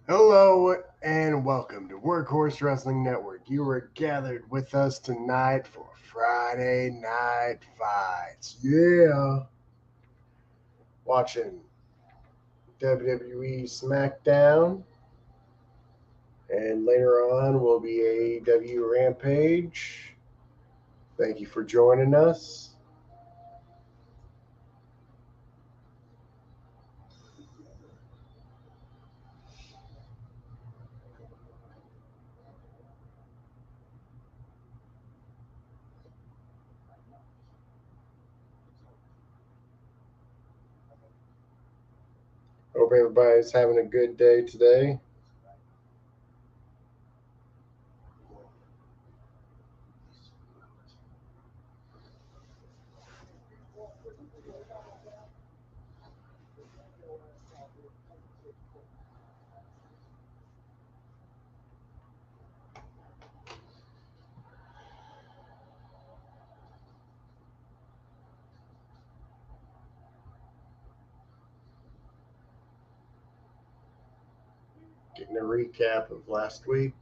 Hello and welcome to Workhorse Wrestling Network. You are gathered with us tonight for Friday Night Fights. Yeah. Watching WWE Smackdown. And later on will be AEW Rampage. Thank you for joining us. Hope everybody's having a good day today. Getting a recap of last week.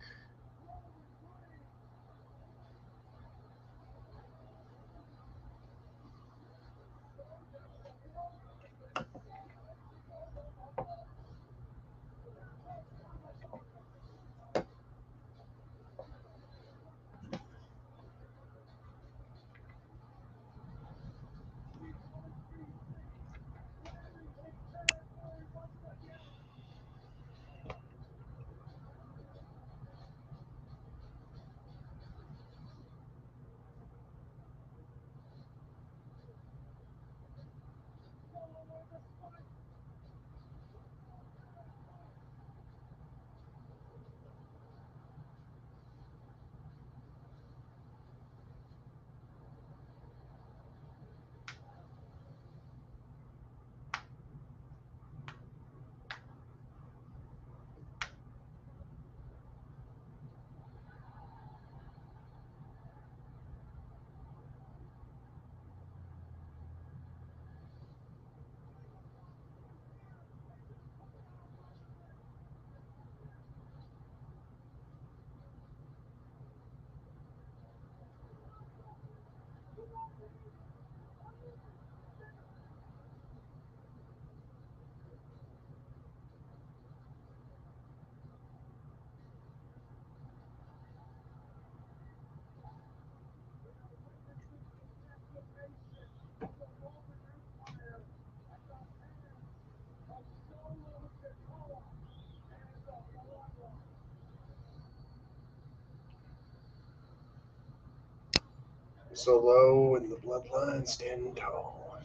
Solo and the Bloodline standing tall.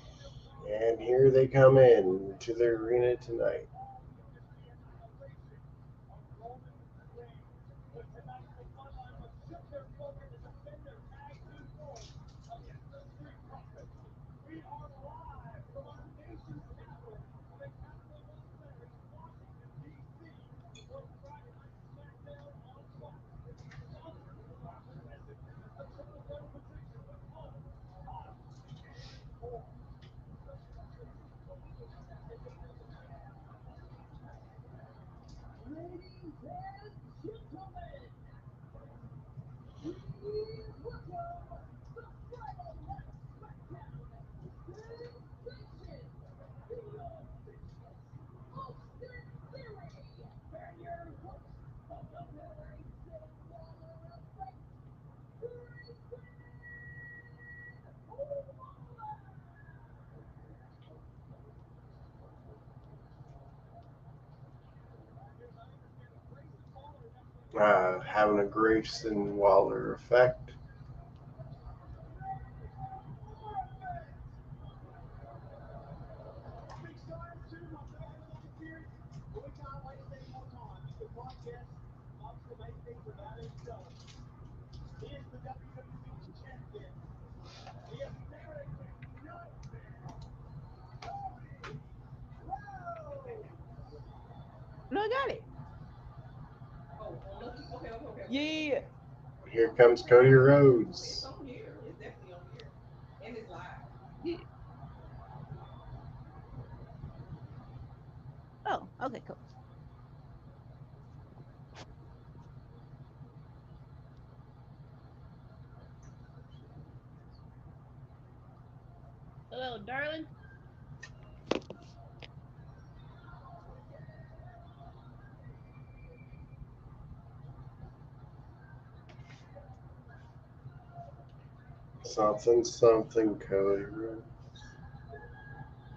And here they come in to the arena tonight. Having a Grayson Waller effect. No, I got it. Yeah. Here comes Cody Rhodes. Yeah. Oh, okay, cool. Hello, darling. Something, something, Cody.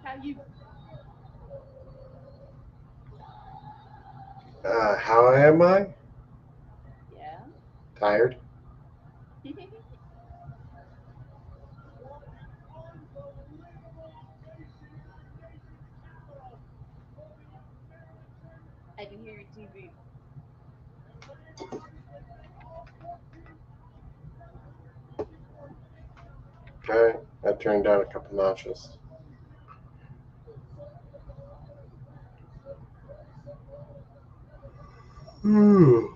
How you? How am I? Yeah. Tired? I can hear your TV. Okay, I turned down a couple notches. Ooh.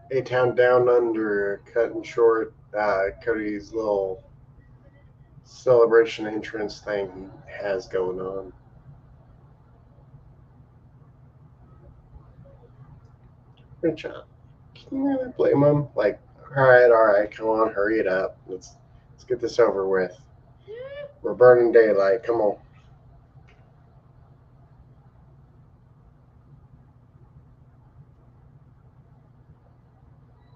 A Town Down Under, cutting short Cody's little celebration entrance thing he has going on. Good job. Can you really blame him? Like, all right, come on, hurry it up. Let's get this over with. Yeah. We're burning daylight. Come on.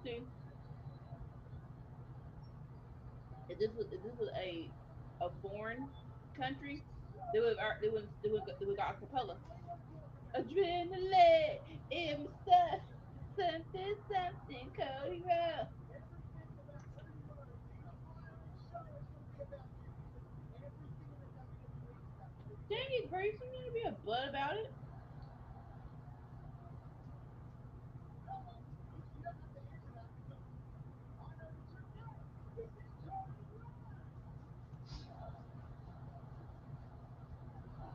See, if this was a foreign country, they would got acapella. Adrenaline in my stuff. Something, something, Cody Rowe. Dang it, Grayson, you gonna be a butt about it?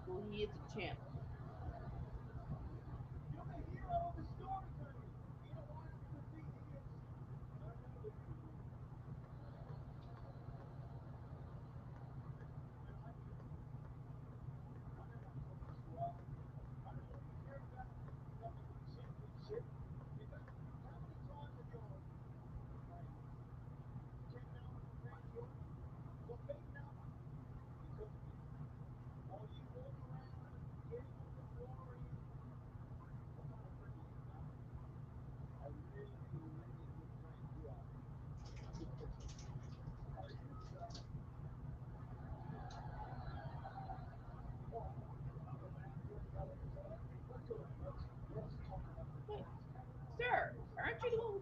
Well, he is a champ. Wait, sir, aren't you the one?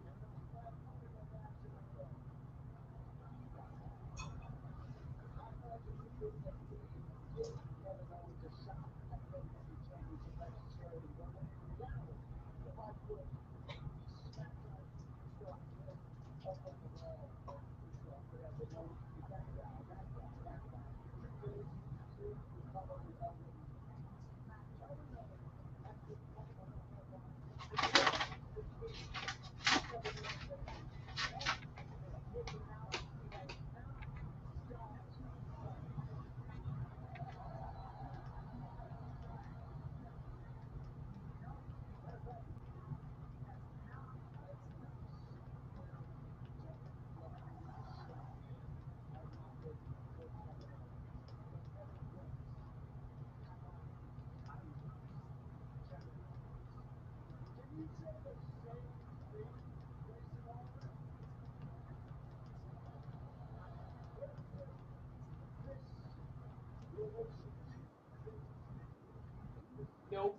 Nope.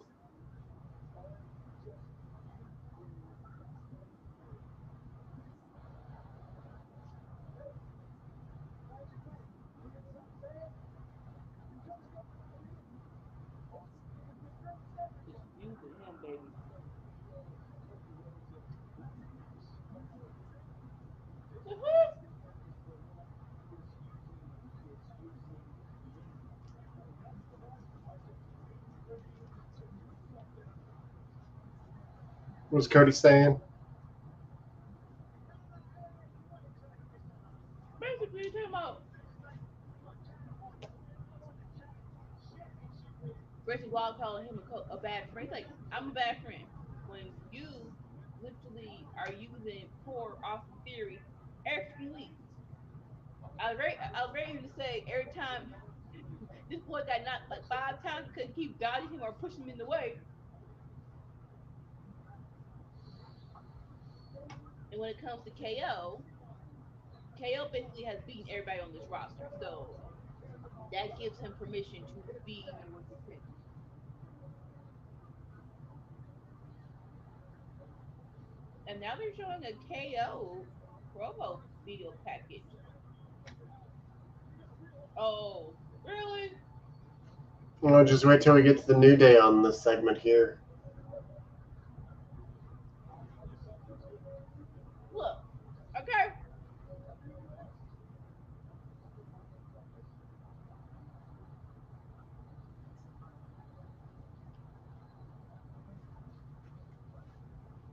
Just using him, baby. What's Cody saying? Basically, talking about Reggie Wild calling him a bad friend. He's like, I'm a bad friend. When you literally are using poor Austin Theory every few weeks. I was ready to say every time this boy got knocked like 5 times, couldn't keep dodging him or pushing him in the way. And when it comes to KO basically has beaten everybody on this roster. So that gives him permission to be number one contender. And now they're showing a KO promo video package. Oh, really? Well, just wait till we get to the New Day on this segment here. Look, okay.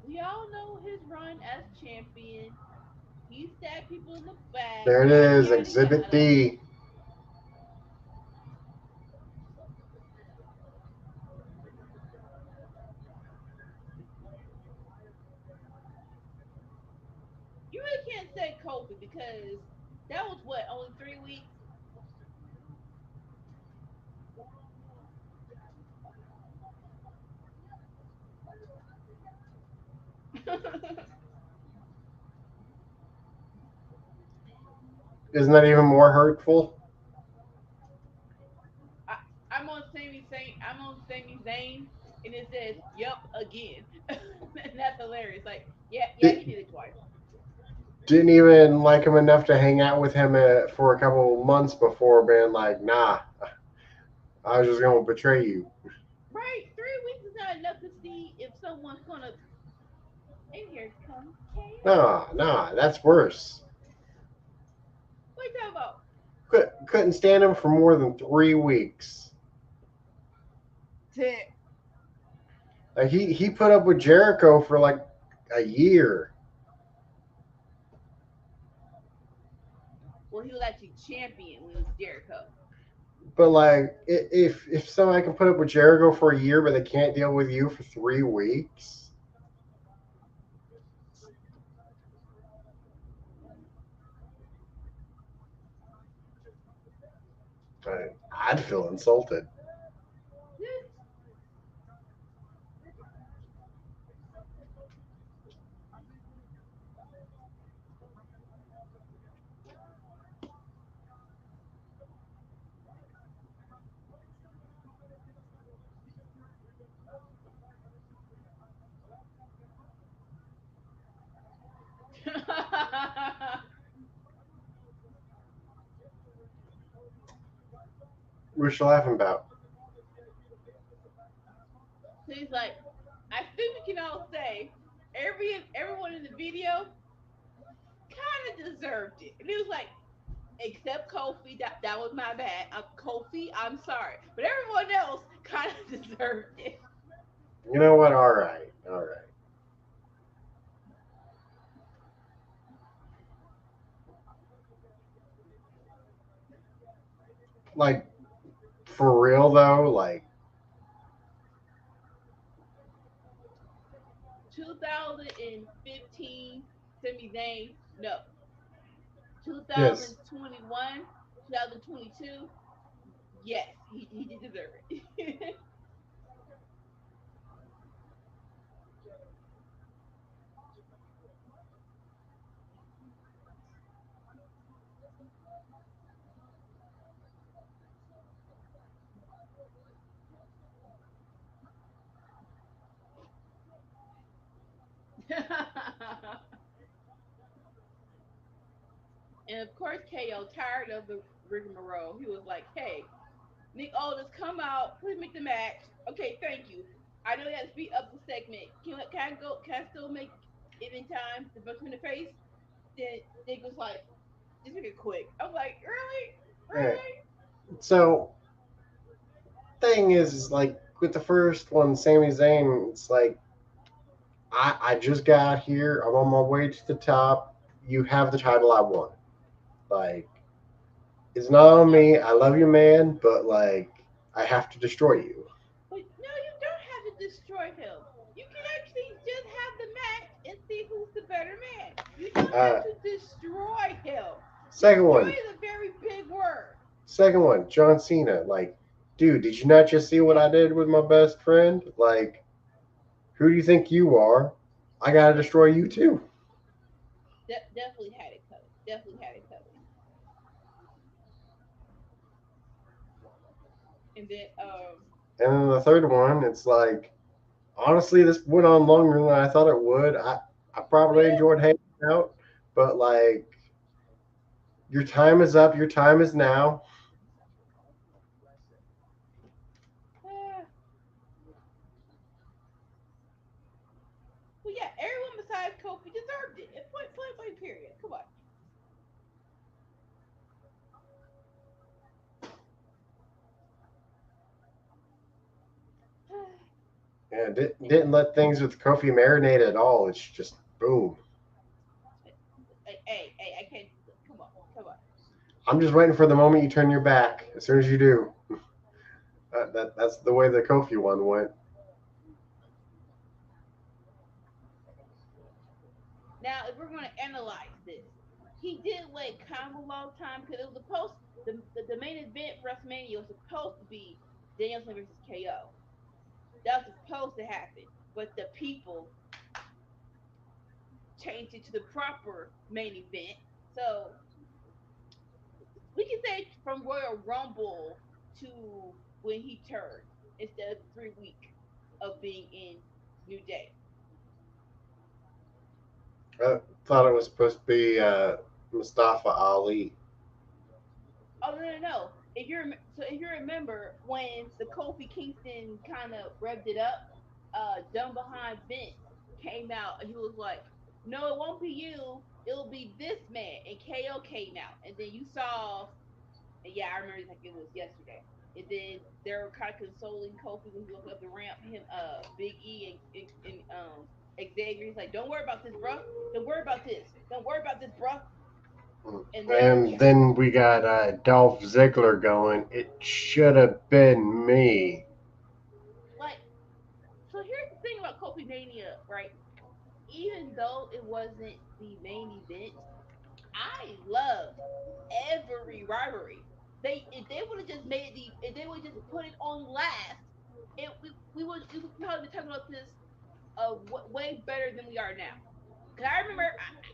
We all know his run as champion. He stabbed people in the back, There it yada is, yada Exhibit yada. D. You really can't say Kofi because that was what, only 3 weeks? Isn't that even more hurtful? I, I'm on Sami Zayn. I'm on Sami Zayn, and it says "Yup" again, and that's hilarious. Like, yeah, yeah, he Did, did it twice. didn't even like him enough to hang out with him for a couple of months before being like, nah, I was just going to betray you. Right, 3 weeks is not enough to see if someone's gonna. And here comes KO. Nah, nah, that's worse. What you talking about? Couldn't stand him for more than 3 weeks. Tit. Like he put up with Jericho for like a year. Well, he was actually champion when it was Jericho. But like, if somebody can put up with Jericho for a year, but they can't deal with you for 3 weeks, I'd feel insulted. What you laughing about? So he's like, I think we can all say everyone in the video kind of deserved it. And he was like, except Kofi, that was my bad. Kofi, I'm sorry, but everyone else kind of deserved it. You know what? All right, all right. Like for real though, like 2015, Sami Zayn, no. yes. 2021, 2022, yes, he did deserve it. And of course, KO, tired of the rigmarole, he was like, hey, Nick Aldis, come out, please make the match. Okay, thank you. I know you have to speed up the segment. Can I go? Can I still make it in time to punch him in the face? Then Nick was like, just make it quick. I'm like, really? Yeah. Really? So thing is like with the first one, Sami Zayn, it's like I just got here. I'm on my way to the top. You have the title I want. Like, it's not on No, me. I love you, man, but like, I have to destroy you. but no, you don't have to destroy him. You can actually just have the match and see who's the better man. You don't have Uh, to destroy him. second Destroy one, is a very big word. John Cena. Like, dude, did you not just see what I did with my best friend? Like, who do you think you are? I gotta Yeah, destroy you too. definitely had it covered. Definitely had it covered. And then And then the third one, it's like, honestly, this went on longer than I thought it would. I probably really, enjoyed hanging out, but like, your time is up. Your time is now. uh, well, yeah, everyone besides Kofi deserved it. And point, period. Come on. Yeah, And didn't let things with Kofi marinate at all. It's just boom. I can't. Come on, come on. I'm just waiting for the moment you turn your back. As soon as you do, that's the way the Kofi one went. Now, if we're going to analyze this, he did wait kind of a long time because it was supposed the main event for WrestleMania was supposed to be Danielson versus KO. That was supposed to happen, but the people changed it to the proper main event. So we can say from Royal Rumble to when he turned instead of 3 weeks of being in New Day. I thought it was supposed to be Mustafa Ali. Oh no. If you remember when the Kofi Kingston kind of revved it up, Dumb Behind Vince came out and he was like, "No, it won't be you. It'll be this man." And KO came out, and then you saw, and yeah, I remember it like it was yesterday. And then they were kind of consoling Kofi when he was up the ramp. Him, Big E and Xavier's like, "Don't worry about this, bro. Don't worry about this. Don't worry about this, bro." And then And then we got Dolph Ziggler going. It should have been me. like, so here's the thing about Kofi Mania, right? Even though it wasn't the main event, I loved every rivalry. They if they would have just made the if they would just put it on last, we would probably be talking about this way better than we are now. Cause I remember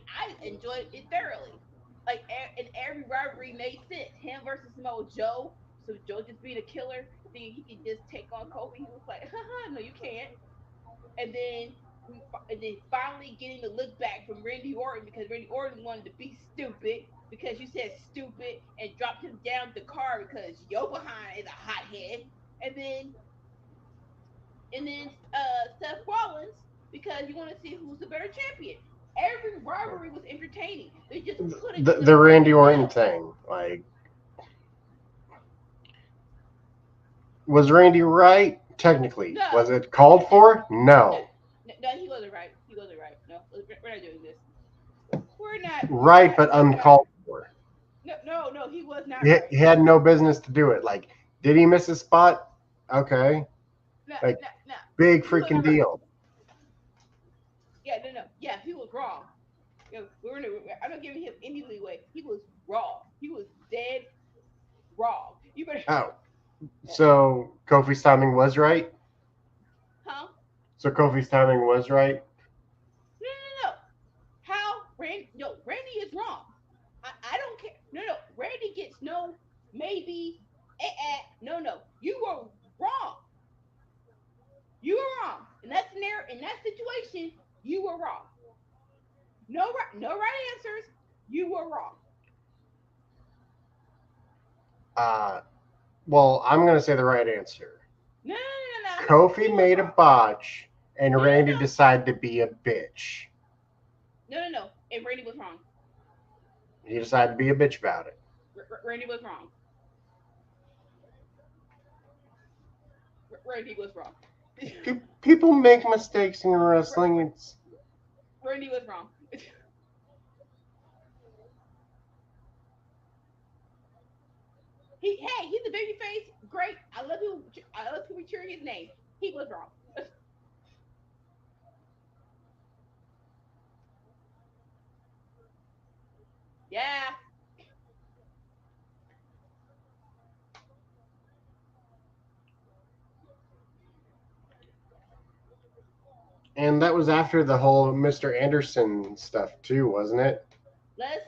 I enjoyed it thoroughly. Like and every rivalry made sense. Him versus Samoa Joe. So Joe just being a killer, thinking he could just take on Kofi. He was like, haha, no, you can't. And then and then finally getting the look back from Randy Orton because Randy Orton wanted to be stupid because you said stupid and dropped him down the car because yo behind is a hothead. And then Seth Rollins because you want to see who's the better champion. Every rivalry was entertaining. They just put it in the The Randy perfect Orton middle. thing, like, was Randy right? Technically, No, was it called no, for? no, No. no, he wasn't right. He wasn't right. No, we're not doing this. We're not. We're Right, not. but We're not. uncalled for. No. He was not He right. had no business to do it. Like, did he miss a spot? Okay, No, like, no. big He freaking wasn't right. deal. Yeah, no. Yeah, he was wrong. I'm not giving him any leeway. He was wrong. He was dead wrong. You better, Oh, so Kofi's timing was right. huh? So Kofi's timing was right. No. How Randy? No, Randy is wrong. I don't care. No. Randy gets no maybe. No. You were wrong. You were wrong. In that scenario, in that situation, you were wrong. No right answers. You were wrong. Uh, well, I'm gonna say the right answer. No. Kofi He was made a wrong. botch, and No, Randy decided to be a bitch. no. And Randy was wrong. He decided to be a bitch about it. Randy was wrong. Randy was wrong. People make mistakes in wrestling. It's Randy was wrong. He's a baby face. Great. I love you. I love people cheering his name. He was wrong. Yeah. and that was after the whole Mr. Anderson stuff too, wasn't it? Let's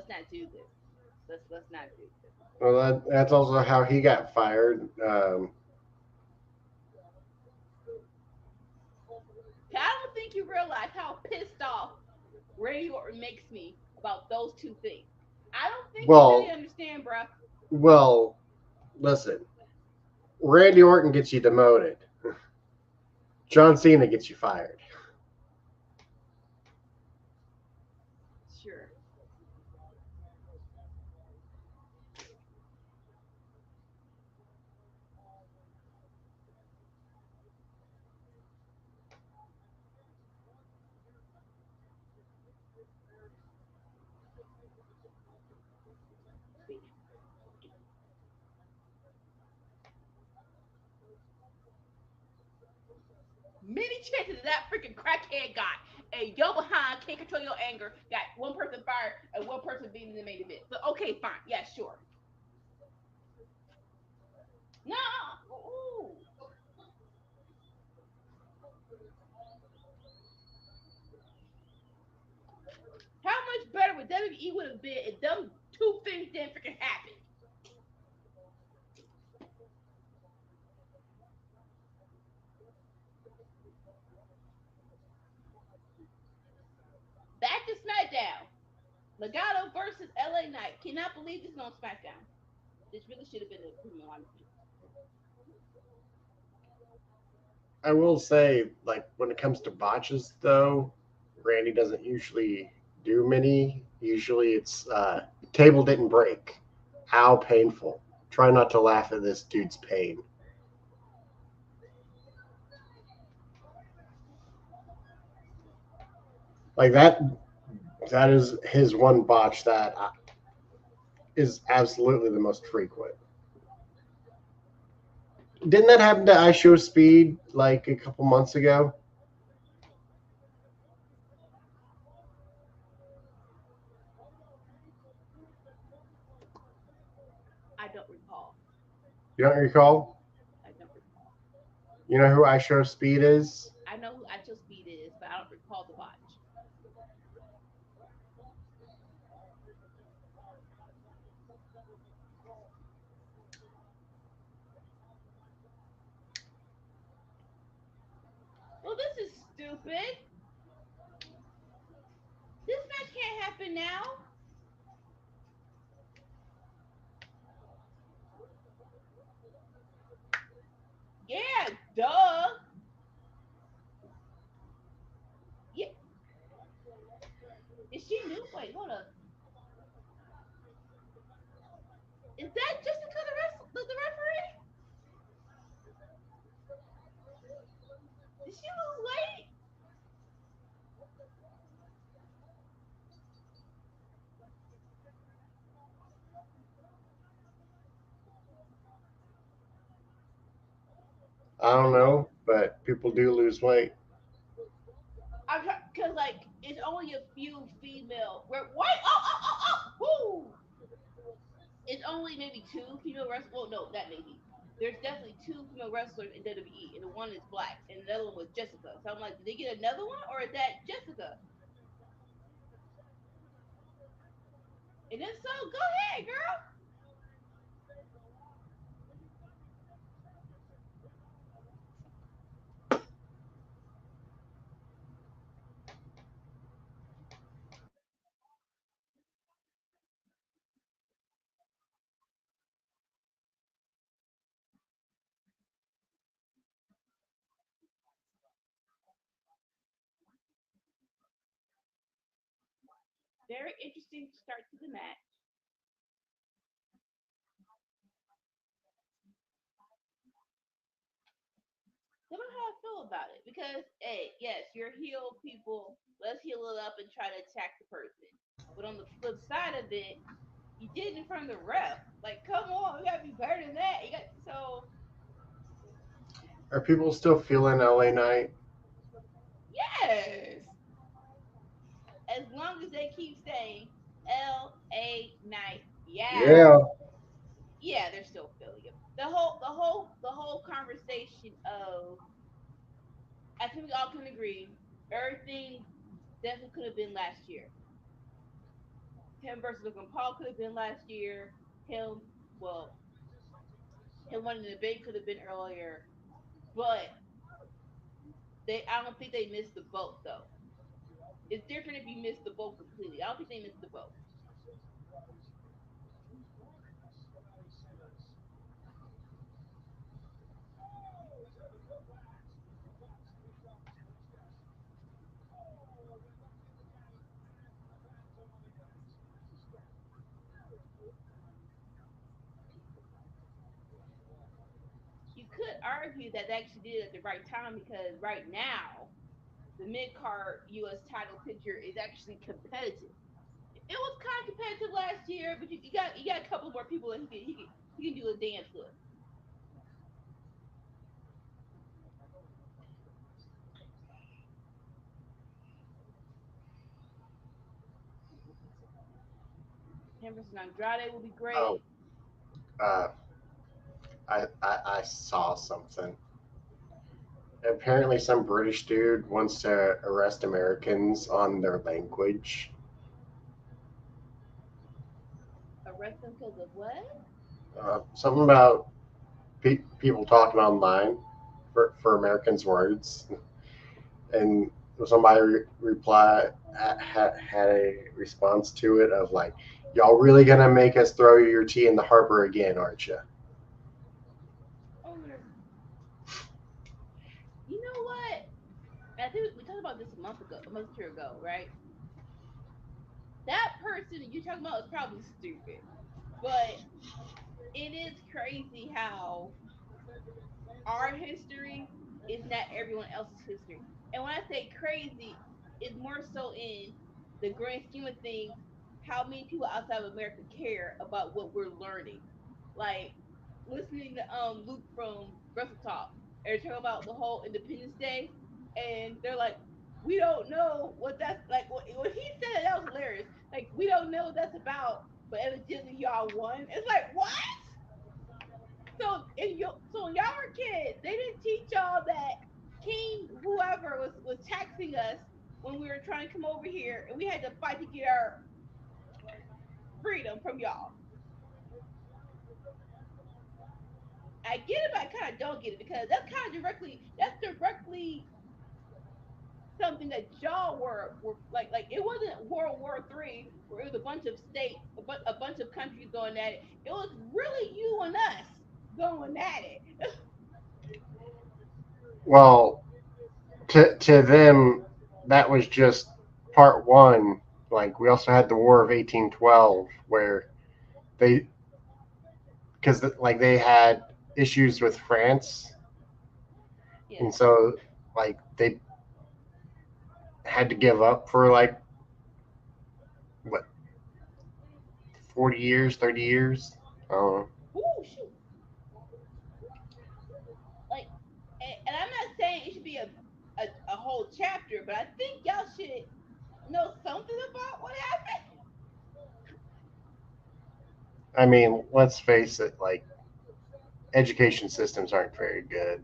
not do this. Let's not do this. Well, that's also how he got fired. I don't think you realize how pissed off Randy Orton makes me about those two things. I don't think you really Well, understand, bruh. well, listen. Randy Orton gets you demoted. John Cena gets you fired. Sure. Many chances that freaking crackhead got. And yo behind can't control your anger. Got one person fired and one person being in the main event. So okay, fine. Yeah, sure. No. Ooh. How much better would WWE would have been if them two things didn't freaking happen? Back to SmackDown. Legato versus LA Knight. Cannot believe this is on SmackDown. This really should have been a premium line. I will say, like when it comes to botches, though, Randy doesn't usually do many. Usually, it's table didn't break. How painful! Try not to laugh at this dude's pain. Like that. That is his one botch that is absolutely the most frequent. Didn't that happen to I Show Speed like a couple months ago? I don't recall. You don't recall? I don't recall. You know who I Show Speed is? I know who Actual Speed is, but I don't recall the watch. Well, this is stupid. This match can't happen now. Yeah, duh. Yeah, is she new? Wait, hold up. Is that Jessica the referee? Did she lose weight? I don't know, but people do lose weight. I'm because like it's only a few female. Wait, whoo! It's only maybe two female wrestlers. Well, no, that maybe. There's definitely two female wrestlers in WWE, and the one is black, and the other one was Jessica. So I'm like, did they get another one, or is that Jessica? And if so, go ahead, girl. Very interesting start to the match. feel about it because, hey, yes, you're heel people. Let's heal it up and try to attack the person. But on the flip side of it, you did it in front of the ref. Like, come on, you gotta be better than that. You got so Are people still feeling LA Knight? yes. As long as they keep saying L.A. Night, yeah, Yeah. yeah, they're still feeling it. The whole conversation of I think we all can agree everything definitely could have been last year. Him versus Logan Paul could have been last year. Him, well, him winning the debate could have been earlier, but they I don't think they missed the boat though. It's different if you miss the boat completely. I don't think they missed the boat. You could argue that they actually did it at the right time because right now the mid card U.S. title picture is actually competitive. It was kind of competitive last year, but you got a couple more people that he can do a dance with. Him versus Andrade will be great. Oh, uh, I saw something. Apparently, some British dude wants to arrest Americans on their language. Arrest him because of what? Something about people talking online for Americans' words, and somebody had a response to it of like, "Y'all really gonna make us throw your tea in the harbor again, aren't you?" Oh, you know what? I think we talked about this a month or two ago, right? That person you talking about is probably stupid, but it is crazy how our history is not everyone else's history. And when I say crazy, it's more so in the grand scheme of things, how many people outside of America care about what we're learning. Like listening to Luke from Wrestle Talk, and they're talking about the whole Independence Day, and they're like, we don't know what that's like. When he said it, that was hilarious. Like we don't know what that's about, but evidently y'all won. It's like what? So when y'all were kids, they didn't teach y'all that King whoever was taxing us when we were trying to come over here, and we had to fight to get our freedom from y'all. I get it, but I kind of don't get it because that's directly something that y'all were like it wasn't World War III where it was a bunch of states, a bunch of countries going at it. It was really you and us going at it. Well, to them, that was just part one. Like we also had the War of 1812, where they because like they had issues with France, Yes. and so like they had to give up for like what 40 years, 30 years. Uh, Ooh, shoot. Like, and I'm not saying it should be a whole chapter, but I think y'all should know something about what happened. I mean, let's face it, like education systems aren't very good.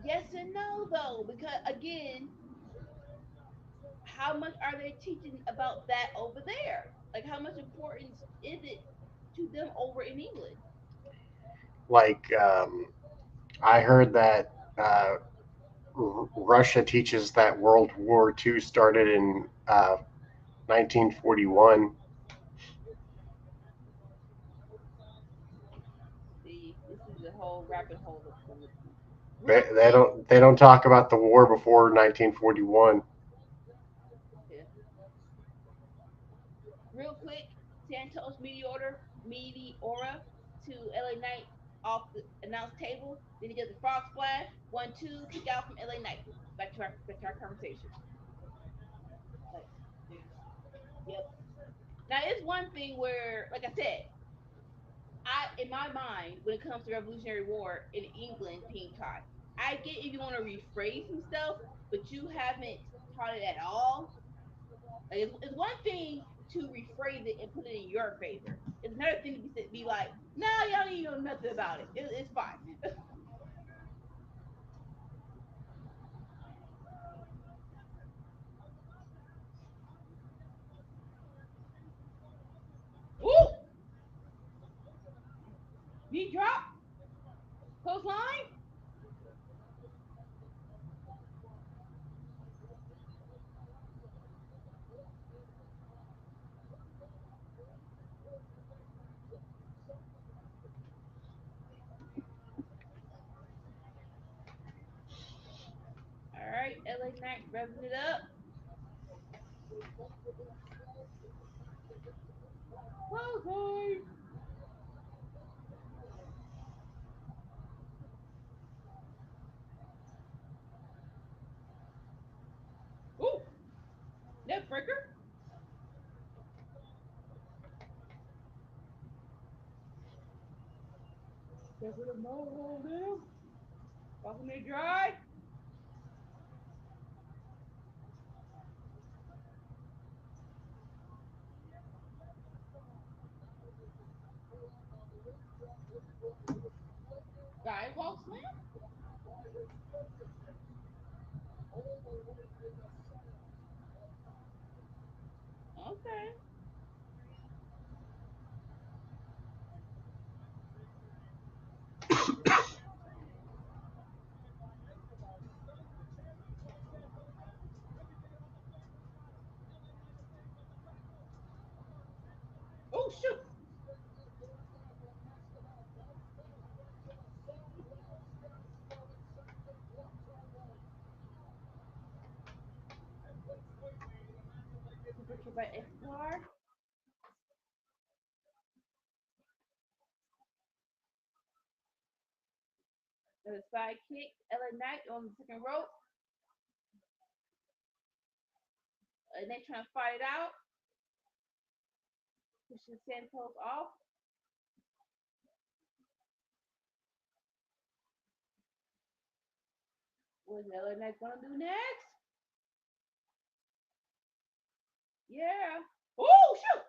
Yes and no, though, because again, how much are they teaching about that over there? Like, how much importance is it to them over in England? Like I heard that Russia teaches that World War II started in 1941. See, this is a whole rabbit hole that's going to They, real they quick. don't they don't talk about the war before 1941. Yeah, real quick. Santos Meteora to LA Knight. off the announce table. Then he does the frog splash. 1, 2, kick out from LA Knight. Back to our conversation. Like, yep. Now it's one thing where, like I said, in my mind, when it comes to Revolutionary War in England being taught, I get if you want to rephrase some stuff, but you haven't taught it at all. Like it's one thing to rephrase it and put it in your favor. It's another thing to be like, no, y'all don't even know nothing about it. It's fine. Ooh, knee drop, clothesline. All right, LA Knight revving it up. Clothesline. Ooh, neck breaker. Get rid of no hold down. Walking it dry. Skywalk slam. Okay. Oh shoot. Super kick by XR. The side kick. LA Knight on the second rope. And they trying to fight it out. Pushes Santos off. What's LA Knight gonna do next? Yeah. Oh shoot.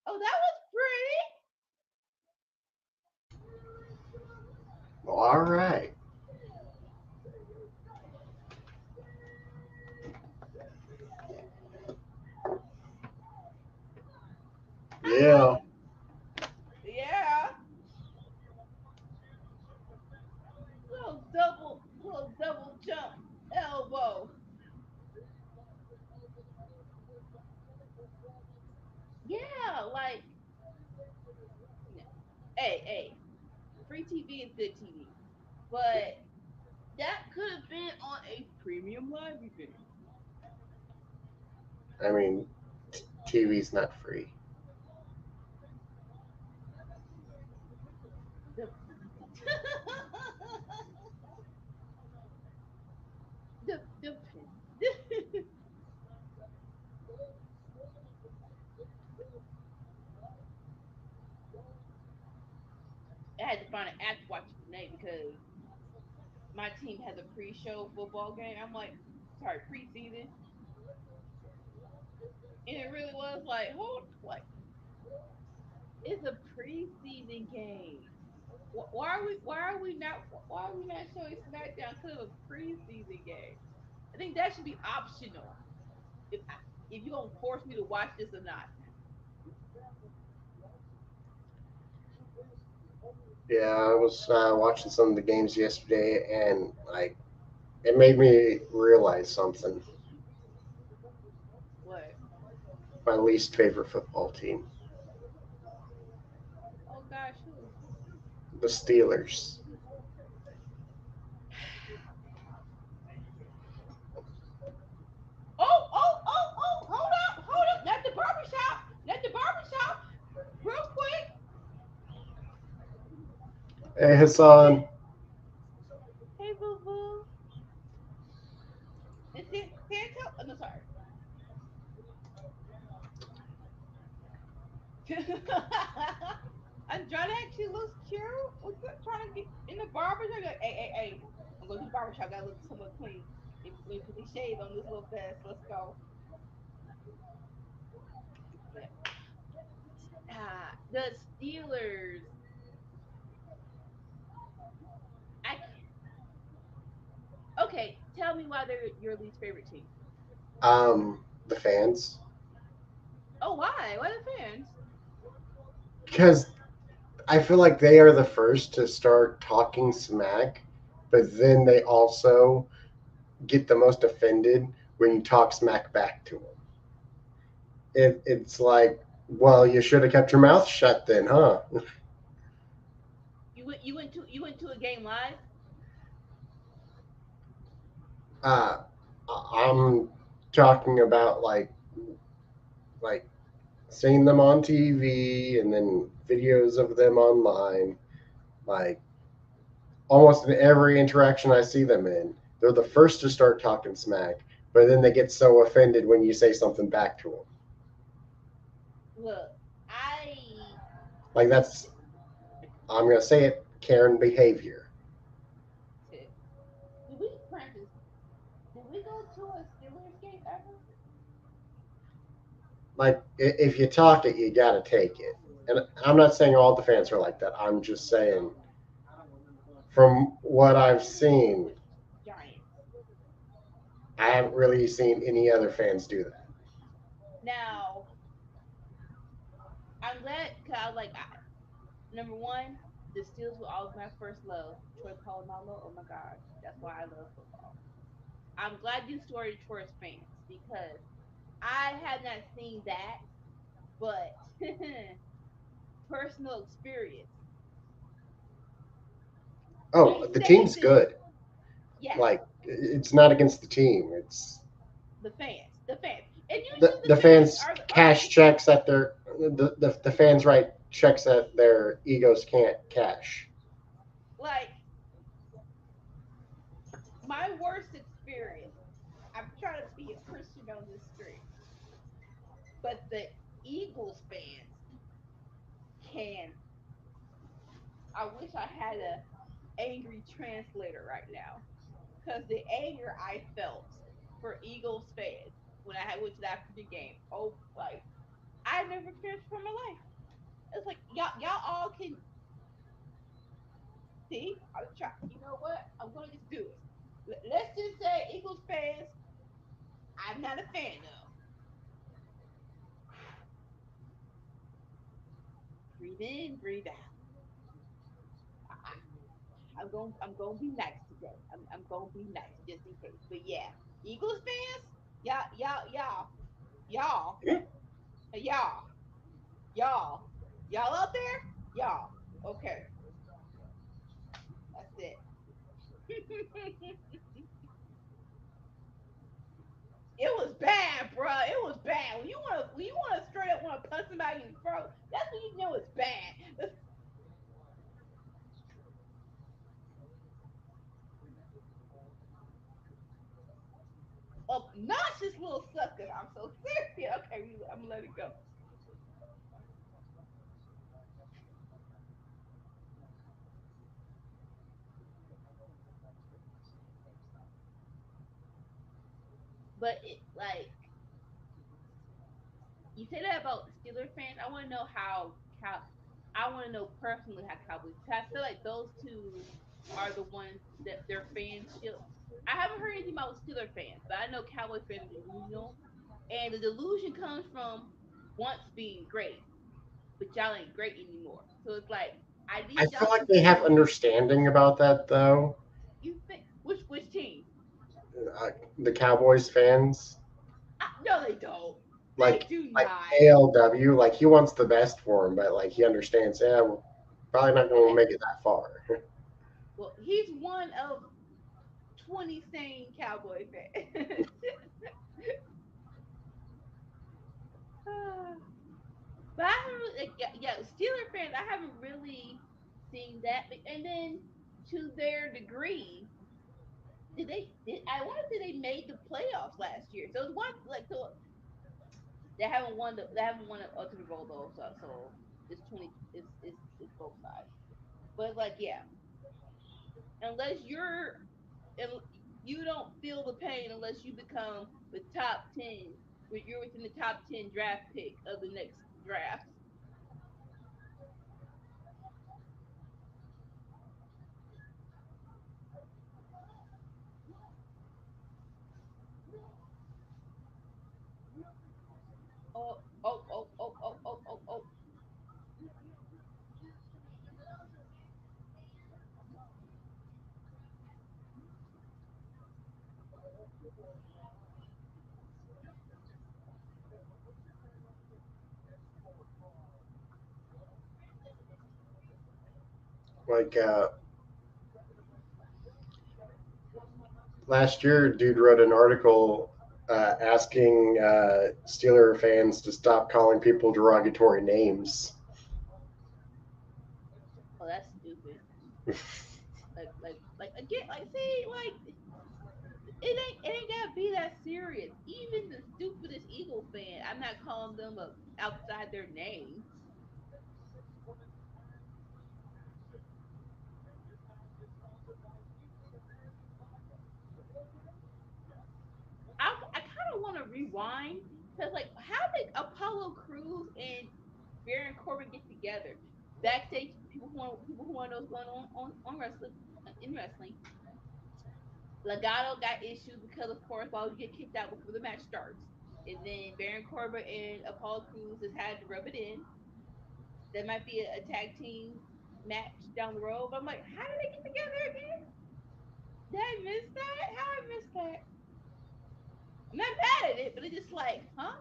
Oh, that was pretty. Well, all right. Yeah. Yeah. Little double jump elbow. Yeah, like hey, free TV is good TV, but that could have been on a premium live event. I mean, TV's not free. The the I had to find an app to watch it tonight because my team has a pre-show football game. I'm like, sorry, preseason, and it really was like, hold, like, it's a preseason game. Why are we not showing Smackdown because of a preseason game? I think that should be optional. If if you're gonna force me to watch this or not. Yeah, I was watching some of the games yesterday, and like it made me realize something. What? My least favorite football team, Oh gosh, who? the Steelers. Hold up. Let the barbershop. Let the barbershop. Real quick. Hey Hassan. Hey, boo boo. Is it Santa? Oh, no, sorry. Andrade actually looks cute. What's that, trying to get in the barber shop? Like, hey, hey, hey. I'm going to the barber shop. Gotta look somewhat clean. Let me put these shades on this little vest. Let's go. But, the Steelers. I Okay, tell me why they're your least favorite team. The fans. Oh, why? Why the fans? Because I feel like they are the first to start talking smack, but then they also get the most offended when you talk smack back to them. It's like, well, you should have kept your mouth shut then, huh? You went to a game live. Uh, I'm talking about like seeing them on TV and then videos of them online. Like almost in every interaction I see them in, they're the first to start talking smack, but then they get so offended when you say something back to them. Look, I Like that's, I'm gonna say it, Karen behavior. did we Francis? Did we go to a Steelers game ever? Like if you talk it, you gotta take it. And I'm not saying all the fans are like that. I'm just saying from what I've seen, With Giants. I haven't really seen any other fans do that. Now, I'm glad because I was like, number one, the Steelers were always my first love. Troy Polamalu, oh my gosh, that's why I love football. I'm glad you started Troy's fans because I have not seen that, but personal experience. Oh, I the say team's this, good. yes, Like it's not against the team. It's the fans, and the usually the the fans fans are cash checks at their the fans write checks that their egos can't cash. like my worst experience. I'm trying to be a Christian on this street, but the Eagles fans can. I wish I had a angry translator right now because the anger I felt for Eagles fans when I went to the African game. Oh, like I never experienced for my life. It's like y'all all can see. I'm trying. You know what? I'm gonna just do it. Let's just say Eagles fans. I'm not a fan of. Breathe in, breathe out. I'm gonna be nice today. I'm gonna be nice just in case. But yeah, Eagles fans, y'all, y'all, y'all, y'all out there, y'all. Okay, that's it. It was bad, bro. It was bad. When you wanna straight up wanna punch somebody in the throat, that's when you know it's bad. It's obnoxious little sucker. I'm so serious. Okay, I'm gonna let it go. But it like you say that about Steeler fans. I want to know how Cow. I want to know personally how Cowboys. I feel like those two are the ones that their fans should. I haven't heard anything about Steeler fans, but I know Cowboy fans are delusional, and the delusion comes from once being great, but y'all ain't great anymore. So it's like I I need feel y'all like to they have prove understanding about that though. you think which team? Uh, the Cowboys fans, No, they don't. They like do like not. ALW, like he wants the best for him, but like he understands, yeah, we're probably not going to make it that far. Well, he's one of 20 sane Cowboy fans. But I haven't really, like, yeah, Steeler fans. I haven't really seeing that, and then to their degree, did they? Did I want to say they made the playoffs last year? So it's one like so they haven't won an ultimate bowl though. So it's 20. It's both sides. But like yeah, unless you don't feel the pain unless you become the top 10. You're within the top 10 draft pick of the next draft. Oh, oh, oh, oh, oh, oh, oh, oh. Like last year, dude wrote an article asking Steeler fans to stop calling people derogatory names. Oh, that's stupid. Like again, like see, like it ain't gotta be that serious. Even the stupidest Eagle fan, I'm not calling them outside their name. I kind of want to rewind because like how did Apollo Cruz and Baron Corbin get together? Backstage, people who want to know what's going on wrestling in wrestling. Legato got issues because of course why would you get kicked out before the match starts, and then Baron Corbin and Apollo Cruz has had to rub it in. There might be a tag team match down the road, but I'm like, how did they get together again? Did I miss that? How I missed that? I'm not mad at it, but it's just like, huh?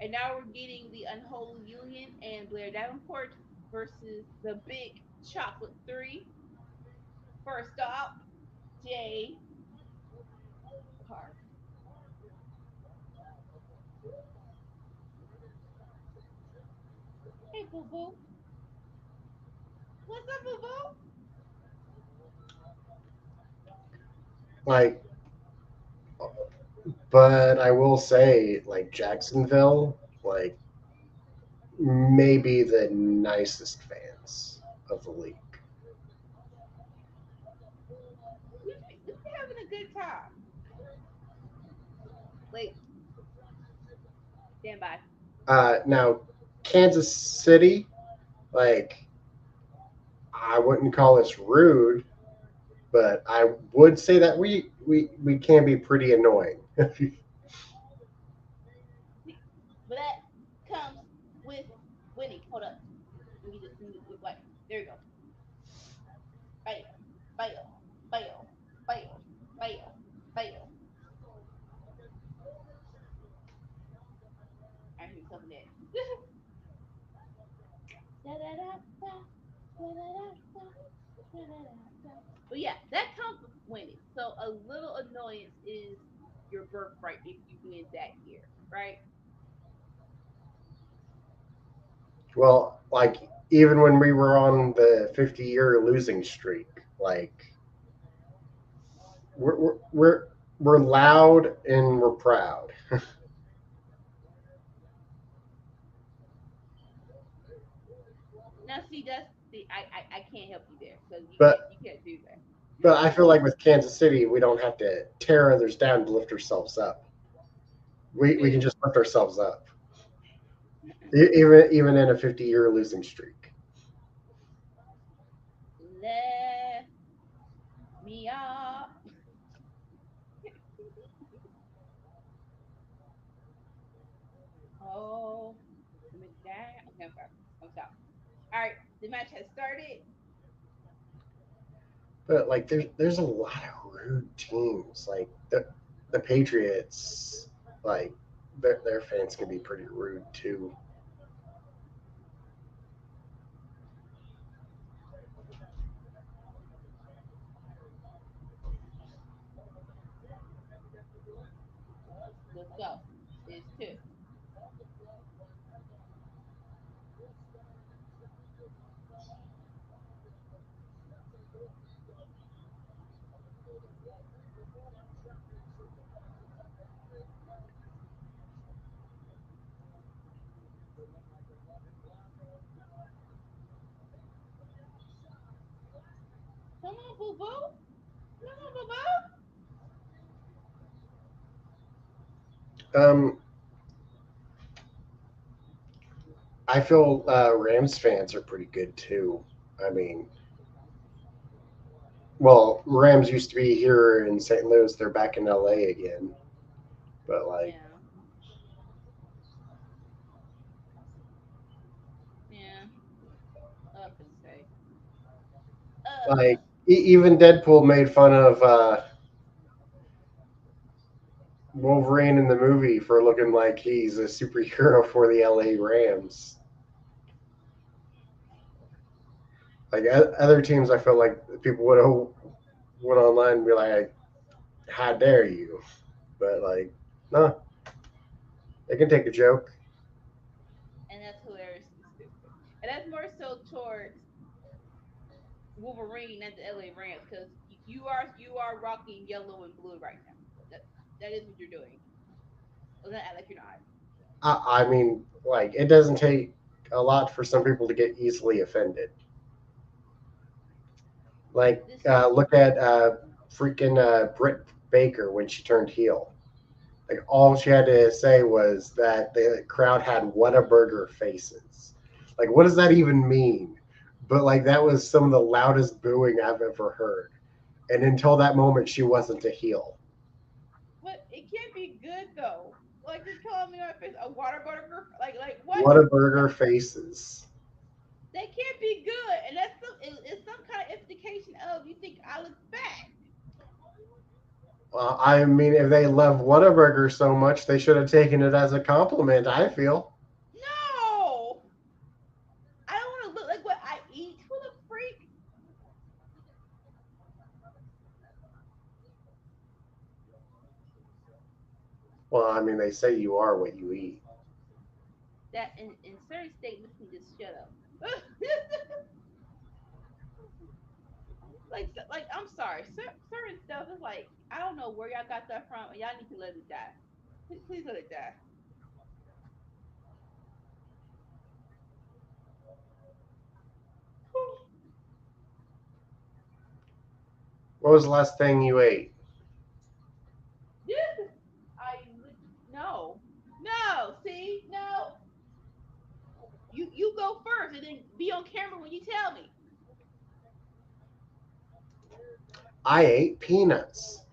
And now we're getting the Unholy Union and Blair Davenport versus the Big Chocolate Three. First up, Jay Carter. Hey, boo boo. What's up, boo boo? Like, but I will say, like Jacksonville, like maybe the nicest fans of the league. We having a good time. Wait, stand by. Now, Kansas City, like I wouldn't call this rude, but I would say that we can be pretty annoying. But that comes with winning. Hold up. Let me just like, there you go. Bail, bail, bail, bail, bail, bail. I hear something there. Da, da, da, da, da, da, da, da, da, da. But yeah, that comes with winning. So a little annoyance is your birthright if you win that year, right? Well, like even when we were on the 50-year losing streak, like we're we're we're, we're loud and we're proud. Now see that's see I can't help you there because But you can't do that. I feel like with Kansas City, we don't have to tear others down to lift ourselves up. We can True. just lift ourselves up, even in a 50-year losing streak. Let me up. Oh, McDad. Okay, I'm sorry. I'm sorry. All right, the match has started. But like there's a lot of rude teams. Like the Patriots, like their fans can be pretty rude too. Let's go. It's two. Come on, boo boo. Come on, boo boo. Um, I feel Rams fans are pretty good too. I mean, well, Rams used to be here in St. Louis. They're back in LA again. But Yeah, yeah. Up and say. Uh, even Deadpool made fun of Wolverine in the movie for looking like he's a superhero for the LA Rams. Like other teams, I feel like people would have went online and be like, "How dare you?" But like, no, they can take a joke. and that's hilariously stupid. And that's more so towards Wolverine and the LA Rams because you are rocking yellow and blue right now. That is what you're doing. Well, not act like you're not. I mean, like, it doesn't take a lot for some people to get easily offended. Like, This is look at freaking Britt Baker when she turned heel. Like, all she had to say was that the crowd had Whataburger faces. Like, what does that even mean? But like, that was some of the loudest booing I've ever heard. And until that moment, she wasn't a heel. but it can't be good though. Like just calling me on my face a water burger. Like what? Whataburger faces. They can't be good, and that's it's some kind of indication of you think I look fat. I mean, if they love Whataburger so much, they should have taken it as a compliment, I feel. No, I don't want to look like what I eat. Who the freak? Well, I mean, they say you are what you eat. That in certain statements can just shut up. like I'm sorry, certain stuff is like I don't know where y'all got that from. Y'all need to let it die. Please let it die. What was the last thing you ate? I no no see no you go first and then be on camera when you tell me. I ate peanuts.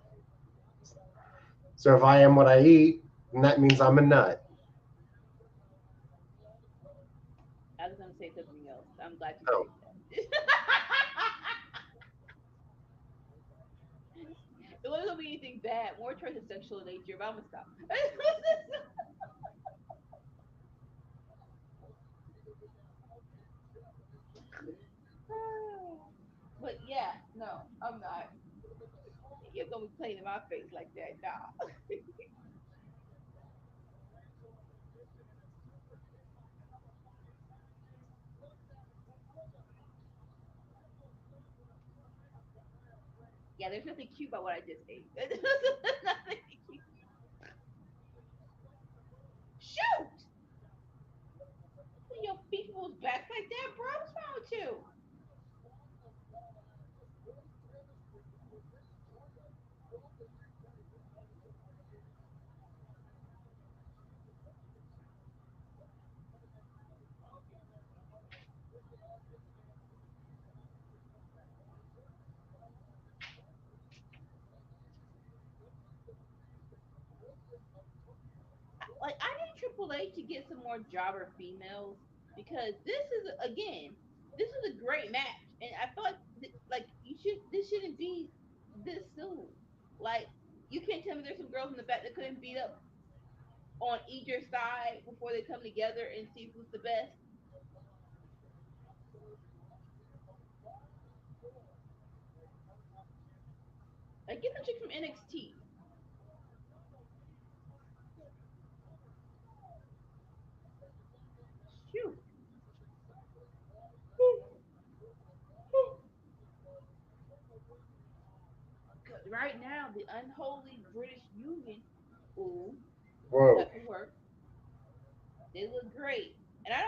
So if I am what I eat, then that means I'm a nut. I was gonna say something else. I'm glad you Oh, saved that. It wasn't gonna be anything bad, more towards the sexual nature, but I'm gonna stop. But yeah, no, I'm not. You're gonna be playing in my face like that, nah. Yeah, there's nothing cute about what I just ate. Nothing cute. Shoot! Your people's back like that, bro. What's wrong with you? Like I need Triple H to get some more jobber females because this is again, this is a great match, and I feel like this shouldn't be this soon. Like you can't tell me there's some girls in the back that couldn't beat up on either side before they come together and see who's the best. Like get the chick from NXT. Shoot. Right now, the unholy British Union, ooh, whoa. that could work. They look great. And I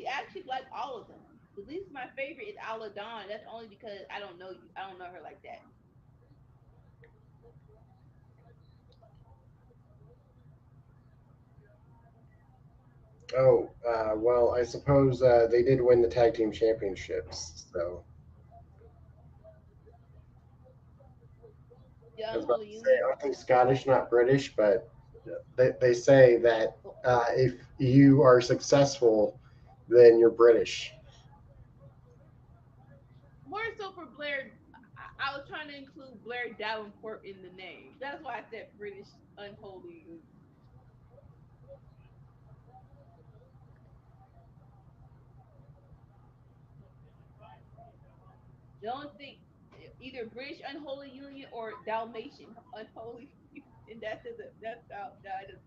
actually like all of them. The least my favorite is Aladon. That's only because I don't know you. I don't know her like that. Oh, well, I suppose they did win the tag team championships. So The I was about Unholy to say, Union. aren't they Scottish, not British? But they say that Oh, if you are successful, then you're British. more so for Blair. I was trying to include Blair Davenport in the name. That's why I said British Unholy Union. The only thing, either British Unholy Union or Dalmatian Unholy Union. And that's how that is.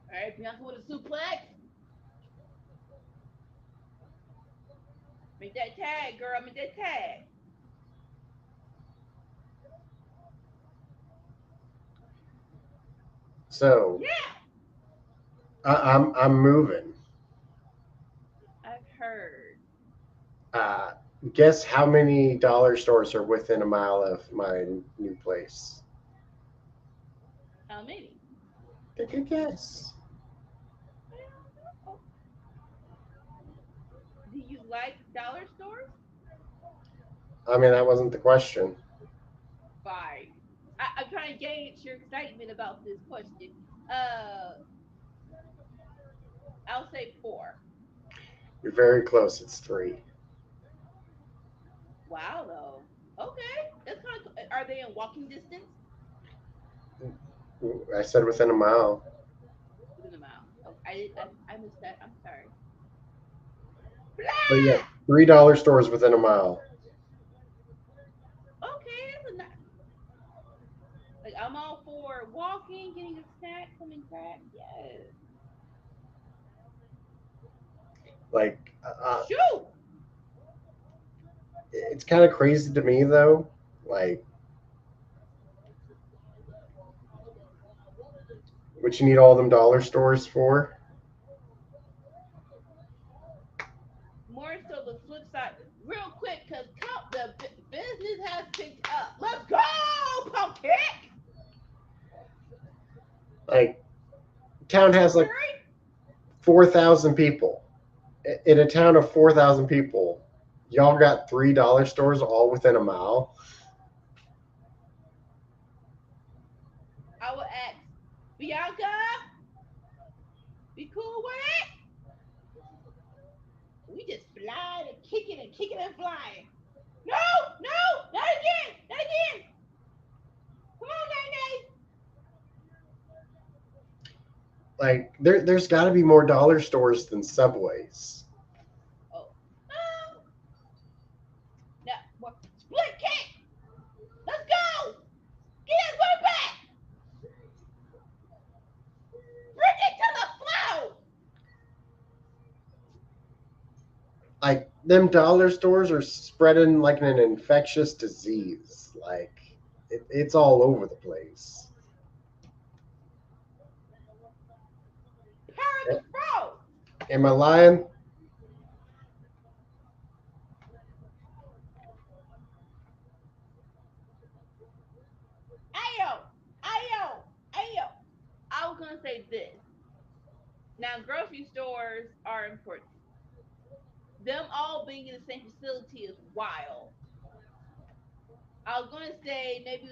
All right, Bianca with a suplex. Make that tag, girl. Make that tag. So Yeah, I'm moving. I've heard. Uh, guess how many dollar stores are within a mile of my new place? How many? Take a guess. Oh, do you like dollar stores? I mean, that wasn't the question. Fine. I'm trying to gauge your excitement about this question. Uh, I'll say four. You're very close. It's three. Wow, though. Okay, that's kind of. Are they in walking distance? I said within a mile. Within a mile. Oh, I missed that. I'm sorry. But yeah, Blah! $3 stores within a mile. Okay, that's a nice. Like I'm all for walking, getting a snack, coming back. Yes. Like, Shoot. it's kind of crazy to me though. Like, what you need all them dollar stores for? More so the flip side, real quick, because the business has picked up. Let's go, pumpkin. Like, town has like Curry. 4,000 people. In a town of 4,000 people, y'all got $3 stores all within a mile. I will ask Bianca. Be cool with it. We just flying and kicking and flying. No, no, not again, not again. Come on, Nay. Like, there's got to be more dollar stores than Subways. Oh, now more split kick. Let's go. Get his way back. Bring it to the flow. Like, them dollar stores are spreading like an infectious disease. Like, it's all over the place. Power the pro. Am I lying? Ayo, ayo, ayo. I was gonna say this. Now, grocery stores are important. Them all being in the same facility is wild. I was gonna say maybe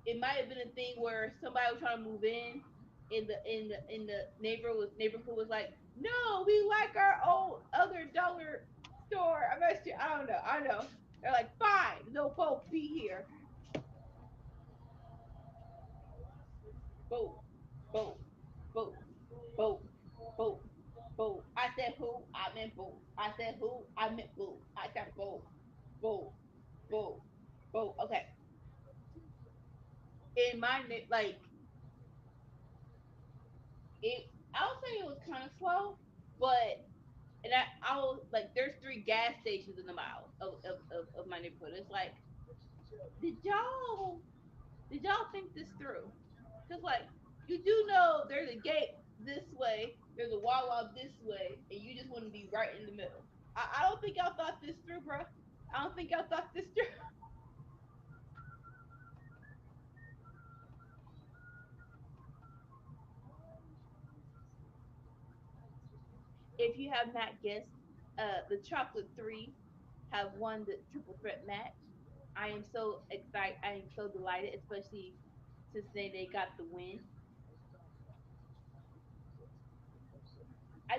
it might have been a thing where somebody was trying to move in the neighborhood was like, no, we like our old other dollar store. I'm not sure. I don't know. I know. They're like, fine, they'll both be here. Boom, boom, boom, boom, boom, boom. I said who? I meant boom. I said who? I meant boom. I said boom, boom, boom, boom. Okay. In my like it, I would say it was kind of slow, but and I was like, there's three gas stations in the miles of my neighborhood. It's like, did y'all did y'all think this through? Because like you do know there's a gate this way, there's a Wawa this way, and you just want to be right in the middle. I don't think y'all thought this through, bro. I don't think y'all thought this through. If you have not guessed, the Chocolate Three have won the triple threat match. I am so excited. I am so delighted, especially since they got the win. I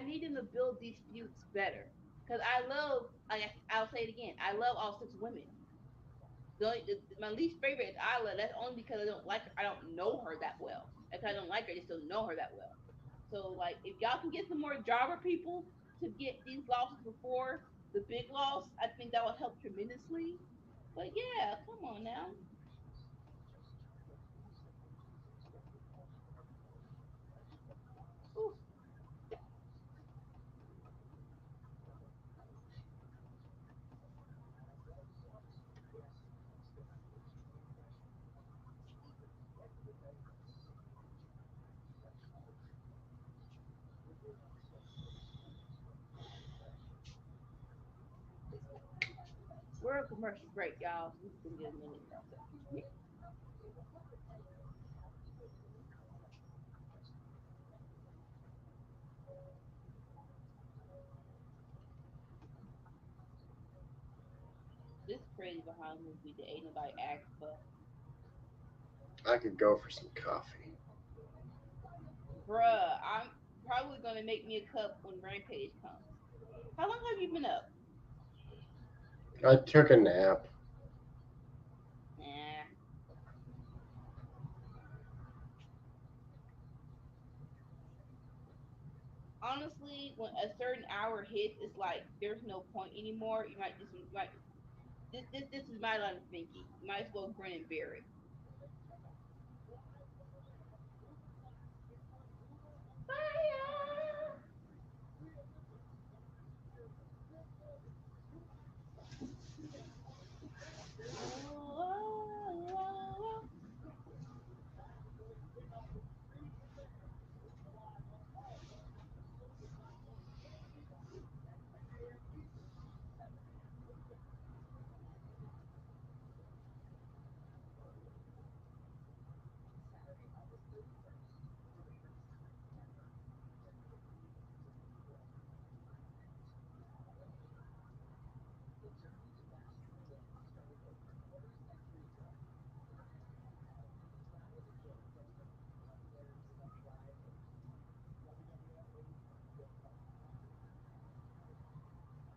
need them to build these feuds better because I'll say it again. I love all six women. My least favorite is Isla. That's only because I don't know her that well. If I don't like her, I just don't know her that well. So like, if y'all can get some more jobber people to get these losses before the big loss, I think that will help tremendously. But yeah, come on now. Ooh, we're a commercial break, y'all. So we can get a minute. So. This crazy behind the movie that ain't nobody asked for. I could go for some coffee. Bruh, I'm probably gonna make me a cup when Rampage comes. How long have you been up? I took a nap. Nah. Honestly, when a certain hour hits, it's like there's no point anymore. You might this is my line of thinking. You might as well grin and bear it. Fire!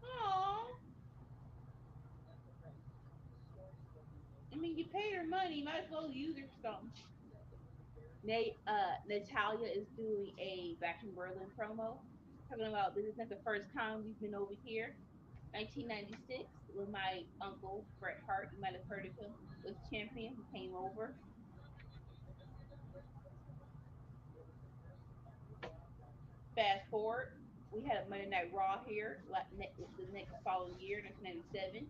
Aw. I mean, you pay your money, you might as well use it for something. Natalia is doing a Back in Berlin promo, talking about this isn't the first time we've been over here. 1996, when my uncle Bret Hart, you might have heard of him, was champion. He came over. Fast forward, we had a Monday Night Raw here the next following year, 1997.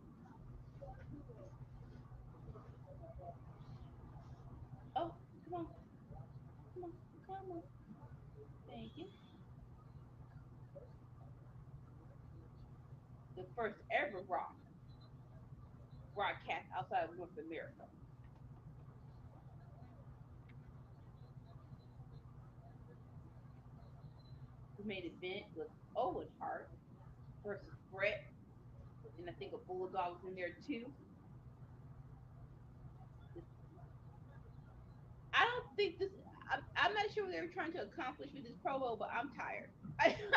Oh, come on, come on, come on. Thank you. The first ever Raw broadcast outside of North America. The main event was Owen Hart versus Bret, and I think a Bulldog was in there too. I don't think this. I'm not sure what they were trying to accomplish with this promo, but I'm tired. I just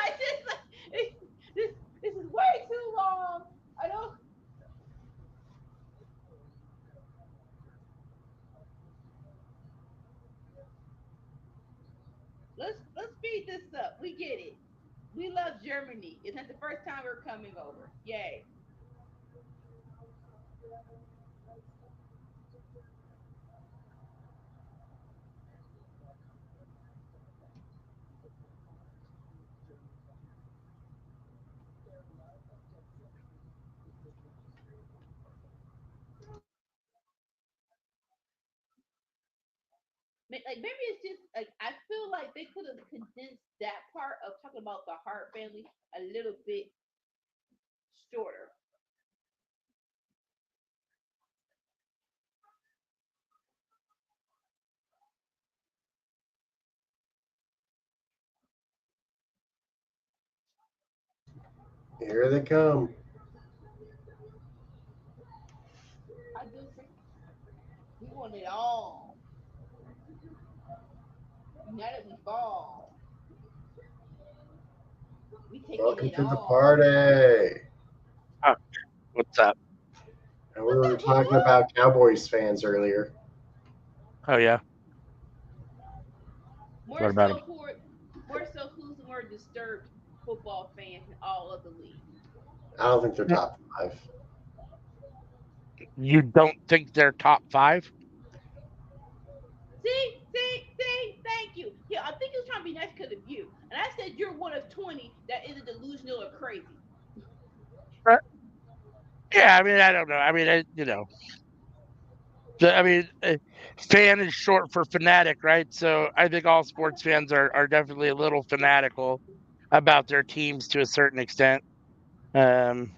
like this is way too long. I don't. Let's speed this up. We get it. We love Germany. It's not the first time we're coming over. Yay. Like maybe it's just like I feel like they could have condensed that part of talking about the Hart family a little bit shorter. Here they come. I do think we want it all. United we fall. We taking Welcome it to the all. party. Oh, what's up? And we What's were up, boo talking boo? about Cowboys fans earlier. Oh yeah, More what about him? so who are, more so who's the more disturbed football fans in all of the league. I don't think they're top five. You don't think they're top five? See, thank you. Yeah, I think he was trying to be nice because of you. And I said you're one of 20 that isn't delusional or crazy. Uh, Yeah, I mean, I don't know. I mean, I mean, fan is short for fanatic, right? So I think all sports fans are definitely a little fanatical about their teams to a certain extent. Um,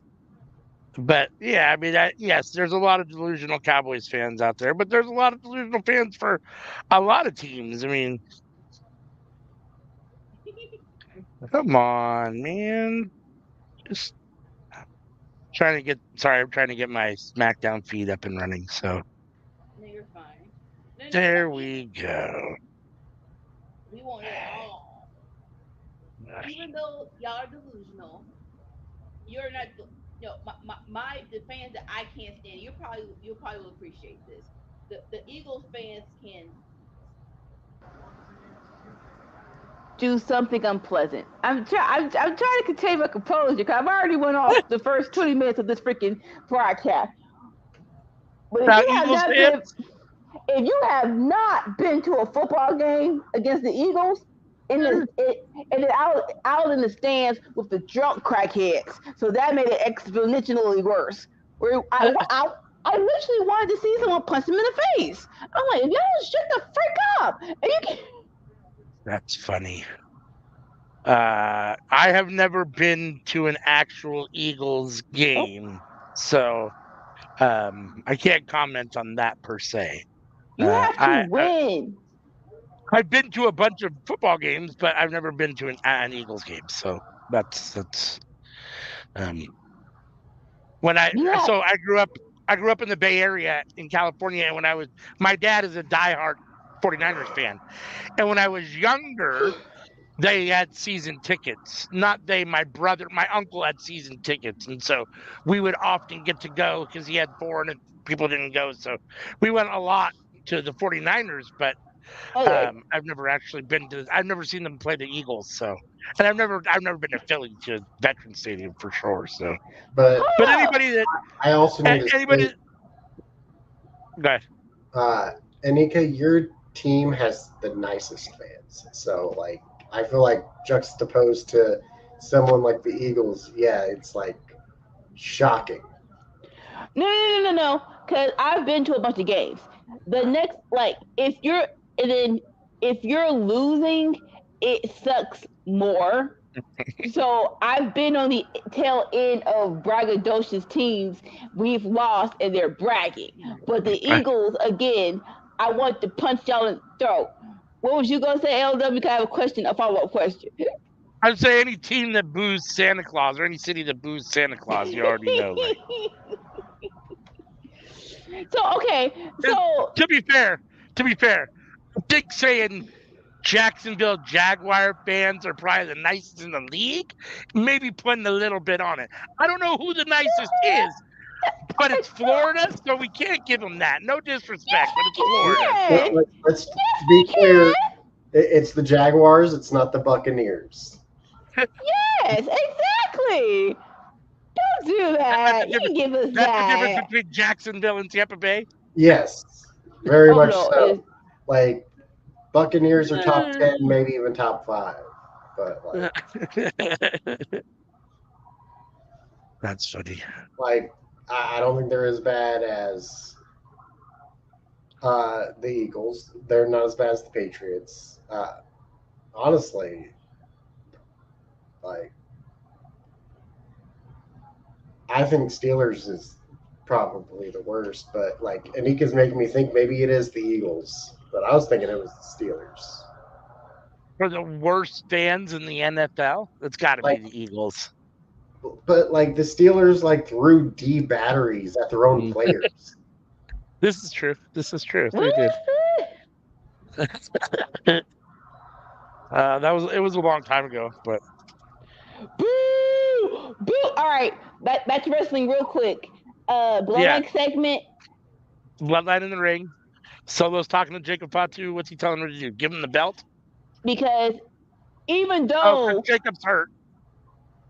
but yeah, I mean, yes, there's a lot of delusional Cowboys fans out there, but there's a lot of delusional fans for a lot of teams. I mean, come on, man. Just trying to get sorry, I'm trying to get my Smackdown feed up and running. So No, you're fine. No, no, there no. we go. We want it all. Even though y'all are delusional, you're not. My the fans that I can't stand. You'll probably will appreciate this. The Eagles fans can do something unpleasant. I'm trying to contain my composure because I've already went off the first 20 minutes of this freaking broadcast. But Now, Eagles fans, if you have not been to a football game against the Eagles, out in the stands with the drunk crackheads, so that made it exponentially worse. Where I literally wanted to see someone punch them in the face. I'm like, y'all shut the freak up. And you can, that's funny. I have never been to an actual Eagles oh, game, so I can't comment on that per se. you have to I win. I've been to a bunch of football games, but I've never been to an Eagles game. So that's um when You have I grew up in the Bay Area in California, and when I was my dad is a diehard 49ers fan, and when I was younger, they had season tickets. Not they, my brother, my uncle had season tickets. And so we would often get to go because he had four and people didn't go. So we went a lot to the 49ers, but okay. I've never actually I've never seen them play the Eagles. So, and I've never been to Philly to Veterans Stadium for sure. So, But but Hold anybody that, I also need to say, anybody, go ahead. uh, Anika, your team has the nicest fans. So, like, I feel like juxtaposed to someone like the Eagles, yeah, it's like shocking. No. Because I've been to a bunch of games. The next, like, and then if you're losing, it sucks more. So I've been on the tail end of braggadocious teams we've lost and they're bragging. But the Eagles, again, I want to punch y'all in the throat. What was you gonna say, LW? Can I have a question, a follow up question? I'd say any team that boos Santa Claus or any city that boos Santa Claus, you already know, right? So okay, And so to be fair, I think saying Jacksonville Jaguar fans are probably the nicest in the league, maybe putting a little bit on it. I don't know who the nicest is, but it's Florida, so we can't give them that. No disrespect, but it's Florida. Let, So let, let's yes, be we clear. can. It's the Jaguars. It's not the Buccaneers. Yes, exactly. Don't do that's the that. You difference. can give us That's the difference that. between Jacksonville and Tampa Bay. Yes, very Oh much no, so. Like Buccaneers are top 10, Mm. maybe even top 5. But That's funny. like I don't think they're as bad as The Eagles. They're not as bad as the Patriots. Honestly, like I think Steelers is probably the worst, but like Anika's making me think maybe it is the Eagles, but I was thinking it was the Steelers. For the worst fans in the NFL, it's got to be Like, the Eagles. but like the Steelers like threw D batteries at their own Mm. players. This is true. This is true. They What? did. It was a long time ago, but Boo! Boo! All right, back to wrestling real quick. yeah, Bloodline segment. Bloodline in the ring. Solo's talking to Jacob Fatu. What's he telling her to do? Give him the belt? Because even Oh, because though, Jacob's hurt.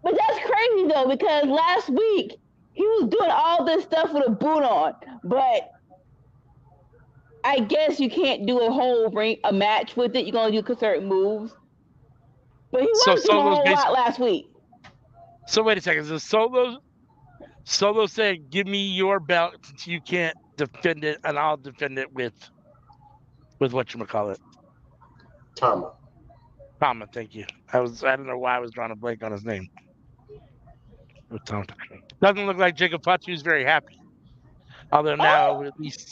but that's crazy though, because last week he was doing all this stuff with a boot on, but I guess you can't do a match with it. You're gonna do certain moves, but he So wasn't doing a Solo's whole lot basically. last week. So wait a second. So Solo saying, "Give me your belt since you can't defend it, and I'll defend it with whatchamacallit." Tama. Tama, thank you. I don't know why I was drawing a blank on his name. Doesn't look like Jacob Fatu's very happy. Although now at least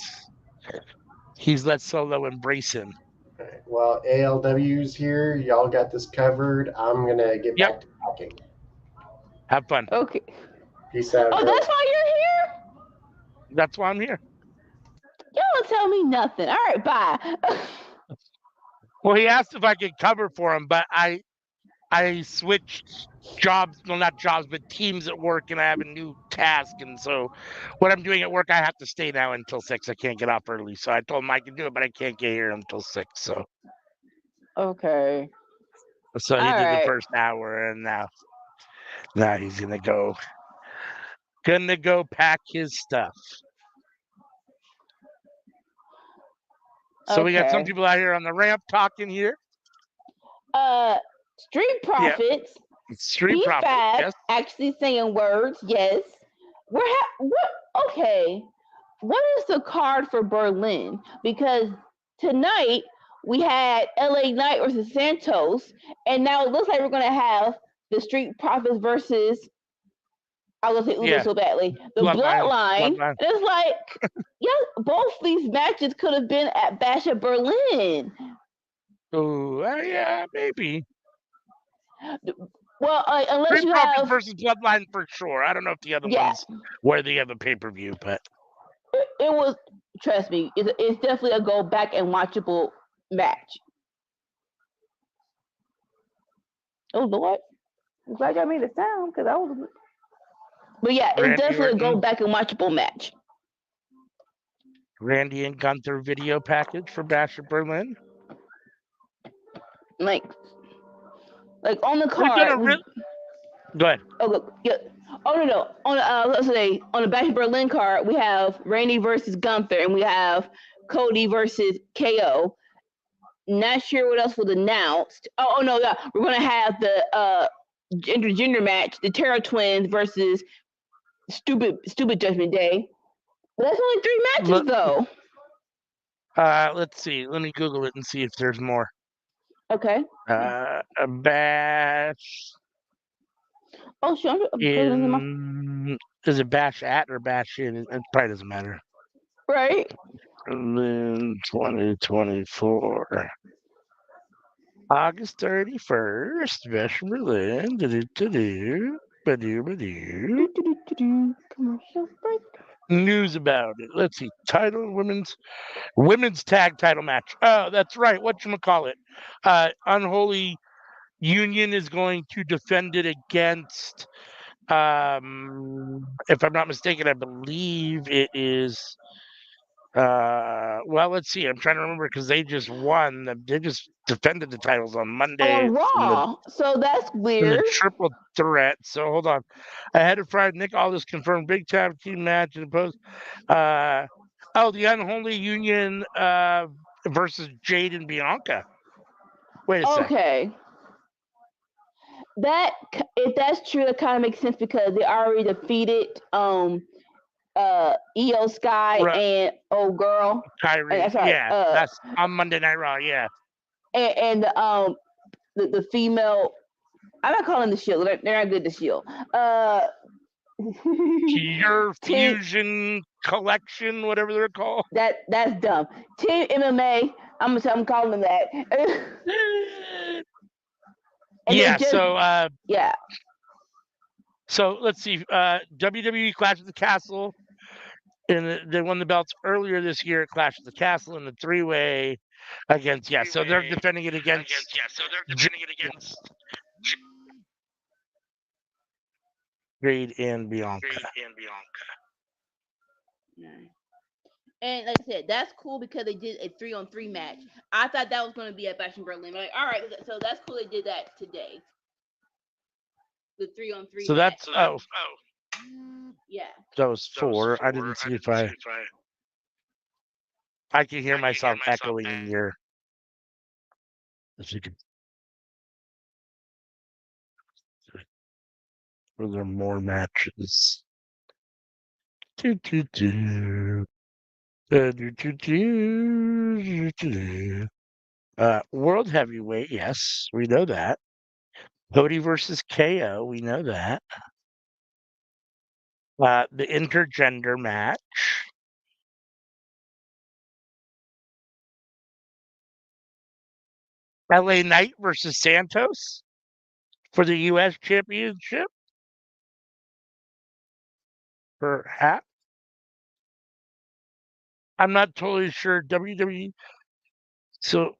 he's let Solo embrace him. All right. Well, ALW's here. Y'all got this covered. I'm gonna get Yep. back to talking. Have fun. Okay. Peace out. Oh, girl. that's why you're here? That's why I'm here. Y'all don't tell me nothing. All right, bye. Well, he asked if I could cover for him, but I switched jobs, well, not jobs, but teams at work, and I have a new task. And so what I'm doing at work, I have to stay now until 6. I can't get off early. So I told him I can do it, but I can't get here until 6. So Okay. he All did the right. first hour, and now he's gonna go pack his stuff. So we got some Okay. people out here on the ramp talking here. Street Profits. Street Profits. Fab Yes. actually saying words. Yes. What? Okay. What is the card for Berlin? Because tonight we had LA Knight versus Santos, and now it looks like we're gonna have the Street Profits versus. I was gonna say Udo so badly. The Bloodline. And it's like, yeah, both these matches could have been at Bash at Berlin. Oh, yeah, maybe. Well, unless Street you Profits have versus Bloodline for sure. I don't know if the other ones where they have a pay-per-view, but it was. Trust me, it's definitely a go back and watchable match. Oh Lord, I'm glad y'all made it sound because I was. But yeah, it's definitely a go back and watchable match. Randy and Gunther video package for Bash at Berlin. Like on the card. Go ahead. Oh look, yeah. Oh no. Let's say on the Bash at Berlin card, we have Randy versus Gunther, and we have Cody versus KO. Not sure what else was announced. Oh no, yeah, we're gonna have the gender match, the Terror Twins versus Stupid Judgment Day. But that's only 3 matches though. Let's see. Let me Google it and see if there's more. Okay. A Bash. Oh, sure. Is it Bash at or Bash in? It probably doesn't matter. Right. Berlin 2024. August 31st, Bash Berlin. Commercial break. News about it. Let's see. Title women's tag title match. Oh, that's right. Whatchamacallit. Unholy Union is going to defend it against if I'm not mistaken, I believe it is well, let's see. I'm trying to remember because they just won. They just defended the titles on Monday. On Raw. So that's weird. The triple threat. So hold on. Ahead of Friday, Nick Aldis confirmed big time team match in the post. The Unholy Union versus Jade and Bianca. Wait a second. Okay. If that's true, that kind of makes sense because they already defeated Io Sky and old girl. Kyrie. Sorry, that's on Monday Night Raw. Yeah, and the female. I'm not calling the Shield. They're not good. The Shield. your Fusion Collection, whatever they're called. That's dumb. Team MMA. I'm calling them that. Yeah. Yeah. So let's see. WWE Clash of the Castle, and they won the belts earlier this year at Clash of the Castle in the three-way against. Yeah. So they're defending it against. Jade and Bianca. And like I said, that's cool because they did a 3-on-3 match. I thought that was going to be at Bash in Berlin. Like, all right, so that's cool. They did that today. The 3-on-3. So that's yeah. That was 4. I didn't see if I can hear myself echoing in here. If you could. Were there more matches? World Heavyweight, yes, we know that. Cody versus KO, we know that. The intergender match. LA Knight versus Santos for the U.S. Championship. Perhaps. I'm not totally sure. WWE. So,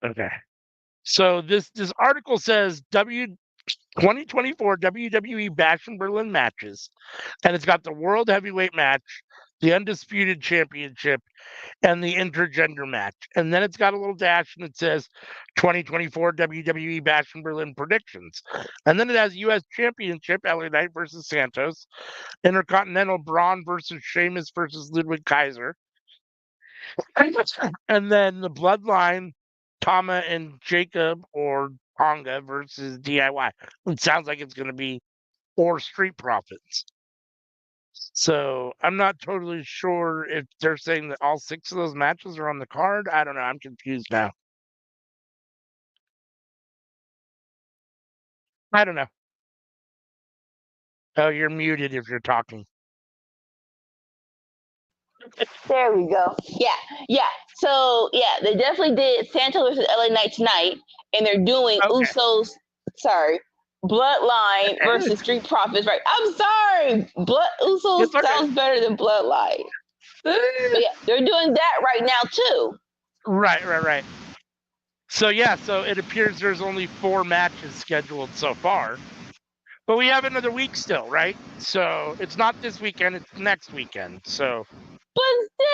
okay. So this article says 2024 WWE Bash in Berlin matches, and it's got the World Heavyweight match, the Undisputed Championship, and the intergender match. And then it's got a little dash and it says 2024 WWE Bash in Berlin predictions. And then it has U.S. Championship, LA Knight versus Santos, Intercontinental Braun versus Sheamus versus Ludwig Kaiser. And then the Bloodline, Tama and Jacob or Tonga versus DIY. It sounds like it's going to be or Street Profits. So I'm not totally sure if they're saying that all 6 of those matches are on the card. I don't know. I'm confused now. I don't know. Oh, you're muted if you're talking. There we go. Yeah. So yeah, they definitely did Santos versus LA Knight tonight, and they're doing Usos. Sorry, Bloodline versus Street Profits. Right. I'm sorry. Usos sounds better than Bloodline. But yeah, they're doing that right now too. Right. So yeah, so it appears there's only 4 matches scheduled so far. But we have another week still, right? So it's not this weekend, it's next weekend. So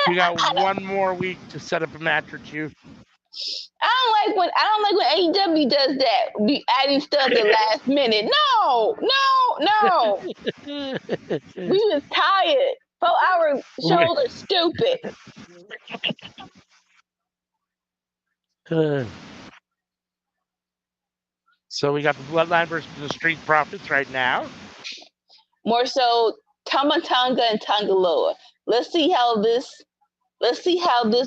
you got one more week to set up a match or two. I don't like when AEW does that. Be adding stuff at last minute. No. We was tired. 4-hour shows are stupid. So we got the Bloodline versus the Street Profits right now. More so Tama Tonga and Tangaloa. Let's see how this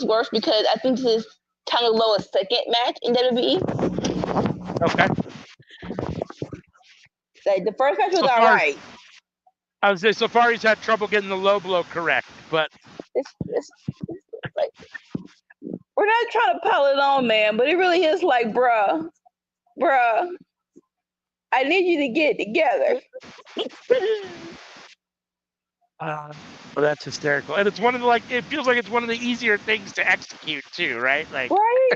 works because I think this is Tangaloa's second match in WWE. Okay. Like the first match was all right. I would say so far he's had trouble getting the low blow correct, but it's like we're not trying to pile it on, man, but it really is like, bruh, I need you to get it together. Well, that's hysterical, and it's one of the it feels like it's one of the easier things to execute too, right? Like, right?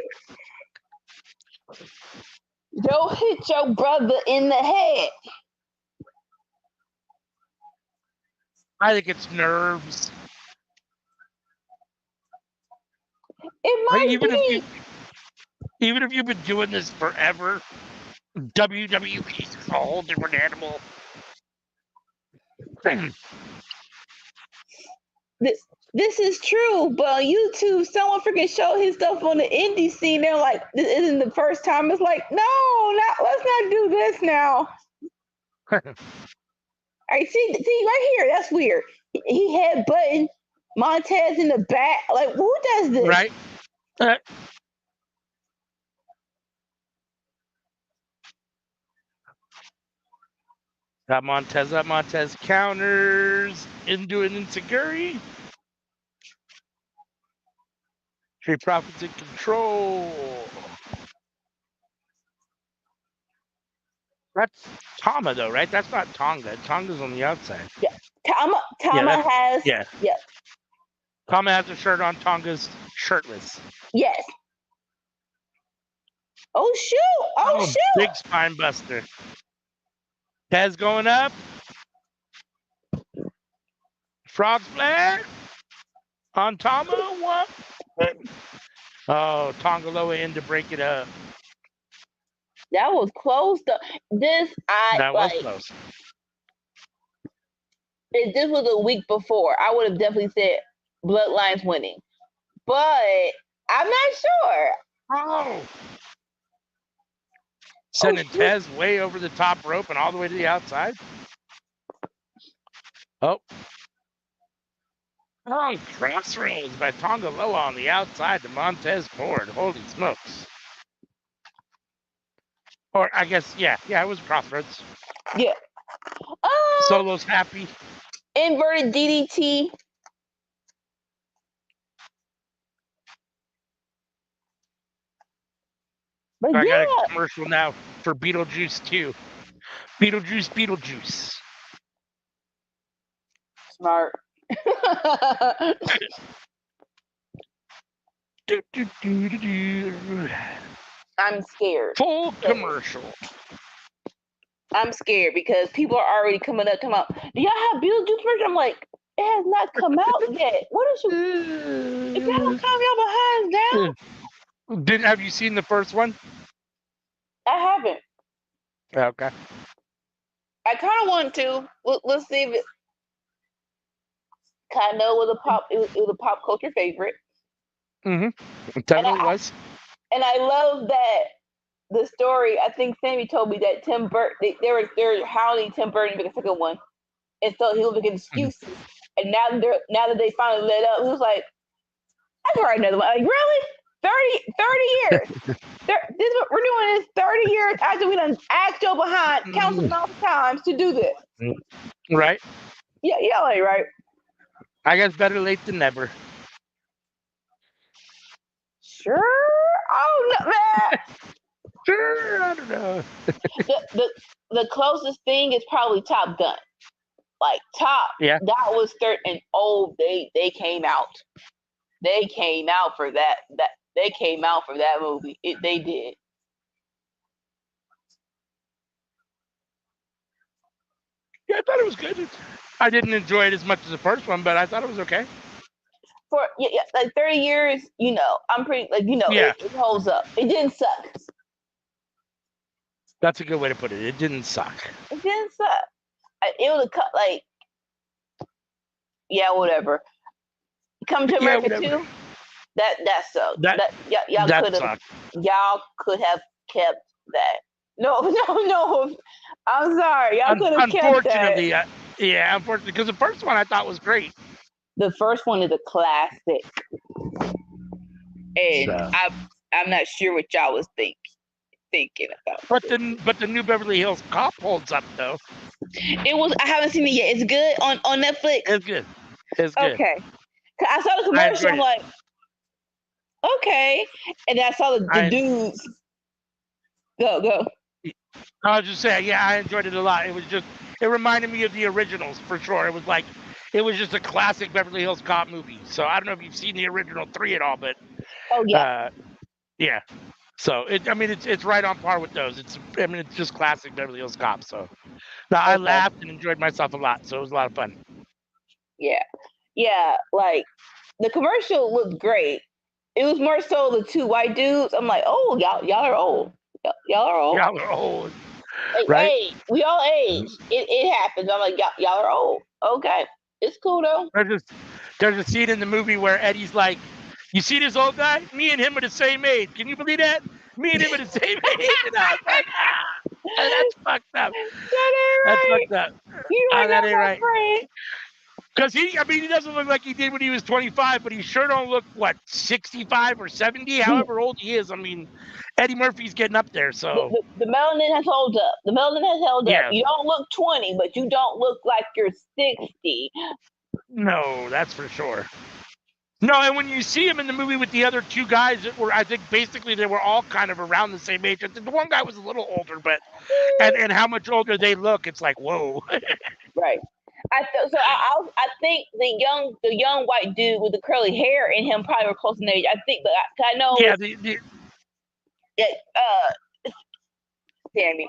Don't hit your brother in the head. I think it's nerves. It might be. Even if you've been doing this forever, WWE is a whole different animal. This is true, but on YouTube, someone freaking showed his stuff on the indie scene. They're like, this isn't the first time. It's like, no, let's not do this now. right, see right here. That's weird. He had button Montez in the back. Like, who does this? Right. Got Montez up. Montez counters into an enziguri. Street Profits in control. That's Tama, though, right? That's not Tonga. Tonga's on the outside. Tama has. Yeah. Yeah. Tama has a shirt on. Tonga's shirtless. Yes. Oh shoot! Oh shoot! Big spine buster. Tez going up. Frog splash on Tama. What? Oh, Tongaloa in to break it up. That was close. That was close. If this was a week before, I would have definitely said Bloodlines winning, but I'm not sure. Oh. Sending Tez way over the top rope and all the way to the outside. Oh, crossroads by Tongaloa on the outside to Montez forward. Holy smokes. Or I guess, yeah, it was crossroads. Yeah. Solo's happy. Inverted DDT. But I got a commercial now for Beetlejuice 2. Beetlejuice. Smart. I'm scared. Full commercial. I'm scared because people are already coming up. Do y'all have Beetlejuice version? I'm like, it has not come out yet. What is you? If y'all don't calm y'all behinds down. Have you seen the first one? I haven't. Okay. I kind of want to. Let's see if it. Kind of know it was a pop culture favorite. Mm-hmm. It was. And I love that the story. I think Sammy told me that Tim Burton they were hounding Tim Burton to make a second one, and so he was making excuses. And now that they finally let up, he was like, "I can write another one." Like, really? 30 years. We're doing this 30 years after we done asked Joe behind countless amount of times to do this. Right. Yeah, ain't right. I guess better late than never. Sure. Oh no, man. Sure, I don't know. the closest thing is probably Top Gun. Like Top. Yeah. That was third, and they came out. They came out for that. They came out for that movie. They did. Yeah, I thought it was good. I didn't enjoy it as much as the first one, but I thought it was okay. For like 30 years, I'm pretty it holds up. It didn't suck. That's a good way to put it. It didn't suck. It didn't suck. It was whatever. Come to America too. That sucked. Y'all could have kept that. No. I'm sorry. Y'all could have kept that. Unfortunately, because the first one I thought was great. The first one is a classic, and I'm not sure what y'all was thinking about. But the new Beverly Hills Cop holds up though. It was. I haven't seen it yet. It's good on Netflix. It's good. Okay. I saw the commercial. I'm like, okay, and then I saw the dudes. Go. I was just saying, I enjoyed it a lot. It reminded me of the originals for sure. It was just a classic Beverly Hills Cop movie. So I don't know if you've seen the original 3 at all, but yeah. So it's right on par with those. It's just classic Beverly Hills Cop. So I laughed and enjoyed myself a lot. So it was a lot of fun. Yeah. Like the commercial looked great. It was more so the 2 white dudes. I'm like, oh, y'all are old. Y'all are old. Y'all are old. Like, right? Hey, we all age. It happens. I'm like, y'all are old. Okay. It's cool though. There's a scene in the movie where Eddie's like, you see this old guy? Me and him are the same age. Can you believe that? Me and him are the same age. And I was like, That's fucked up. That That's ain't right. fucked up. You are That not ain't my right. friend. Because he doesn't look like he did when he was 25, but he sure don't look, 65 or 70, however old he is. I mean, Eddie Murphy's getting up there, so. The melanin has held up. The melanin has held up. Yeah. You don't look 20, but you don't look like you're 60. No, that's for sure. No, and when you see him in the movie with the other two guys that were, I think basically they were all kind of around the same age. I think the one guy was a little older, but and how much older they look, it's like, whoa. Right. I think the young white dude with the curly hair in him probably were close in age. I think, but I know. Yeah, Sammy,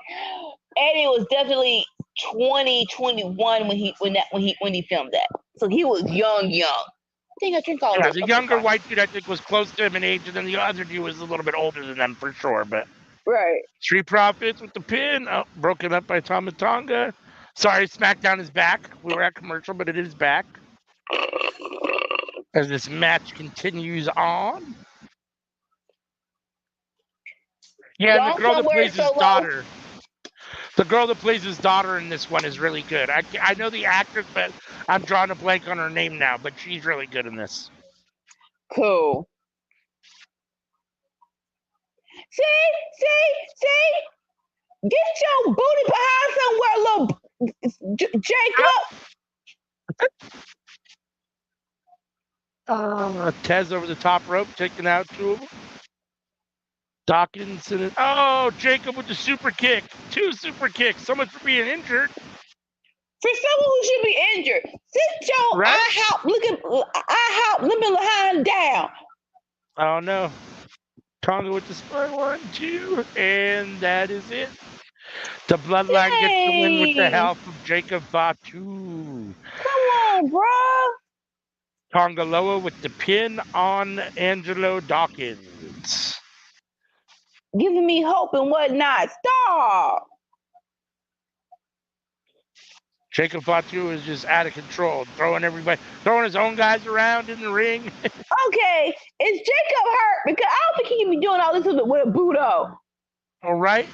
Eddie was definitely 20, 21 when he filmed that. So he was young. I think I drink all yeah, this. the younger white dude I think was close to him in age, and then the other dude was a little bit older than them for sure. But Right. Street Profits with the pin, broken up by Tama Tonga. Sorry, SmackDown is back. We were at commercial, but it is back as this match continues on. Yeah, and the girl that plays his daughter. The girl that plays his daughter in this one is really good. I know the actress, but I'm drawing a blank on her name now, but she's really good in this. Cool. See? Get your booty behind somewhere, little Jacob. Tez over the top rope, taking out two of them. Dawkins and Jacob with the super kick. 2 super kicks. So much for being injured. For someone who should be injured, sit your IHOP limit behind down. Oh no. Tonga with the spur 1, 2, and that is it. The Bloodline gets the win with the help of Jacob Fatu. Come on, bro. Tonga Loa with the pin on Angelo Dawkins. Giving me hope and whatnot. Stop. Jacob Fatu is just out of control, throwing his own guys around in the ring. Okay, is Jacob hurt? Because I don't think he can be doing all this with a Budo. All right.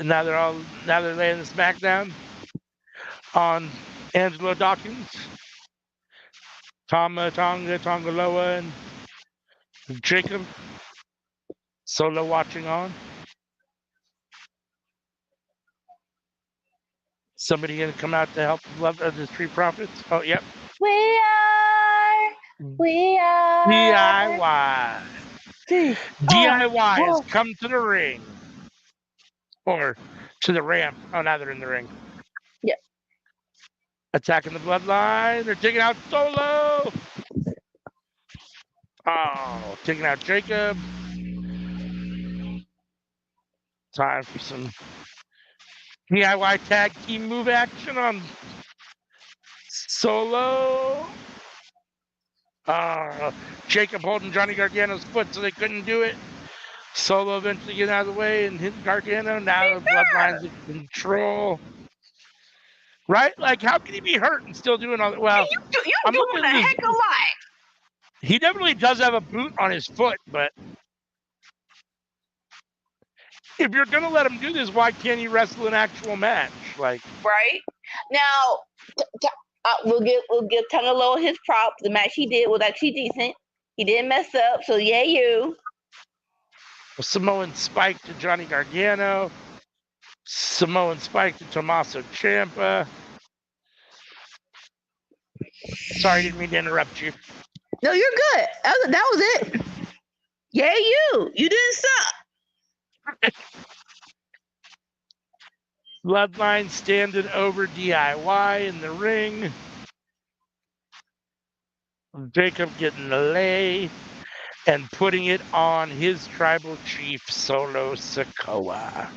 Now they're laying the Smackdown on Angelo Dawkins, Tonga Loa, and Jacob Solo watching on. Somebody gonna come out to help the Street Profits? Oh, yep. We are DIY. DIY has come to the ring. Or to the ramp. Oh, now they're in the ring. Yeah. Attacking the Bloodline. They're taking out Solo. Oh, taking out Jacob. Time for some DIY tag team move action on Solo. Jacob holding Johnny Gargano's foot so they couldn't do it. Solo eventually getting out of the way and hitting Gargano. Now the Bloodline's in control. Right? Like, how can he be hurt and still doing all that? Well, you're doing a heck of a lot. He definitely does have a boot on his foot, but if you're going to let him do this, why can't he wrestle an actual match? Like, right? Now, we'll give Tonga Loa his props. The match he did was actually decent. He didn't mess up, so yeah, you. Samoan Spike to Johnny Gargano. Samoan Spike to Tommaso Ciampa. Sorry, didn't mean to interrupt you. No, you're good. That was it. Yeah, you. You didn't suck. Bloodline standing over DIY in the ring. Jacob getting the lay and putting it on his tribal chief, Solo Sikoa.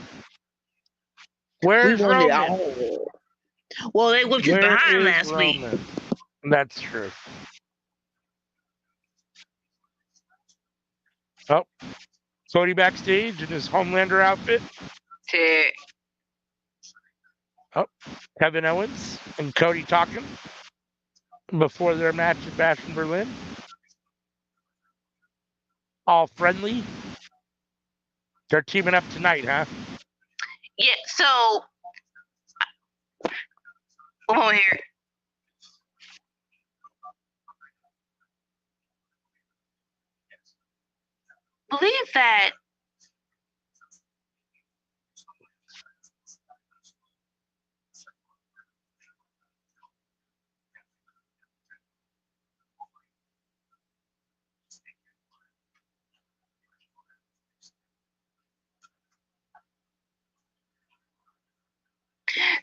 Where's Roman? Well, they were just behind last week. That's true. Oh, Cody backstage in his Homelander outfit. Oh, Kevin Owens and Cody talking before their match at Bash in Berlin. All friendly. They're teaming up tonight, huh? Yeah, so over here. Believe that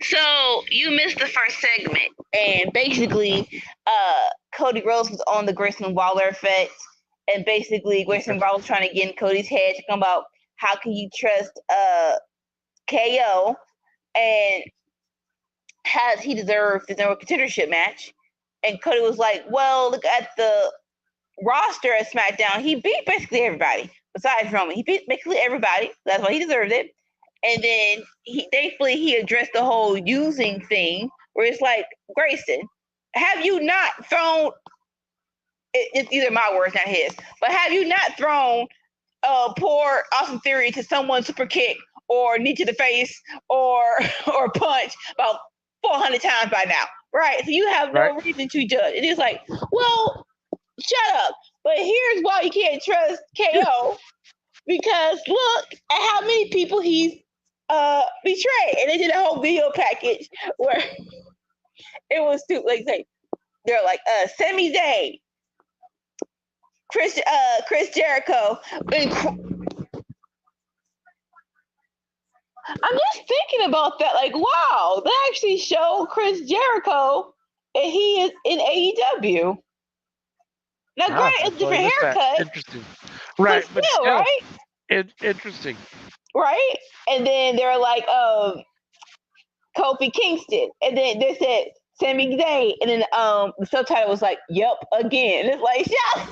so you missed the first segment, and basically, Cody Rhodes was on the Grayson Waller effect, and basically Grayson Waller was trying to get in Cody's head, talking about how can you trust KO, and has he deserved the number contendership match? And Cody was like, well, look at the roster at SmackDown. He beat basically everybody besides Roman. He beat basically everybody. That's why he deserved it. And then thankfully he addressed the whole using thing, where it's like, Grayson, have you not thrown? It's either my words, not his. But have you not thrown poor Austin Theory to someone's super kick or knee to the face or punch about 400 times by now, right? So you have no reason to judge. It is like, well, shut up. But here's why you can't trust KO, because look at how many people he's betrayed. And they did a whole video package where it was too, like, they're like Sami Zayn, Chris Jericho, and I'm just thinking about that, like, wow, they actually showed Chris Jericho and he is in AEW. Now, granted, it's a different haircut. Interesting. Right, but still, right? Interesting. Right? And then they're like, Kofi Kingston. And then they said Sami Zayn. And then the subtitle was like, yep, again. And it's like, shut up.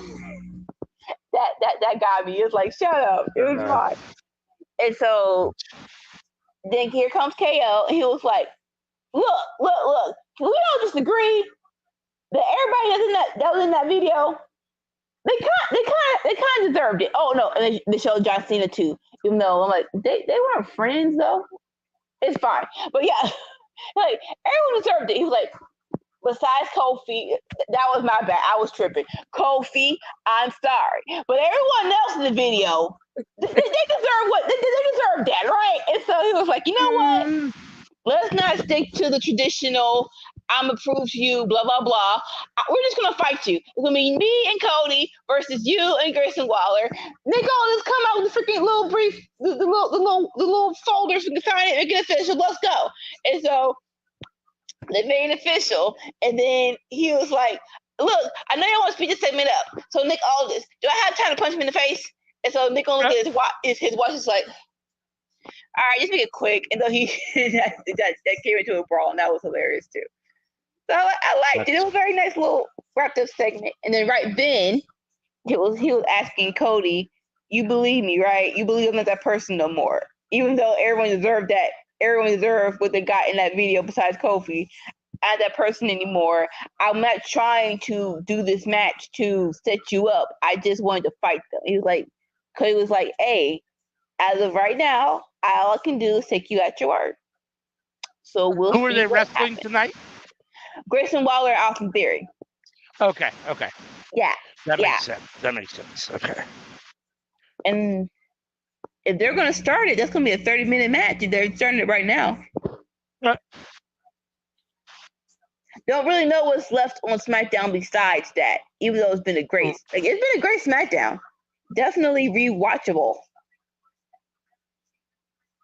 That got me. It's like, shut up. It was fine. And so then here comes KO, and he was like, look. We don't disagree that everybody that was in that video, they kind of deserved it. Oh no, and they showed John Cena too. Even though I'm like, they weren't friends though. It's fine, but yeah, like everyone deserved it. He was like, besides Kofi, that was my bad. I was tripping. Kofi, I'm sorry, but everyone else in the video, they deserve what they deserve that, right? And so he was like, you know what? Let's not stick to the traditional, I'm going to prove to you, blah, blah, blah. We're just going to fight you. It's going to be me and Cody versus you and Grayson Waller. They all just come out with the freaking little brief, the little folders we can sign it, make it official. Let's go. And so they made it official. And then he was like, look, I know you want to speed this segment up. So Nick Aldis, do I have time to punch him in the face? And so Nick only looked at his watch is like, all right, just make it quick. And so he that came into a brawl, and that was hilarious too. So I liked it. It was a very nice little wrapped up segment. And then right then, he was asking Cody, "You believe me, right? You believe I'm not that person no more, even though everyone deserved that. Everyone deserved what they got in that video. Besides Kofi, I'm not that person anymore. I'm not trying to do this match to set you up. I just wanted to fight them." He was like, Cody was like, "Hey, as of right now, all I can do is take you at your word." So we'll see. Who are they wrestling tonight? Grayson Waller, Austin Theory. Okay. Yeah. That makes sense. Okay. And if they're going to start it, that's going to be a 30-minute match. They're starting it right now. Don't really know what's left on SmackDown besides that, even though it's been a great SmackDown. Definitely rewatchable.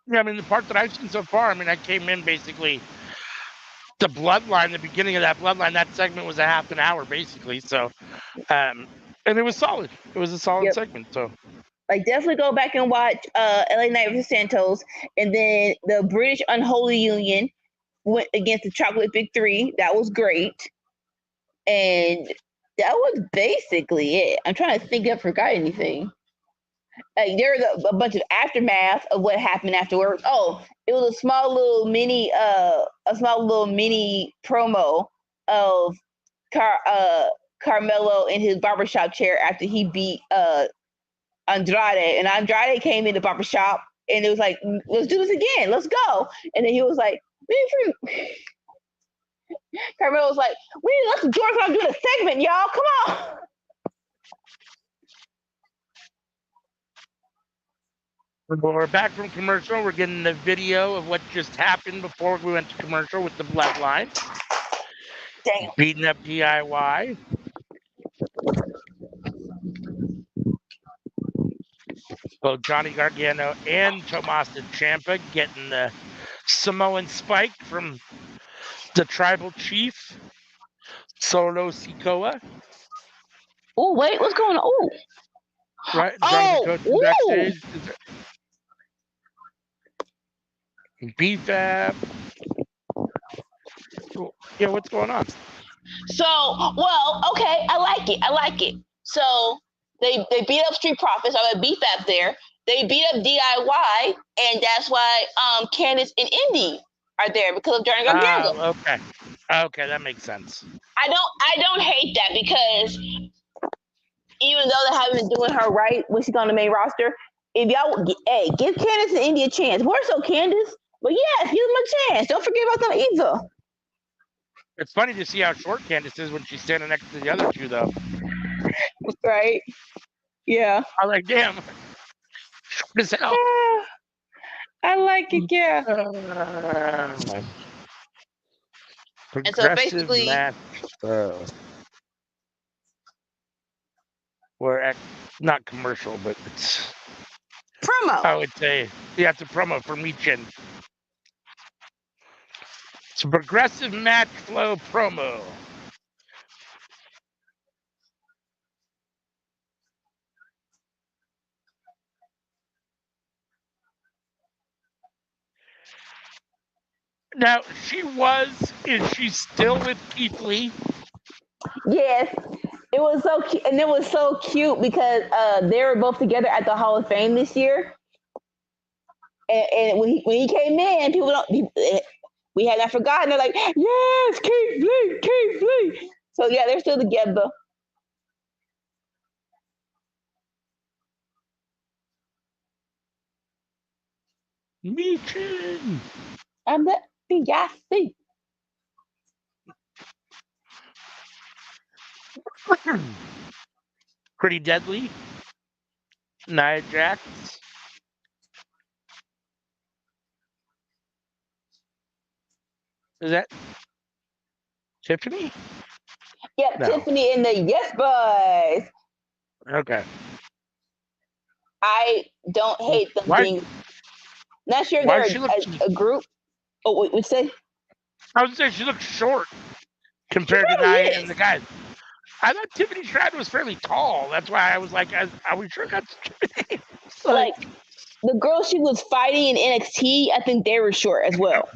Yeah, I mean, the part that I've seen so far, I mean, I came in basically the bloodline, the beginning of that bloodline, that segment was a half an hour basically. So, and it was solid. It was a solid segment. So, like, definitely go back and watch LA Knight versus Santos, and then the British Unholy Union went against the Chocolate Big Three. That was great, and that was basically it. I'm trying to think if I forgot anything. Like, there was a bunch of aftermath of what happened afterwards. Oh, it was a small little mini promo of Carmelo in his barbershop chair after he beat Andrade, and Andrade came in the barber shop, and it was like, let's do this again, let's go. And then he was like, Carmelo was like, we need to let the George when I'm doing a segment, y'all. Come on. We're back from commercial. We're getting the video of what just happened before we went to commercial with the bloodline. Damn. Beating up DIY. Both Johnny Gargano and Tommaso Ciampa getting the Samoan spike from the tribal chief, Solo Sikoa. Oh, wait, what's going on? Oh. Right? Jonathan Coachman backstage. BFAB. Yeah, what's going on? So, well, okay, I like it. So they beat up Street Profits, I beat that there. They beat up DIY, and that's why Candice and Indy are there because of Johnny Gargano. Okay. Okay, that makes sense. I don't hate that because even though they haven't been doing her right when she's on the main roster, if y'all give Candice and Indy a chance. More so Candice, but yeah, give them a chance. Don't forget about them either. It's funny to see how short Candice is when she's standing next to the other two, though. Right? Yeah. I'm like, damn. Short as hell. I like it, yeah. And so basically, match. We're not commercial, but it's promo. I would say, yeah, it's a promo for Michin. It's a progressive match flow promo. Now, is she still with Keith Lee? Yes. It was so cute, and it was so cute because they were both together at the Hall of Fame this year. And when he came in, we had not forgotten. They're like, yes, Keith Lee. So yeah, they're still together. Michin. I'm the Beyonce. Pretty Deadly. Nia Jax. Is that Tiffany? Yep, no. Tiffany and the Yes Boys. Okay. I don't hate them being. Not sure if they're a group. Oh, what would say? I would say she looks short compared to Nia and the guys. I thought Tiffany Stratton was fairly tall. That's why I was like, are we sure that's Tiffany? like the girls she was fighting in NXT, I think they were short as well.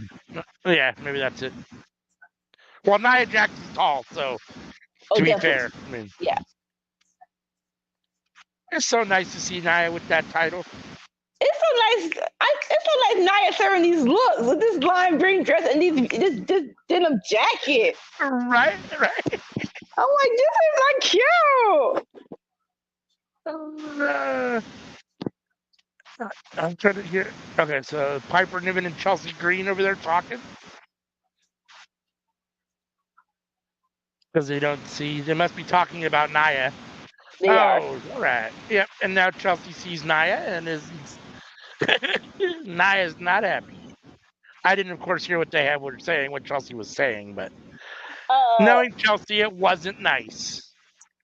Yeah, maybe that's it. Well, Nia Jax is tall, so to be fair, I mean, yeah. It's so nice to see Nia with that title. It's so nice. It's so nice Nia serving these looks with this lime green dress and this denim jacket. Right. I'm like, this is like cute. I'm trying to hear. Okay, so Piper Niven and Chelsea Green over there talking. Because they must be talking about Nia. They are. All right. Yep. And now Chelsea sees Nia and Nia's not happy. I didn't, of course, hear what Chelsea was saying, but knowing Chelsea, it wasn't nice.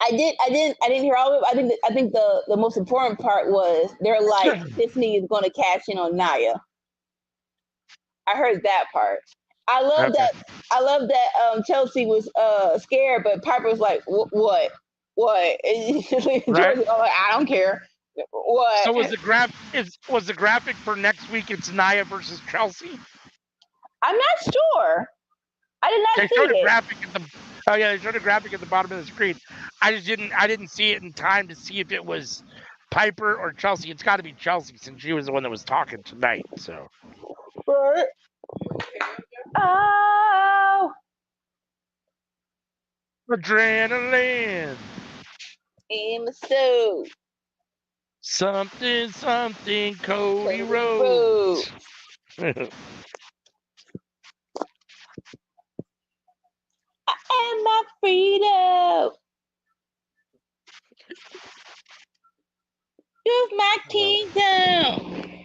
I didn't hear all of it. I think the most important part was they're like Tiffany is going to cash in on Nia. I heard that part. I love that Chelsea was scared, but Piper was like, what? Right? Like, I don't care. What? So was the graphic for next week? It's Nia versus Chelsea. I'm not sure. I did not see it. They showed a graphic at the bottom of the screen. I didn't see it in time to see if it was Piper or Chelsea. It's got to be Chelsea since she was the one that was talking tonight. So. Right. Oh. Adrenaline. In the soup. Something, Cody Cody Rhodes. And my freedom. Use my kingdom.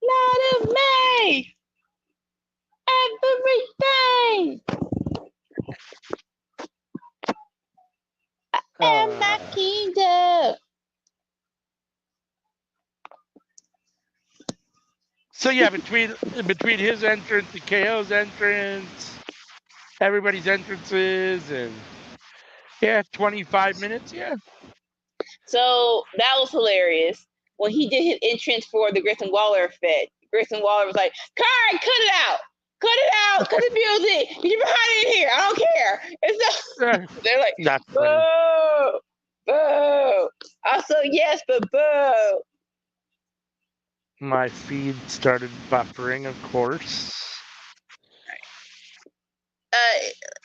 Lord of me. Everything. And my kingdom. So yeah, between his entrance, the KO's entrance, everybody's entrances, and 25 minutes. Yeah. So that was hilarious. When he did his entrance for the Grayson Waller effect, Grayson Waller was like, "Kai, cut it out. Cut it out. Cut the music. You behind it in here. I don't care." And so they're like, That's funny. "Boo. Boo." Also, yes, but boo. My feed started buffering, of course.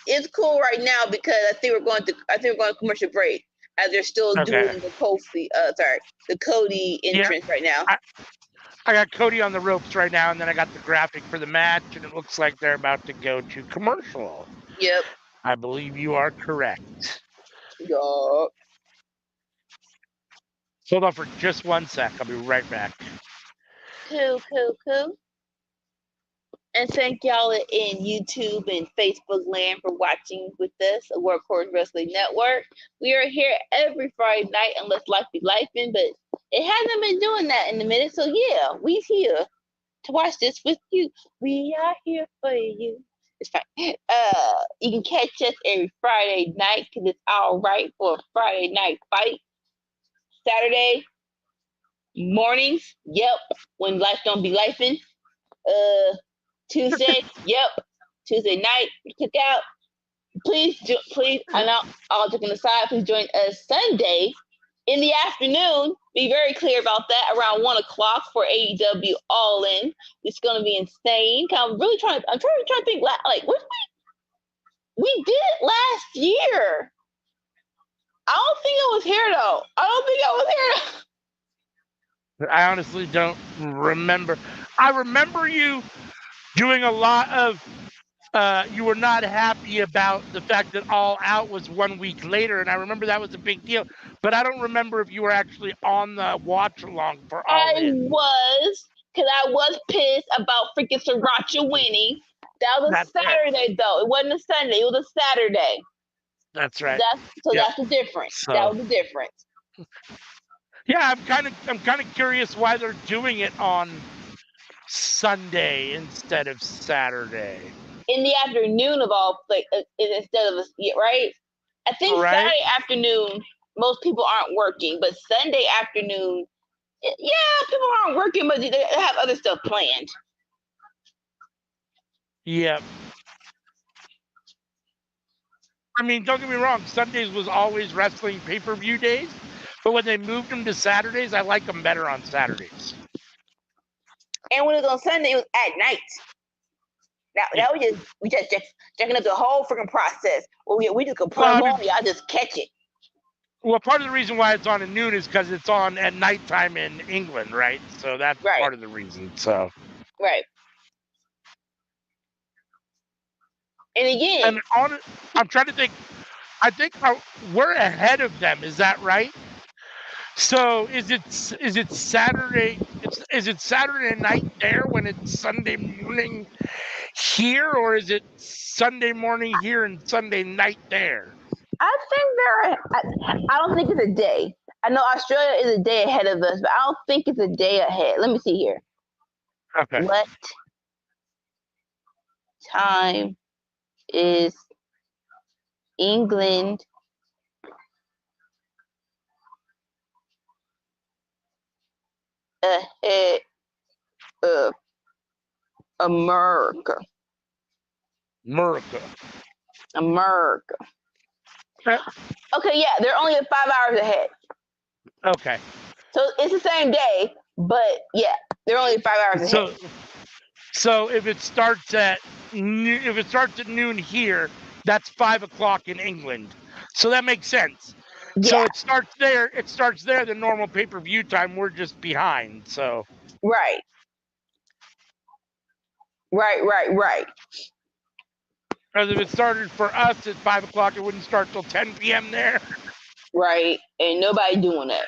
It's cool right now because I think we're going to commercial break as they're still doing the Cody entrance right now. I got Cody on the ropes right now, and then I got the graphic for the match, and it looks like they're about to go to commercial. Yep. I believe you are correct. Yup. Hold on for just 1 sec. I'll be right back. Cool. And thank y'all in YouTube and Facebook land for watching with us, a Workhorse Wrestling Network. We are here every Friday night, unless life be lifing, but it hasn't been doing that in a minute. So yeah, we's here to watch this with you. We are here for you. It's fine. You can catch us every Friday night because it's all right for a Friday night fight. Saturday mornings, yep, when life don't be lifing. Tuesday, yep. Tuesday night, cookout. Please, I know all joking aside, please join us Sunday in the afternoon. Be very clear about that, around 1 o'clock for AEW All In. It's gonna be insane. I'm trying to think like what we did it last year. I don't think I was here though. I honestly don't remember. I remember you doing a lot of. You were not happy about the fact that All Out was 1 week later, and I remember that was a big deal. But I don't remember if you were actually on the watch along for All In. I was, because I was pissed about freaking Sriracha winning. That was a Saturday though. It wasn't a Sunday. It was a Saturday. That's right. That's the difference. So, that was the difference. Yeah, I'm kind of curious why they're doing it on Sunday instead of Saturday. In the afternoon of all, instead of right. I think Saturday afternoon most people aren't working, but Sunday afternoon, yeah, people aren't working, but they have other stuff planned. Yeah. I mean, don't get me wrong. Sundays was always wrestling pay-per-view days, but when they moved them to Saturdays, I like them better on Saturdays. And when it was on Sunday, it was at night. That we just checking up the whole freaking process. Well, we just go put them on, y'all just catch it. Well, part of the reason why it's on at noon is because it's on at nighttime in England, right? So that's part of the reason. So right. And again, I'm trying to think. I think we're ahead of them. Is that right? So is it Saturday? Is it Saturday night there when it's Sunday morning here, or is it Sunday morning here and Sunday night there? I don't think it's a day. I know Australia is a day ahead of us, but I don't think it's a day ahead. Let me see here. Okay. What time is England ahead of America? Okay, yeah, they're only 5 hours ahead. Okay. So it's the same day, but yeah, they're only 5 hours ahead. So if it starts at noon here, that's 5 o'clock in England. So that makes sense. So Yeah, it starts there. It starts there. The normal pay-per-view time. We're just behind. So right. Right. because if it started for us at 5 o'clock, it wouldn't start till 10 p.m. there. Right. Ain't nobody doing that.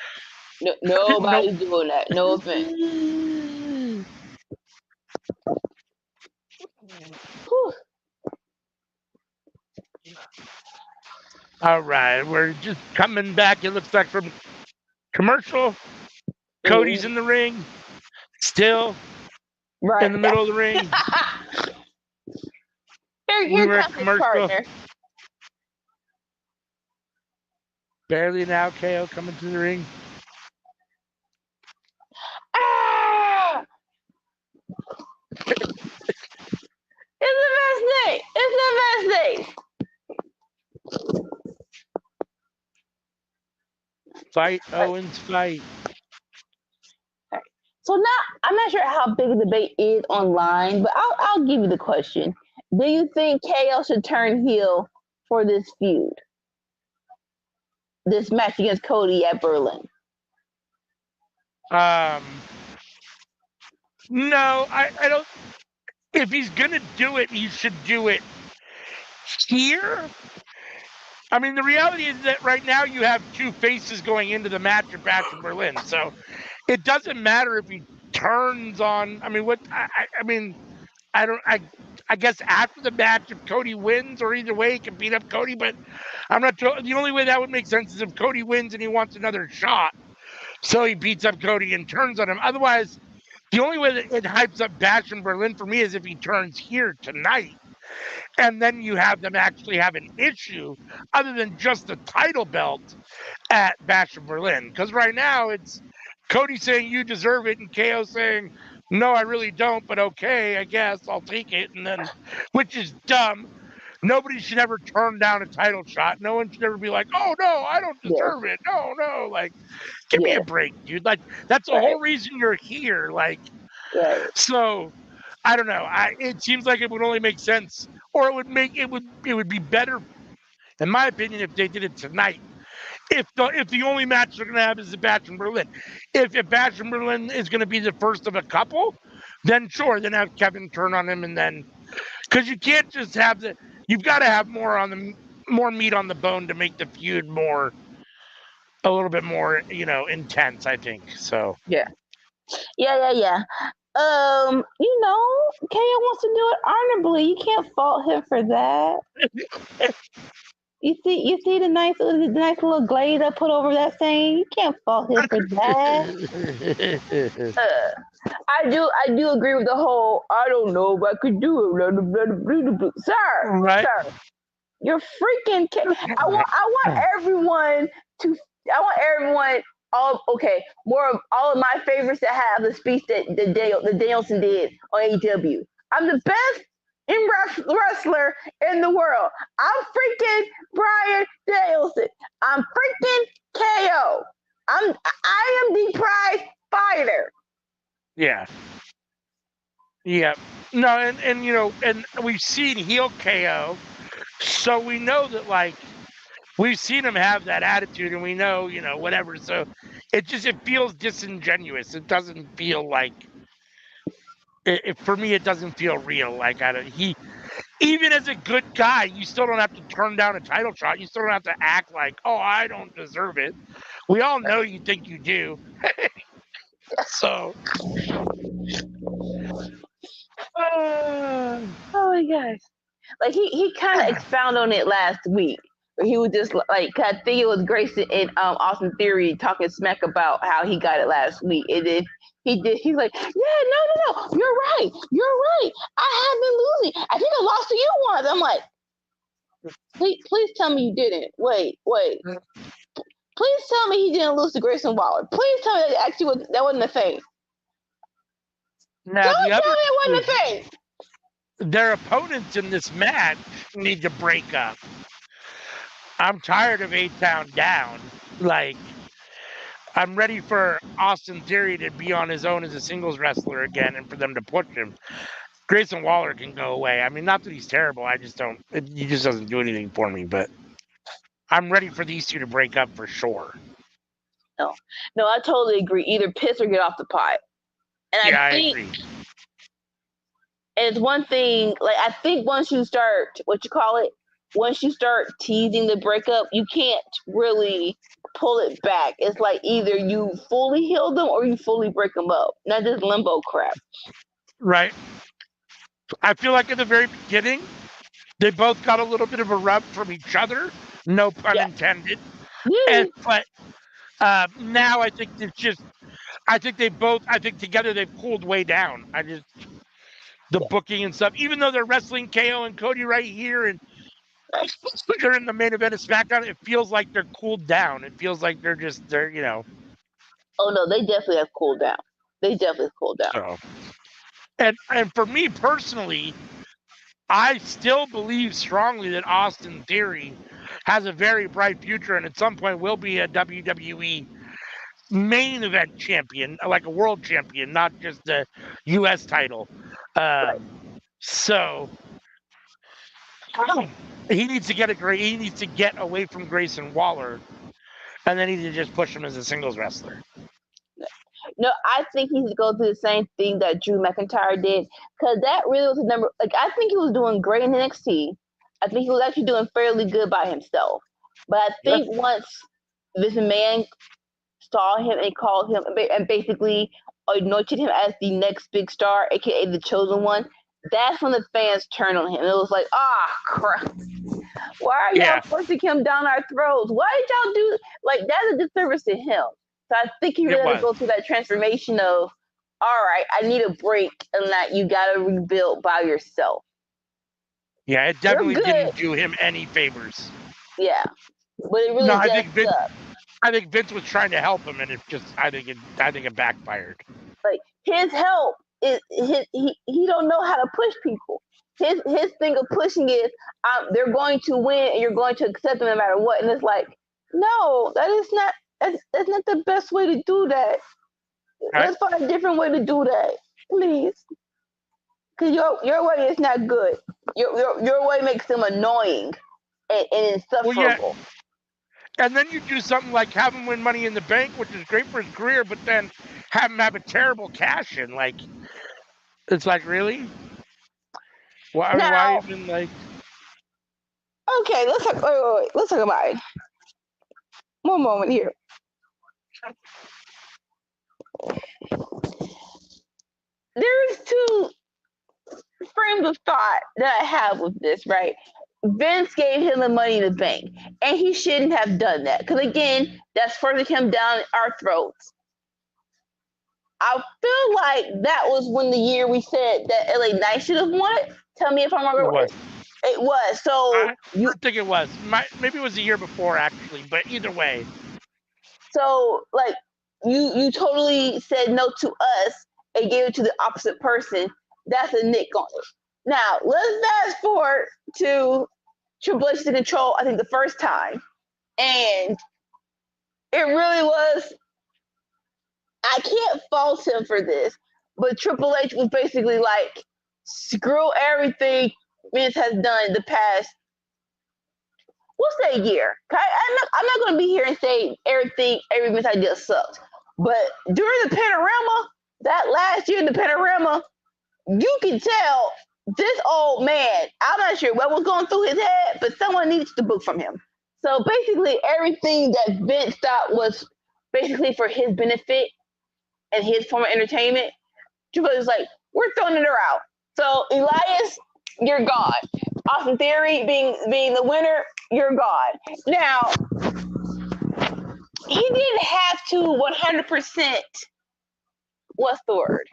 No, Nope. nobody's doing that. No offense. Whew. All right, we're just coming back. It looks like from commercial. Cody's in the ring, still Right. in the middle of the ring. We Here were at comes his commercial. partner. Barely now, KO coming to the ring. Ah! It's the best thing. It's the best thing. Fight, Owens, fight. So now I'm not sure how big the debate is online, but I'll give you the question. Do you think KO should turn heel for this feud? This match against Cody at Berlin? No, I don't. If he's gonna do it, he should do it here. I mean, the reality is that right now you have two faces going into the match at Bash in Berlin, so it doesn't matter if he turns on. I mean, I guess after the match, if Cody wins, or either way, he can beat up Cody. But I'm not sure. The only way that would make sense is if Cody wins and he wants another shot, so he beats up Cody and turns on him. Otherwise, the only way that it hypes up Bash in Berlin for me is if he turns here tonight. And then you have them actually have an issue other than just the title belt at Bash in Berlin. Because right now it's Cody saying you deserve it and KO saying, no, I really don't, but okay, I guess I'll take it. And then, which is dumb. Nobody should ever turn down a title shot. No one should ever be like, oh, no, I don't Yes. deserve it. No. Like, give me a break, dude. Like, that's the whole reason you're here. Like, so I don't know. It seems like it would only make sense, or it would be better, in my opinion, if they did it tonight. If the only match they're going to have is the Bash in Berlin, if Bash in Berlin is going to be the first of a couple, then sure, then have Kevin turn on him, and then because you can't just have you've got to have more meat on the bone to make the feud a little bit more intense. I think so. Yeah. You know, KO wants to do it honorably. You can't fault him for that. You see the nice little glaze I put over that saying. You can't fault him for that. I do agree with the whole. I don't know if I could do it. Sir, right? Sir, you're freaking. I want everyone to. I want everyone. All of my favorites to have the speech that Danielson did on AEW. I'm the best wrestler in the world. I'm freaking Brian Danielson. I'm freaking KO. I am the prize fighter. Yeah. No, and we've seen heel KO, so we know that we've seen him have that attitude, and we know whatever. So it feels disingenuous. It doesn't feel like for me. It doesn't feel real. Like even as a good guy, you still don't have to turn down a title shot. You still don't have to act like, oh, I don't deserve it. We all know you think you do. So. Oh my gosh. Like he kind of expounded on it last week. Where he was just like, I think it was Grayson and Austin Theory talking smack about how he got it last week. And then he's like, yeah, no, you're right. I have been losing. I think I lost to you once. I'm like, please tell me you didn't. Wait. Please tell me he didn't lose to Grayson Waller. Please tell me that wasn't a thing. Now, Don't tell me it wasn't a thing. Their opponents in this match need to break up. I'm tired of 8-Town Down. Like, I'm ready for Austin Theory to be on his own as a singles wrestler again and for them to push him. Grayson Waller can go away. I mean, not that he's terrible. I just don't. He just doesn't do anything for me. But I'm ready for these two to break up for sure. No, I totally agree. Either piss or get off the pot. And Yeah, I I think agree. it's one thing. Like I think once you start, once you start teasing the breakup, you can't really pull it back. It's like either you fully heal them or you fully break them up. Not this limbo crap. Right. I feel like at the very beginning, they both got a little bit of a rub from each other. No pun intended. But now I think it's just, I think together they've cooled way down. The booking and stuff, even though they're wrestling KO and Cody right here and they're in the main event of SmackDown, it feels like they're cooled down. It feels like they're Oh no, they definitely have cooled down. So, and for me personally, I still believe strongly that Austin Theory has a very bright future and at some point will be a WWE main event champion, like a world champion, not just the U.S. title. So he needs to get away from Grayson Waller, and then he needs to just push him as a singles wrestler. No, I think he should go through the same thing that Drew McIntyre did, because that really was a number. Like I think he was doing great in NXT. I think he was actually doing fairly good by himself. But I think once this man saw him and called him and basically anointed him as the next big star, aka the chosen one, that's when the fans turned on him. It was like, crap. Why are y'all forcing him down our throats? Why did y'all do like that's a disservice to him? So I think he really had to go through that transformation of, all right, I need a break and that you got to rebuild by yourself. Yeah, it definitely didn't do him any favors. Yeah, but it really I think Vince was trying to help him, and I think it backfired. Like his help is he don't know how to push people. His thing of pushing is they're going to win and you're going to accept them no matter what. And it's like, no, that's not the best way to do that. Let's find a different way to do that, please. Because your way is not good. Your way makes them annoying and insufferable. Well, yeah. And then you do something like have him win Money in the Bank, which is great for his career, but then have him have a terrible cash in. Like, it's like, really? Why even like? Okay, let's talk. Wait. Let's talk about it. One moment here. There's two frames of thought that I have with this, right? Vince gave him the Money in the Bank, and he shouldn't have done that because again, that's further him down our throats. I feel like that was when the year we said that LA Knight should have won it. Tell me if I'm wrong. It was. So I think it was. Maybe it was the year before, actually. But either way. So, like, you totally said no to us and gave it to the opposite person. That's a nick on it. Now, let's fast forward to Triple H to control, I think, the first time. And it really was, I can't fault him for this, but Triple H was basically like, screw everything Vince has done the past, we'll say a year. I'm not going to be here and say every Vince idea sucked. But during the Panorama, that last year in the Panorama, you can tell this old man, I'm not sure what was going through his head, but someone needs to book from him. So basically everything that Vince thought was basically for his benefit and his form of entertainment, Triple H was like, we're throwing it out. So Elias, you're gone. Austin Theory being the winner, you're gone. Now, he didn't have to 100%, what's the word?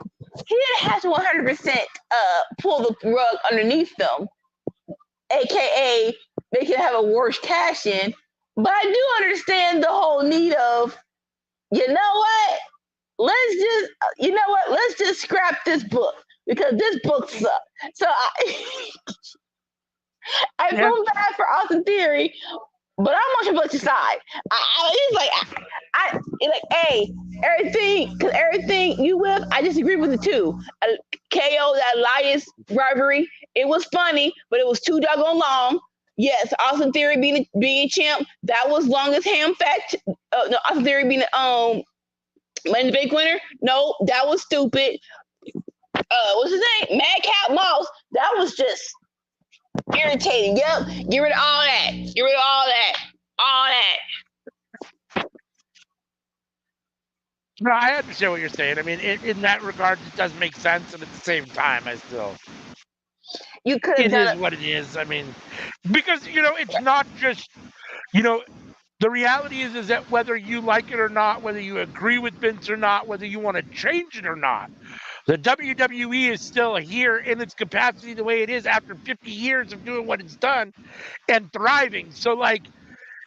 He didn't have to 100% pull the rug underneath them, aka they could have a worse cash in. But I do understand the whole need of, you know what? Let's just scrap this book because this book sucks. So I feel bad for Austin Theory, but I'm on Triple H's side. Hey, everything you with, I disagree with it too. KO, that Elias rivalry, it was funny, but it was too doggone long. Yes, Austin Theory being champ. That was long as ham fact. No, Austin Theory being Money in the Bank winner. No, that was stupid. What's his name? Madcap Moss. That was just irritating. Yep, get rid of all that. Get rid of all that. All that. No, I understand what you're saying. I mean, in that regard, it does make sense, and at the same time, You could have it is done what it is. I mean, because it's not just the reality is that whether you like it or not, whether you agree with Vince or not, whether you want to change it or not, the WWE is still here in its capacity the way it is after 50 years of doing what it's done and thriving. So like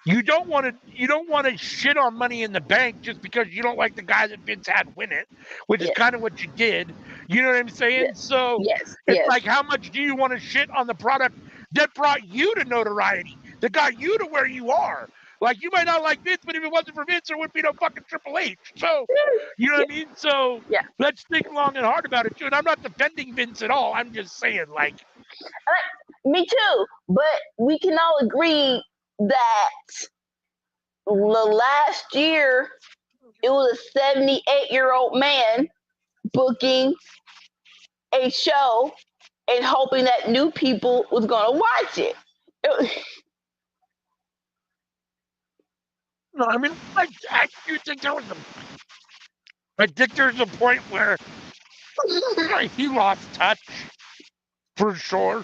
you don't want to shit on Money in the Bank just because you don't like the guy that Vince had win it, which is Yes. kind of what you did. You know what I'm saying? Yes. So Yes. it's Yes. like, how much do you want to shit on the product that brought you to notoriety, that got you to where you are? Like, you might not like Vince, but if it wasn't for Vince, there wouldn't be no fucking Triple H. So, you know what I mean? So Yeah. let's think long and hard about it too. And I'm not defending Vince at all. I'm just saying, like, Me too. But we can all agree that the last year it was a 78-year-old man booking a show and hoping that new people was gonna watch it. no, I mean, I do think there was I think there's a point where he lost touch for sure.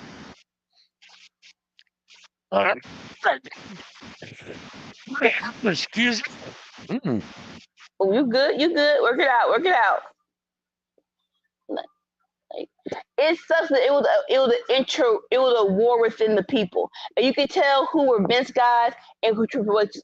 Excuse me. Mm-mm. Oh, you good? You good? Work it out. Work it out. Like, it sucks that it was an intro. It was a war within the people, and you could tell who were Vince guys and who Triple H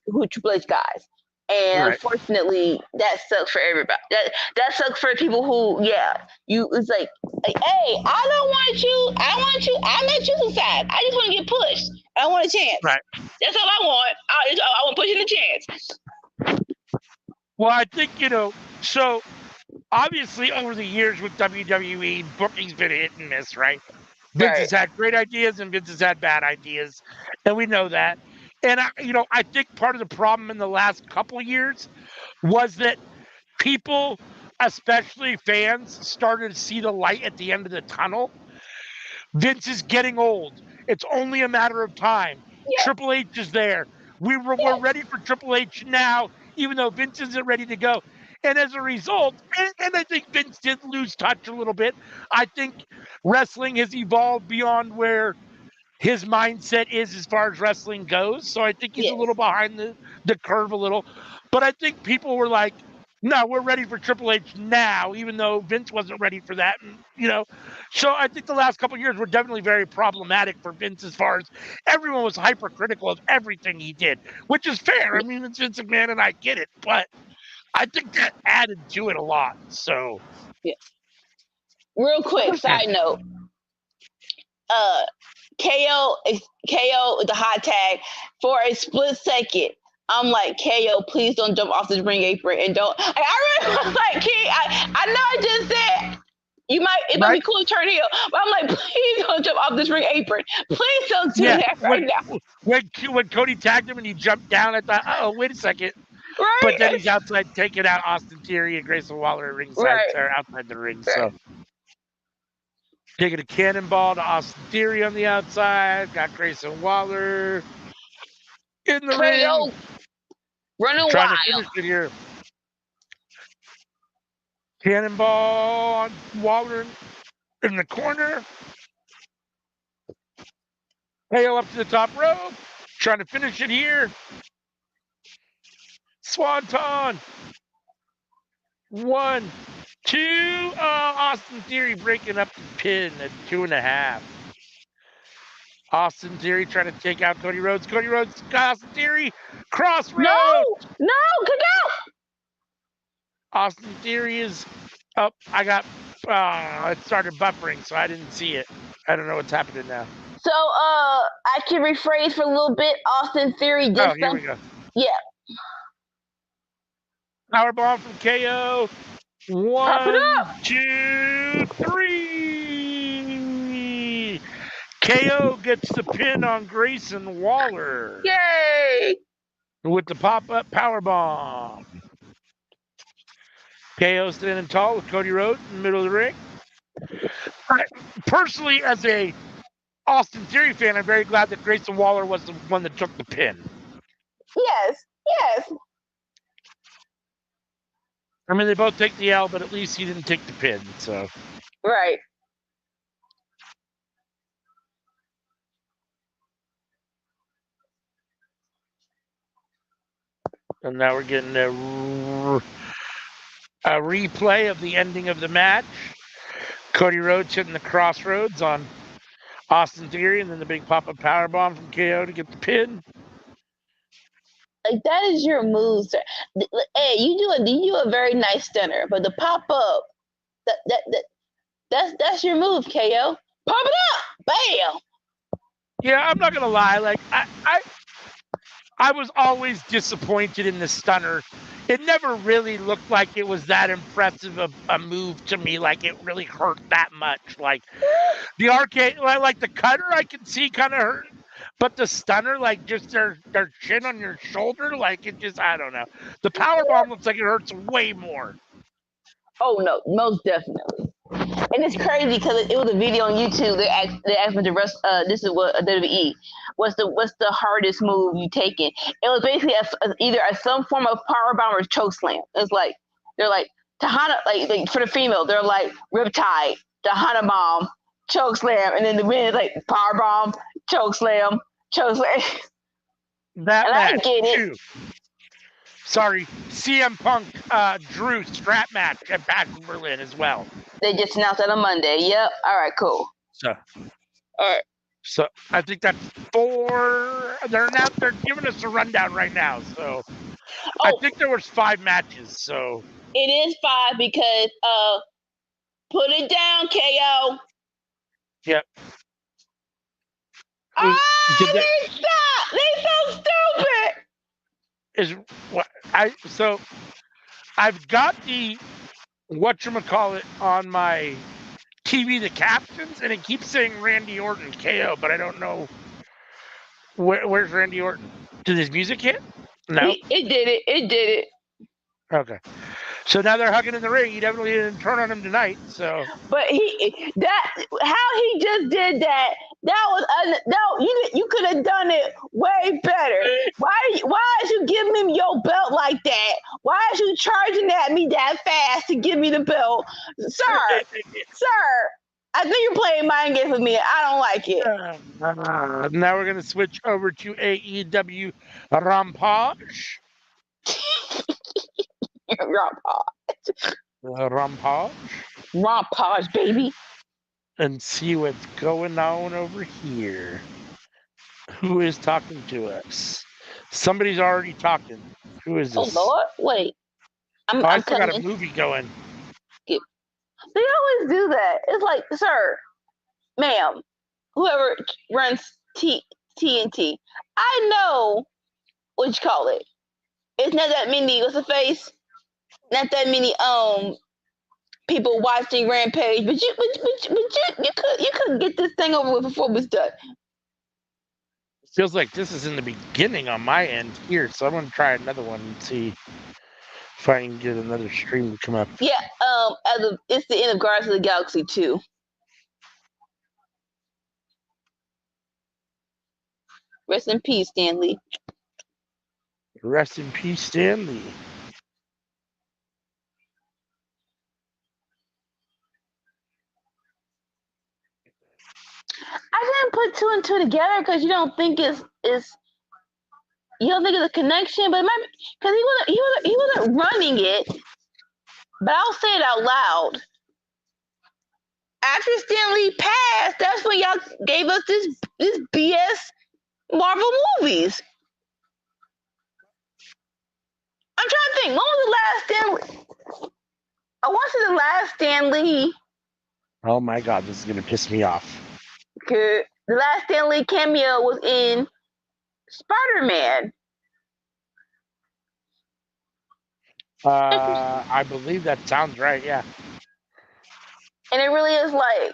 guys. And Right. unfortunately, that sucks for everybody. That sucks for people who, it's like, hey, I don't want you. I want you. I'm at your side. I just want to get pushed. I want a chance. Right. That's all I want. I want pushing the chance. Well, I think, so obviously over the years with WWE, booking's been hit and miss, right? Vince has had great ideas and Vince has had bad ideas, and we know that. And, I think part of the problem in the last couple of years was that people, especially fans, started to see the light at the end of the tunnel. Vince is getting old. It's only a matter of time. Yeah. Triple H is there. We're ready for Triple H now, even though Vince isn't ready to go. And as a result, and I think Vince did lose touch a little bit. I think wrestling has evolved beyond where his mindset is as far as wrestling goes. So I think he's a little behind the curve a little. But I think people were like, no, we're ready for Triple H now, even though Vince wasn't ready for that. And, so I think the last couple of years were definitely very problematic for Vince as far as everyone was hypercritical of everything he did, which is fair. I mean, it's Vince McMahon and I get it, but I think that added to it a lot. So, real quick, side note. KO with the hot tag for a split second. I'm like, KO, please don't jump off this ring apron and don't. I really was like, King, I know I just said it might be cool to turn heel, but I'm like, please don't jump off this ring apron. Please don't do that right now. When Cody tagged him and he jumped down, I thought, oh, wait a second. Right. But then he's outside taking out Austin Theory and Grayson Waller at ringside, or outside the ring. So taking a cannonball to Austin Theory on the outside, got Grayson Waller in the ring. Running trying wild. to finish it here. Cannonball on Waller in the corner. KO up to the top rope. Trying to finish it here. Swanton. 1, 2. Austin Theory breaking up the pin at 2.5. Austin Theory trying to take out Cody Rhodes. Cody Rhodes, Austin Theory, crossroads. No, get out. Austin Theory is up. It started buffering, so I didn't see it. I don't know what's happening now. So, I can rephrase for a little bit. Austin Theory did here we go. Yeah. Powerbomb from KO. 1, 2, 3. KO gets the pin on Grayson Waller Yay! with the pop-up powerbomb. KO standing tall with Cody Rhodes in the middle of the ring. Personally, as a Austin Theory fan, I'm very glad that Grayson Waller was the one that took the pin. Yes, yes. I mean, they both take the L, but at least he didn't take the pin, so. Right. And now we're getting a replay of the ending of the match. Cody Rhodes hitting the crossroads on Austin Theory, and then the big pop-up powerbomb from KO to get the pin. Like that is your move, sir. Hey, you do a very nice stunner, but the pop up, that's your move, KO. Pop it up, bam. Yeah, I'm not gonna lie. Like I was always disappointed in the stunner. It never really looked like it was that impressive of a move to me. Like it really hurt that much. Like the arcade, like the cutter, I can see kind of hurt, but the stunner, like just their chin on your shoulder, like it just, I don't know. The power bomb looks like it hurts way more. Oh no, most definitely. And it's crazy because it was a video on YouTube. They asked me to rest. This is what WWE. What's the hardest move you taken? It was basically either some form of power bomb or choke slam. It's like they're like Tahana, like for the female, they're like Riptide, Tahana bomb, choke slam, and then the men is like power bomb, choke slam, choke slam. That and match I get it. too. Sorry, CM Punk, Drew strap match at Back in Berlin as well. They just announced that on Monday. Yep. All right. Cool. So, all right. So I think that's 4. They're giving us a rundown right now. So I think there was 5 matches. So it is 5 because put it down, KO. Yep. They stop. They so stupid. So I've got the whatchamacallit on my TV, the captions, and it keeps saying Randy Orton KO, but I don't know where's Randy Orton. Did his music hit? No. It did it. It did it. Okay. So now they're hugging in the ring. He definitely didn't turn on him tonight. So, but how he just did that was no. You could have done it way better. Why did you give him your belt like that? Why is you charging at me that fast to give me the belt, sir? Sir, I think you're playing mind games with me. I don't like it. Now we're gonna switch over to AEW Rampage. Rampage, baby. And see what's going on over here. Who is talking to us? Somebody's already talking. Who is this? Oh Lord, wait. I still got a movie going. They always do that. It's like, sir, ma'am, whoever runs TNT, I know what you call it. It's not that many. What's the face? Not that many people watching Rampage, but you could get this thing over with before it was done. Feels like this is in the beginning on my end here, so I'm gonna try another one and see if I can get another stream to come up. Yeah, it's the end of Guardians of the Galaxy 2. Rest in peace, Stan Lee. Rest in peace, Stan Lee. I didn't put 2 and 2 together because you don't think it's you don't think it's a connection, but it might because he wasn't running it. But I'll say it out loud. After Stan Lee passed, that's when y'all gave us this BS Marvel movies. I'm trying to think. When was the last Stan Lee? I want to say the last Stan Lee. Oh my God, this is gonna piss me off. The last Stan Lee cameo was in Spider-Man. I believe that sounds right, yeah. And it really is like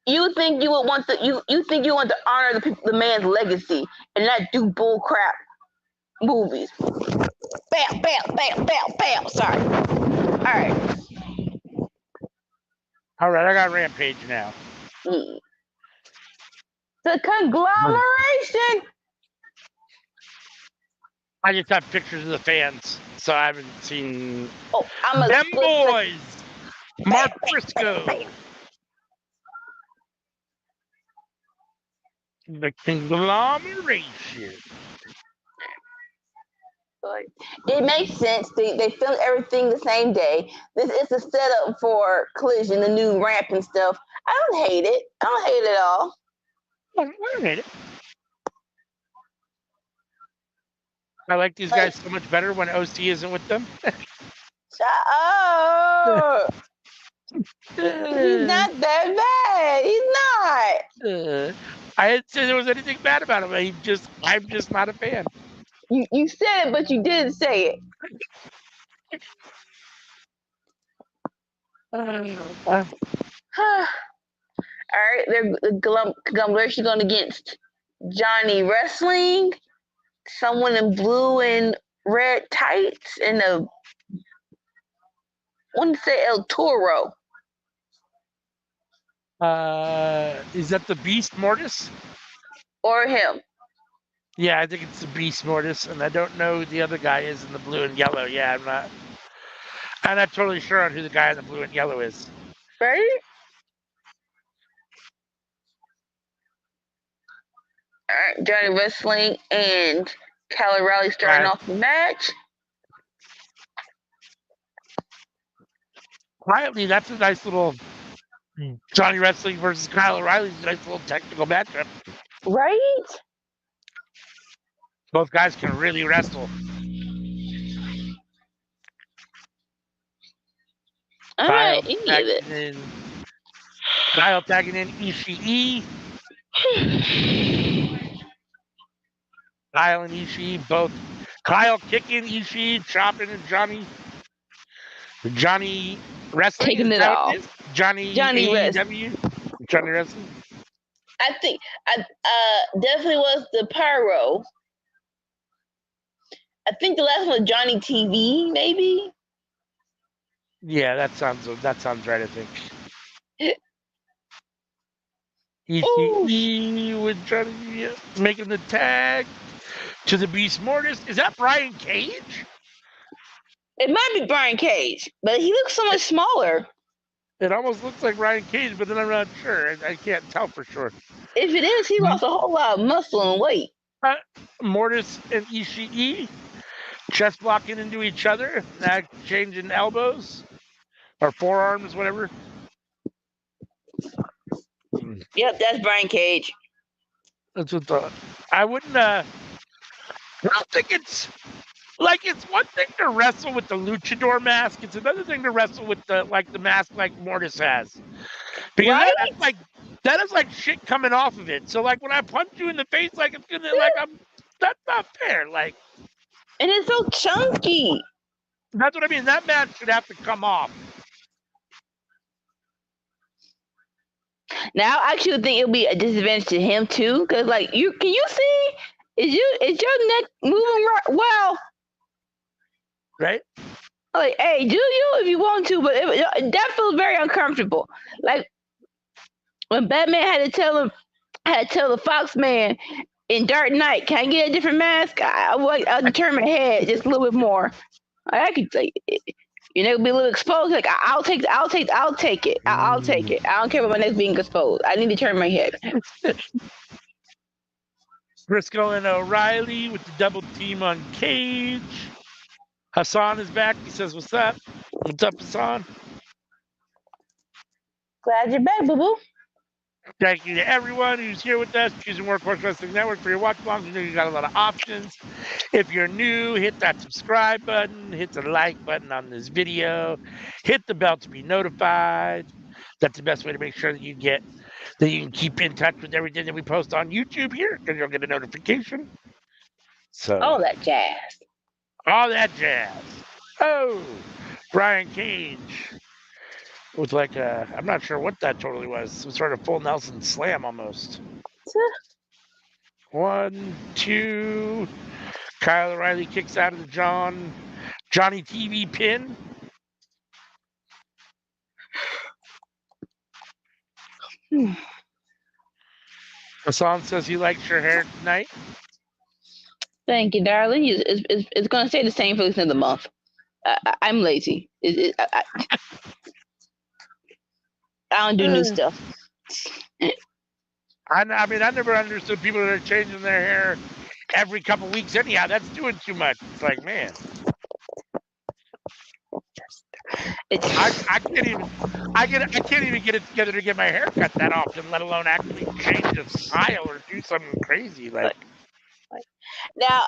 You think you would want you think you want to honor the man's legacy and not do bull crap movies. Bam, bam, bam, bam, bam. Sorry. All right. All right, I got Rampage now. The conglomeration. I just have pictures of the fans, so I haven't seen Oh, I'm a them split boys. Mark bam, Briscoe. bam. The conglomeration. It makes sense. They filmed everything the same day. This is the setup for Collision, the new ramp and stuff. I don't hate it. I don't hate it at all. I don't hate it. I like these guys so much better when OC isn't with them. Shut up. He's not that bad. He's not. I didn't say there was anything bad about him. I'm just not a fan. You said it, but you didn't say it. All right, the conglomeration going against Johnny Wrestling, someone in blue and red tights, and I want to say El Toro. Is that the Beast Mortis? Or him? Yeah, I think it's the Beast Mortis, and I don't know who the other guy is in the blue and yellow. Yeah, I'm not totally sure on who the guy in the blue and yellow is. Right? All right, Johnny Wrestling and Kyle O'Reilly starting off the match. Quietly, that's a nice little Johnny Wrestling versus Kyle O'Reilly's a nice little technical matchup. Right? Both guys can really wrestle. Kyle tagging in Ishii. Kyle and Ishii both. Kyle kicking Ishii, chopping and Johnny Wrestling. Taking it off. Johnny AEW. Johnny Wrestling. I think I definitely was the Pyro. I think the last one was Johnny TV, maybe. Yeah, that sounds right. I think. Ishii with Johnny making the tag to the Beast Mortis. Is that Brian Cage? It might be Brian Cage, but he looks so much smaller. It almost looks like Brian Cage, but then I'm not sure. I can't tell for sure. If it is, he lost a whole lot of muscle and weight. Mortis and Ishii chest blocking into each other, changing elbows or forearms, whatever. Yep, that's Brian Cage. That's what I wouldn't. I don't think it's one thing to wrestle with the luchador mask. It's another thing to wrestle with the mask like Mortis has, because that is like shit coming off of it. So like when I punch you in the face, like it's gonna that's not fair. Like, and it's so chunky. That's what I mean. That mask should have to come off. Now, I actually think it'll be a disadvantage to him too, because can you see? Is your neck moving right? Well, right. Like, hey, do you if you want to, but that feels very uncomfortable. Like when Batman had to tell the Fox man in Dark Knight, can I get a different mask? I'll determine head just a little bit more. I could say, your neck will be a little exposed. Like I'll take it. I'll take it. I don't care about my neck being exposed. I need to turn my head. Briscoe and O'Reilly with the double team on Cage. Hassan is back. He says, "What's up? What's up, Hassan?" Glad you're back, boo boo. Thank you to everyone who's here with us, choosing Workhorse Wrestling Network for your watch-alongs. You know you got a lot of options. If you're new, hit that subscribe button, hit the like button on this video, hit the bell to be notified. That's the best way to make sure that you can keep in touch with everything that we post on YouTube here, and you'll get a notification. So all that jazz. Oh, Brian Cage with like I'm not sure what that totally was. It was sort of full Nelson slam almost. 1, 2. Kyle O'Reilly kicks out of the Johnny TV pin. Hassan says he likes your hair tonight. Thank you, darling. It's going to stay the same for the end of the month. I'm lazy. I don't do new stuff. I mean, I never understood people that are changing their hair every couple weeks. Anyhow, that's doing too much. It's like, man, I can't even get it together to get my hair cut that often, let alone actually change a style or do something crazy. Like now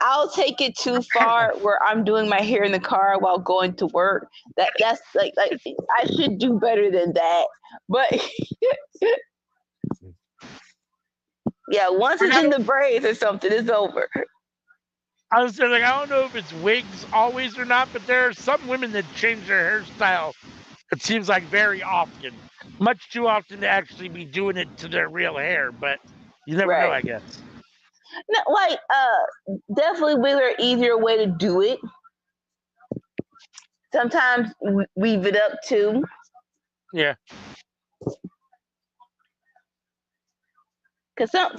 I'll take it too far where I'm doing my hair in the car while going to work. That's like I should do better than that. But yeah, once it's in the braids or something, it's over. I was saying, like, I don't know if it's wigs always or not, but there are some women that change their hairstyle. It seems like very often, much too often to actually be doing it to their real hair. But you never know, I guess. No, like definitely wigs are easier way to do it. Sometimes weave it up too. Yeah. Because some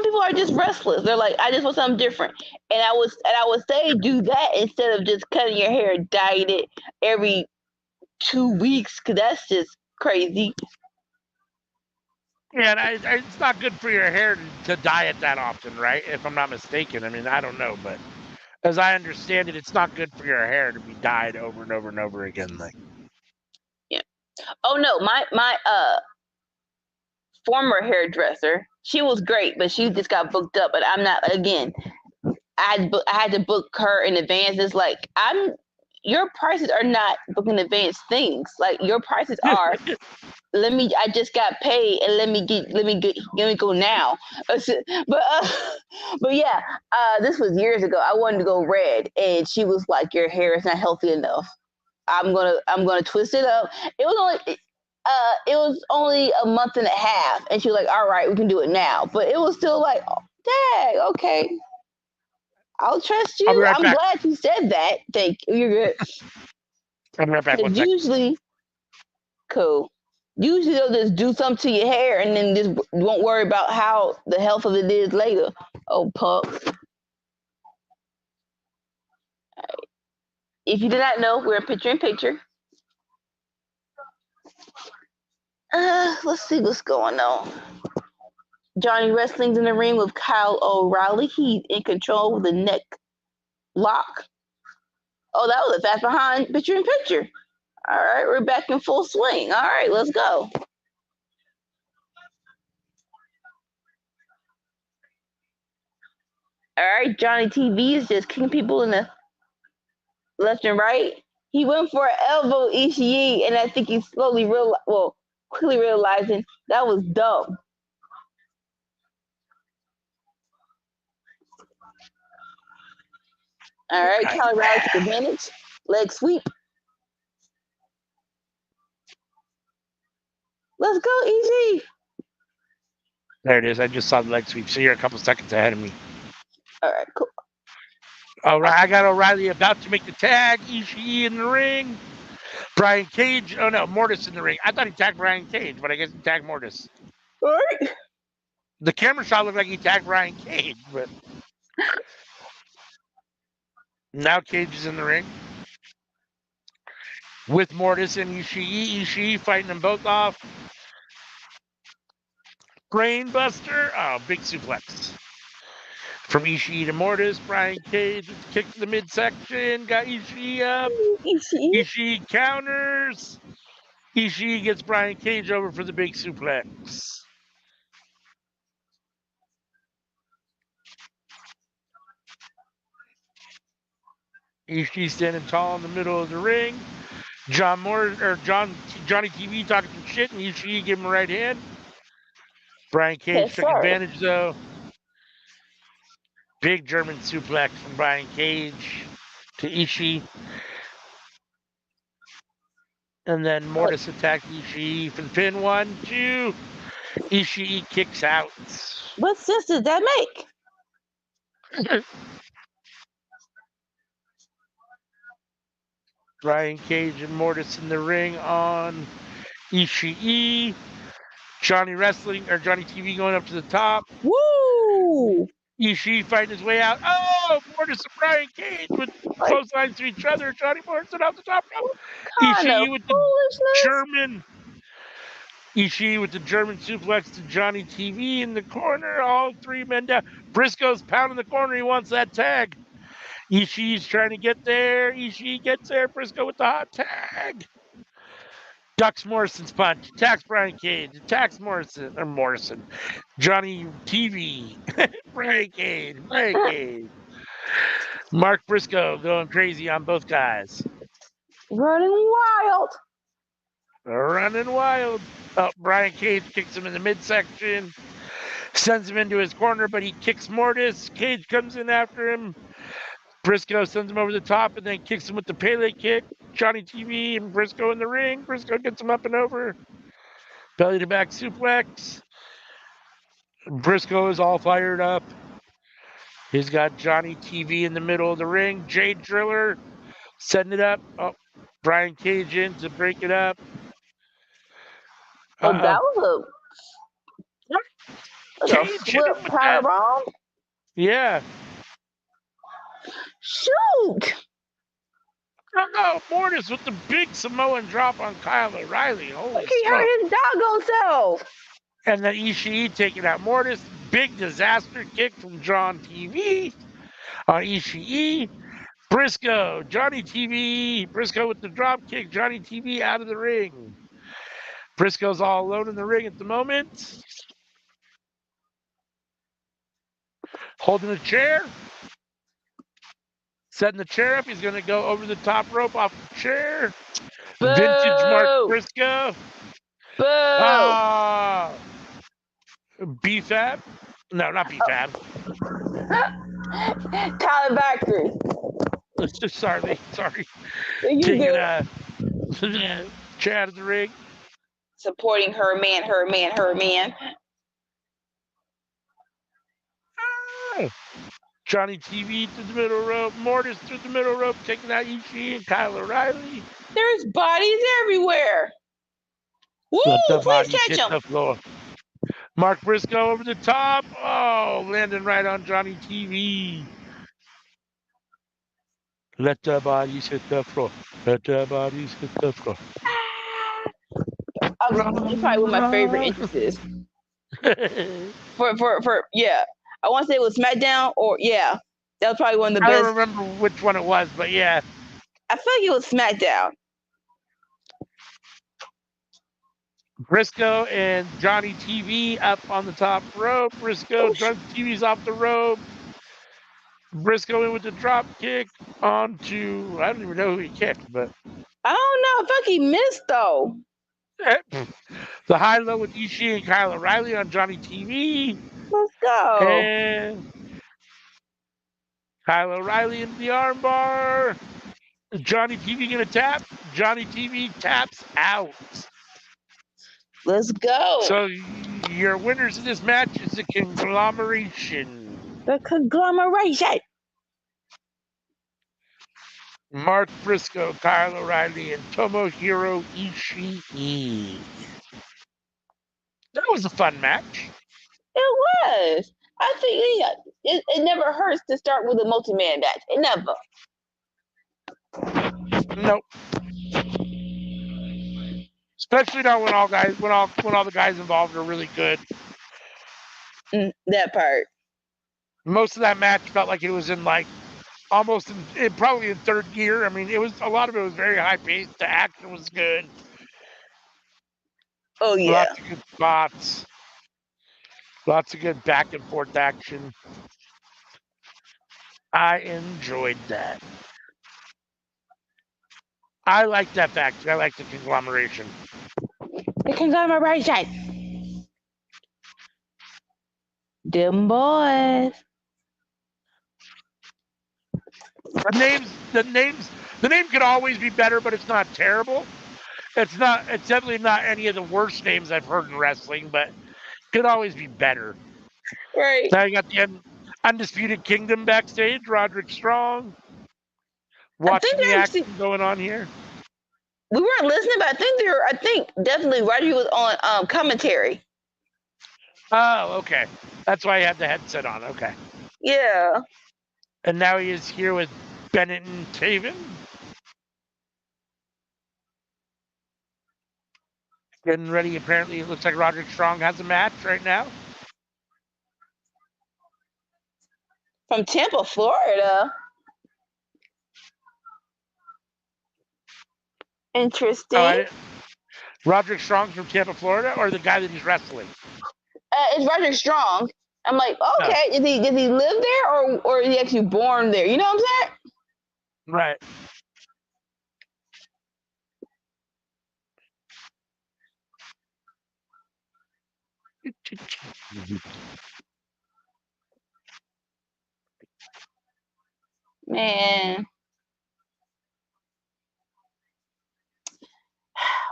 people are just restless. They're like, I just want something different. And I would say do that instead of just cutting your hair, dyeing it every 2 weeks, because that's just crazy. Yeah, and it's not good for your hair to dye it that often, right? If I'm not mistaken. I mean, I don't know, but as I understand it, it's not good for your hair to be dyed over and over and over again. Like, yeah. Oh no, my former hairdresser, she was great, but she just got booked up. But I'm not. Again, I had to book her in advance. It's like your prices are not booking advance things. Like your prices are. I just got paid, and let me go now. But yeah, this was years ago. I wanted to go red, and she was like, "Your hair is not healthy enough. I'm gonna twist it up." It was only a month and a half, and she was like, "All right, we can do it now." But it was still like, oh, dang, okay, I'll trust you. I'll be right I'm back. glad you said that. Thank you. You're good. I'll be right back. One Usually, cool. Usually they'll just do something to your hair and then just won't worry about how the health of it is later. Oh, pup. Right. If you did not know, we're picture in picture. Let's see what's going on. Johnny Wrestling's in the ring with Kyle O'Reilly. He's in control with the neck lock. Oh, that was a fast behind picture in picture. All right, we're back in full swing. All right, let's go. All right, Johnny TV is just kicking people in the left and right. He went for an elbow Ishii, and I think he's quickly realizing that was dumb. All right, Kyle O'Reilly took advantage. Leg sweep. Let's go, Ishii. There it is. I just saw the leg sweep. So you're a couple seconds ahead of me. All right, cool. All right, I got O'Reilly about to make the tag. Ishii in the ring. Brian Cage. Oh no, Mortis in the ring. I thought he tagged Brian Cage, but I guess he tagged Mortis. All right. The camera shot looked like he tagged Brian Cage, but now Cage is in the ring with Mortis and Ishii. Ishii fighting them both off. Brainbuster. Oh, big suplex. From Ishii to Mortis, Brian Cage with the kick to the midsection. Got Ishii up. Ishii counters. Ishii gets Brian Cage over for the big suplex. Ishii standing tall in the middle of the ring. Johnny TV talking some shit, and Ishii give him a right hand. Brian Cage took advantage though. Big German suplex from Brian Cage to Ishii. And then Mortis attacks Ishii for the pin. 1, 2. Ishii kicks out. What sense did that make? Brian Cage and Mortis in the ring on Ishii. Johnny TV going up to the top. Woo! Ishii fighting his way out. Oh, Mortis and Brian Cage with clotheslines to each other. Johnny Morrison off the top rope. Ishii with the German suplex to Johnny TV in the corner. All 3 men down. Briscoe's pounding the corner. He wants that tag. Ishii's trying to get there. Ishii gets there. Briscoe with the hot tag. Ducks Morrison's punch. Attacks Brian Cage. Attacks Morrison. Johnny TV. Brian Cage. Mark Briscoe going crazy on both guys. Running wild. Oh, Brian Cage kicks him in the midsection. Sends him into his corner, but he kicks Mortis. Cage comes in after him. Briscoe sends him over the top and then kicks him with the Pele kick. Johnny TV and Briscoe in the ring. Briscoe gets him up and over. Belly to back suplex. Briscoe is all fired up. He's got Johnny TV in the middle of the ring. Jade Driller setting it up. Oh, Brian Cage in to break it up. Oh, that was a flip power bomb. Yeah. Shoot! Oh, Mortis with the big Samoan drop on Kyle O'Reilly. Holy he hurt his doggone self. And then Ishii taking out Mortis. Big disaster kick from John TV on Ishii. Briscoe, Johnny TV. Briscoe with the drop kick. Johnny TV out of the ring. Briscoe's all alone in the ring at the moment. Holding a chair. Setting the chair up. He's going to go over the top rope off the chair. Boo! Vintage Mark Briscoe. Boo! B-Fab? No, not B-Fab. Tyler Factory. Sorry. You Taking good. chair out of the ring. Supporting her man. Johnny TV through the middle rope. Mortis through the middle rope, taking out Ishii and Kyle O'Reilly. There's bodies everywhere. Woo! Please catch him. The floor. Mark Briscoe over the top. Oh, landing right on Johnny TV. Let the bodies hit the floor. Let the bodies hit the floor. That's probably one of my favorite entrances. for yeah. I want to say it was Smackdown or yeah. That was probably one of the best. I don't remember which one it was, but yeah. I feel like it was Smackdown. Briscoe and Johnny TV up on the top rope. Briscoe, Johnny TV's off the rope. Briscoe in with the drop kick onto, I don't even know who he kicked, but. I don't know. I feel like he missed though. The high-low with Ishii and Kyle O'Reilly on Johnny TV. Let's go. And Kyle O'Reilly into the armbar. Johnny TV gonna tap. Johnny TV taps out. Let's go. So your winners of this match is the conglomeration. The conglomeration. Mark Briscoe, Kyle O'Reilly, and Tomohiro Ishii. That was a fun match. It was. I think it never hurts to start with a multi-man match. It never. Nope. Especially not when all the guys involved are really good. That part. Most of that match felt like it was in like almost probably in third gear. I mean, a lot of it was very high paced. The action was good. Oh yeah. Lots of good spots. Lots of good back and forth action. I enjoyed that. I like that fact. I like the conglomeration. The conglomeration. Them boys. The name could always be better, but it's not terrible. It's definitely not any of the worst names I've heard in wrestling, but could always be better. Right. Now you got the Undisputed Kingdom backstage, Roderick Strong. Watching the action going on here. We weren't listening, but I think definitely Roger was on commentary. Oh, okay. That's why I had the headset on. Okay. Yeah. And now he is here with Bennett and Taven. Getting ready. Apparently, it looks like Roderick Strong has a match right now. From Tampa, Florida. Interesting. Roderick Strong from Tampa, Florida, or the guy that he's wrestling? It's Roderick Strong. I'm like, okay, did he live there or is he actually born there? You know what I'm saying? Right. Man.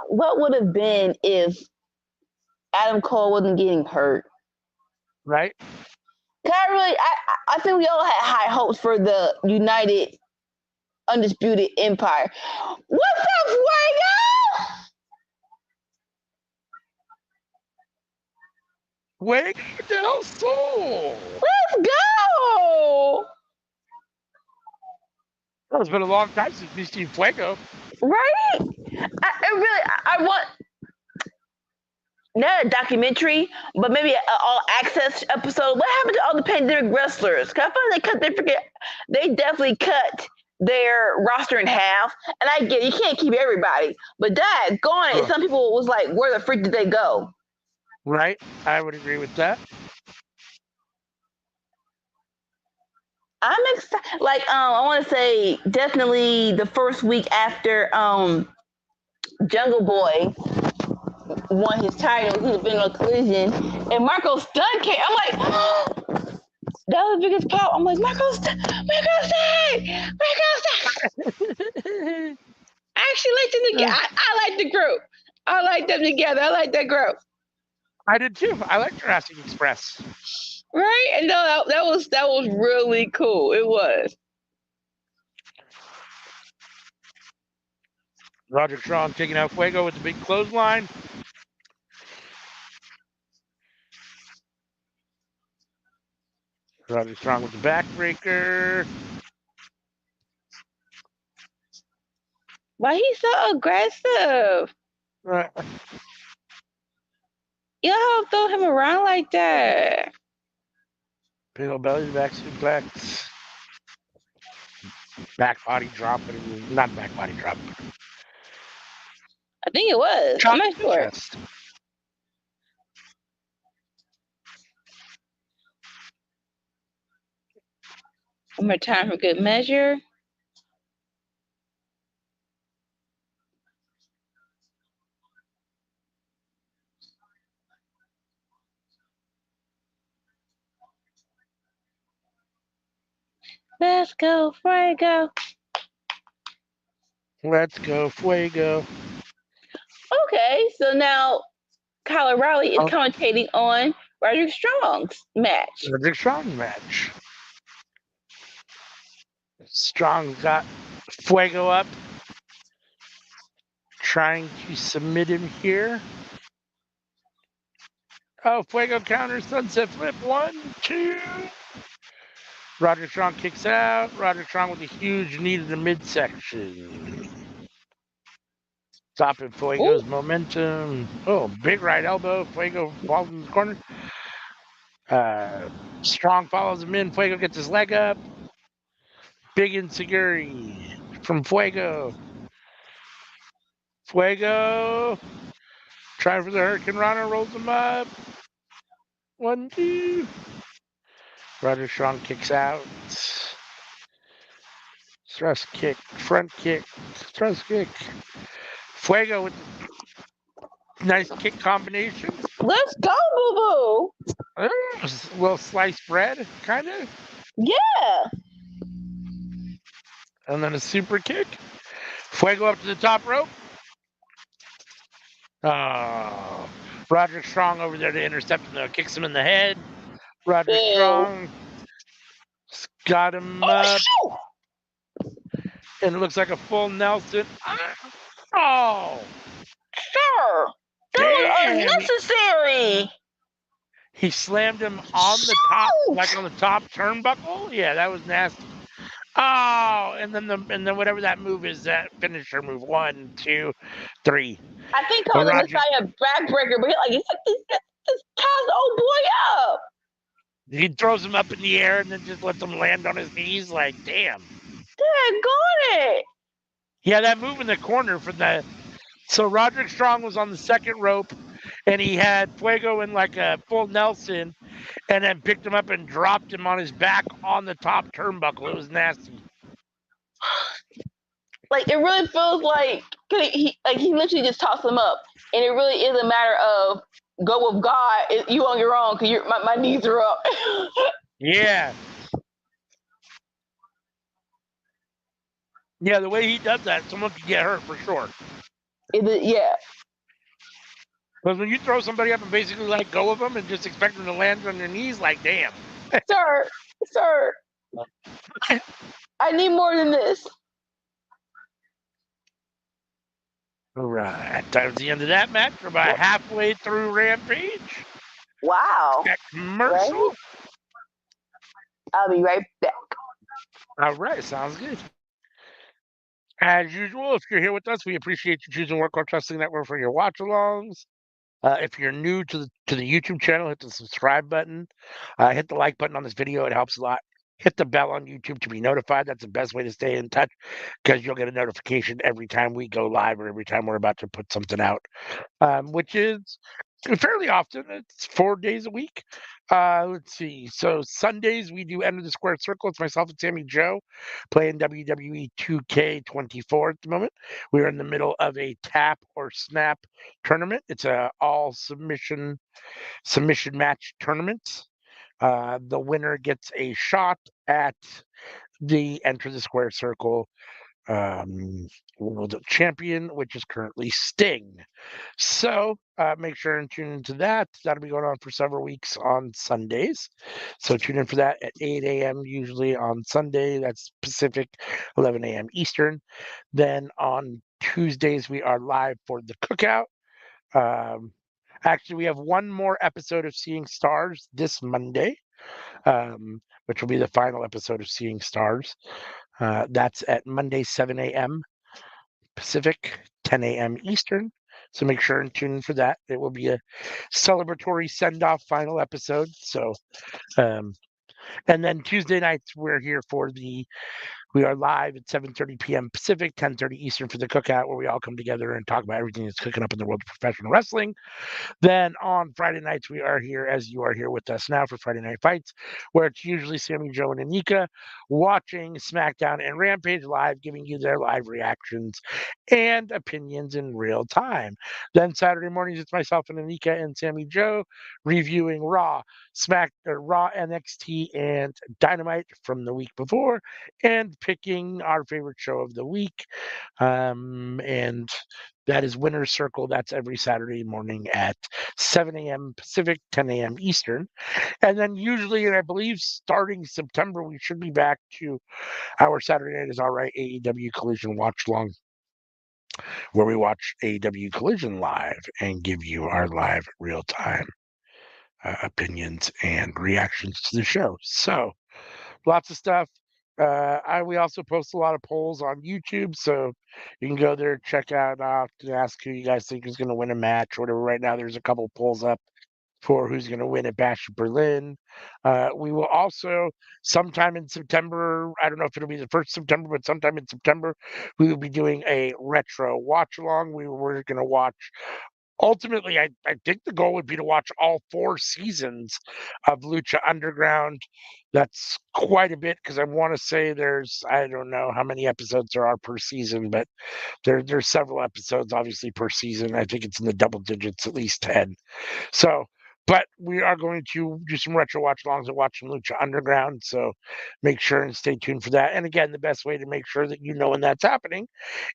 What would have been if Adam Cole wasn't getting hurt? Right. I think we all had high hopes for the United Undisputed Empire. What's up, Fuego? Fuego del Sol. Let's go. Well, it's been a long time since we've seen Fuego. Right? I want not a documentary, but maybe an all access episode. What happened to all the pandemic wrestlers? Cause I feel like they definitely cut their roster in half. And I get you can't keep everybody, but gone it. Some people was like, where the freak did they go? Right. I would agree with that. I'm excited. Like, I want to say definitely the first week after Jungle Boy won his title, he had been on a collision, and Marco Stunt came. I'm like, oh, that was the biggest pop. I'm like, Marco Stunt. I actually like them together. I like the group. I like them together. I like that group. I did too. I like Jurassic Express. Right? And no, that was really cool. It was. Roderick Strong taking out Fuego with the big clothesline. Roderick Strong with the backbreaker. Why he's so aggressive? Right. You don't throw him around like that. Big old belly back suplex. Back body drop. Not back body drop. I think it was. I'm not sure. Chest. One more time for good measure. Let's go, Fuego. Let's go, Fuego. Okay, so now Kyle O'Reilly is commentating on Roderick Strong's match. Roderick Strong's match. Strong got Fuego up. Trying to submit him here. Oh, Fuego counter, sunset flip. 1, 2. Roderick Strong kicks out. Roderick Strong with a huge knee to the midsection. Stopping Fuego's momentum. Oh, big right elbow. Fuego falls in the corner. Strong follows him in. Fuego gets his leg up. Big insecurity from Fuego. Fuego trying for the Hurricane Rana, rolls him up. 1, 2. Roderick Strong kicks out. Thrust kick, front kick, thrust kick. Fuego with nice kick combination. Let's go, boo boo. A little sliced bread, kind of. Yeah. And then a super kick. Fuego up to the top rope. Roderick Strong over there to intercept him, kicks him in the head. Roderick Ew. Strong got him Oh, up, shoot! and it looks like a full Nelson. Oh, Sir, that was damn! unnecessary. He slammed him on the top, like on the top turnbuckle. Yeah, that was nasty. Oh, and then whatever that move is, that finisher move. 1, 2, 3. I think called the Messiah backbreaker, but he just ties the old boy up. He throws him up in the air and then just lets him land on his knees. Like, damn. Got it. Yeah, that move in the corner from the. So Roderick Strong was on the second rope, and he had Fuego in like a full Nelson, and then picked him up and dropped him on his back on the top turnbuckle. It was nasty. Like, it really feels like he literally just tossed him up, and it really is a matter of go with God. You on your own because my knees are up. Yeah. Yeah, the way he does that, someone could get hurt for sure. Yeah. Because when you throw somebody up and basically let go of them and just expect them to land on their knees, like, damn. Sir, I need more than this. All right, that was the end of that match. We're about halfway through Rampage. Wow. Commercial. Right? I'll be right back. All right, sounds good. As usual, if you're here with us, we appreciate you choosing Workhorse Wrestling Network for your watch-alongs. If you're new to the YouTube channel, hit the subscribe button. Hit the like button on this video. It helps a lot. Hit the bell on YouTube to be notified. That's the best way to stay in touch because you'll get a notification every time we go live or every time we're about to put something out, which is fairly often. It's 4 days a week. Let's see. So Sundays we do End of the Square Circle. It's myself and Sammy Joe playing WWE 2K24 at the moment. We're in the middle of a tap or snap tournament. It's a all submission match tournament. The winner gets a shot at the Enter the Square Circle world champion, which is currently Sting. So make sure and tune into that. That'll be going on for several weeks on Sundays. So tune in for that at 8 a.m. usually on Sunday. That's Pacific, 11 a.m. Eastern. Then on Tuesdays, we are live for the cookout. Actually, we have one more episode of Seeing Stars this Monday, which will be the final episode of Seeing Stars. That's at Monday, 7 a.m. Pacific, 10 a.m. Eastern. So make sure and tune in for that. It will be a celebratory send-off final episode. So, and then Tuesday nights we're here for we are live at 7:30 p.m. Pacific, 10:30 Eastern for the cookout, where we all come together and talk about everything that's cooking up in the world of professional wrestling. Then on Friday nights, we are here, as you are here with us now, for Friday Night Fights, where it's usually Sammy, Joe, and Anika watching Smackdown and Rampage live, giving you their live reactions and opinions in real time. Then Saturday mornings, it's myself and Anika and Sammy Joe reviewing Raw, Raw, NXT, and Dynamite from the week before, and picking our favorite show of the week. And that is Winner's Circle. That's every Saturday morning at 7 a.m. Pacific, 10 a.m. Eastern. And then usually, and I believe starting September, we should be back to our Saturday Night Is All Right AEW Collision Watchalong, where we watch AEW Collision live and give you our live real-time opinions and reactions to the show. So lots of stuff. We also post a lot of polls on YouTube, so you can go there, check out, and ask who you guys think is going to win a match or whatever. Right now, there's a couple polls up for who's going to win at Bash of Berlin. We will also, sometime in September, I don't know if it'll be the 1st September, but sometime in September, we will be doing a retro watch-along. We're going to watch. Ultimately, I think the goal would be to watch all 4 seasons of Lucha Underground. That's quite a bit because I want to say I don't know how many episodes there are per season, but there's several episodes obviously per season. I think it's in the double digits, at least 10. So But we are going to do some retro watch-alongs and watch some Lucha Underground, so make sure and stay tuned for that. And again, the best way to make sure that you know when that's happening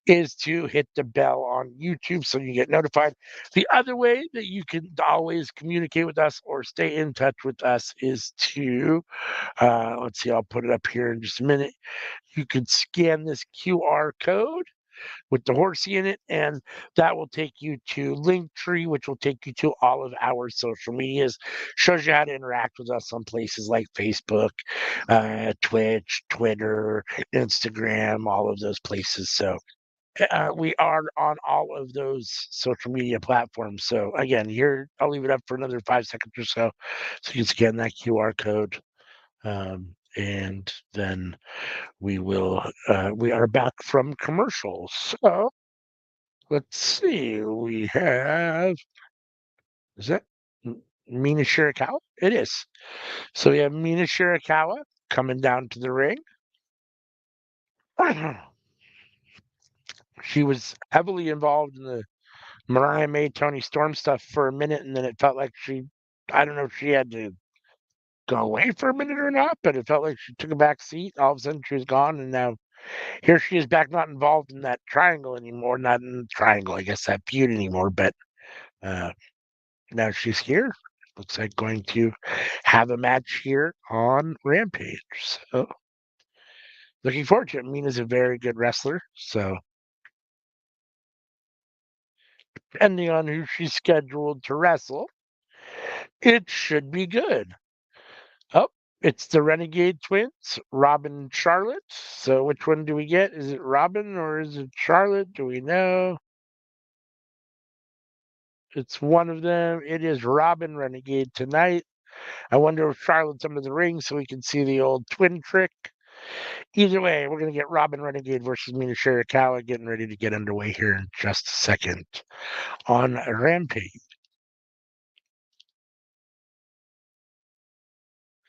is to hit the bell on YouTube so you get notified. The other way that you can always communicate with us or stay in touch with us is to, let's see, I'll put it up here in just a minute. You can scan this QR code with the horsey in it, and that will take you to Linktree, which will take you to all of our social medias. Shows you how to interact with us on places like Facebook, Twitch, Twitter, Instagram, all of those places. So we are on all of those social media platforms. So again, here I'll leave it up for another 5 seconds or so you can scan that QR code. And then we are back from commercials. So let's see. We have, is that Mina Shirakawa? It is. So we have Mina Shirakawa coming down to the ring. She was heavily involved in the Mariah May, Tony Storm stuff for a minute, and then it felt like I don't know if she had to go away for a minute or not, but it felt like she took a back seat. All of a sudden she was gone, and now here she is back, not involved in that triangle anymore, not in the triangle, I guess, that feud anymore, but now she's here. Looks like going to have a match here on Rampage. So looking forward to it. Mina's a very good wrestler, so depending on who she's scheduled to wrestle, it should be good. Oh, it's the Renegade Twins, Robin and Charlotte. So which one do we get? Is it Robin or is it Charlotte? Do we know? It's one of them. It is Robin Renegade tonight. I wonder if Charlotte's under the ring so we can see the old twin trick. Either way, we're going to get Robin Renegade versus Mina Shirakawa getting ready to get underway here in just a second on Rampage.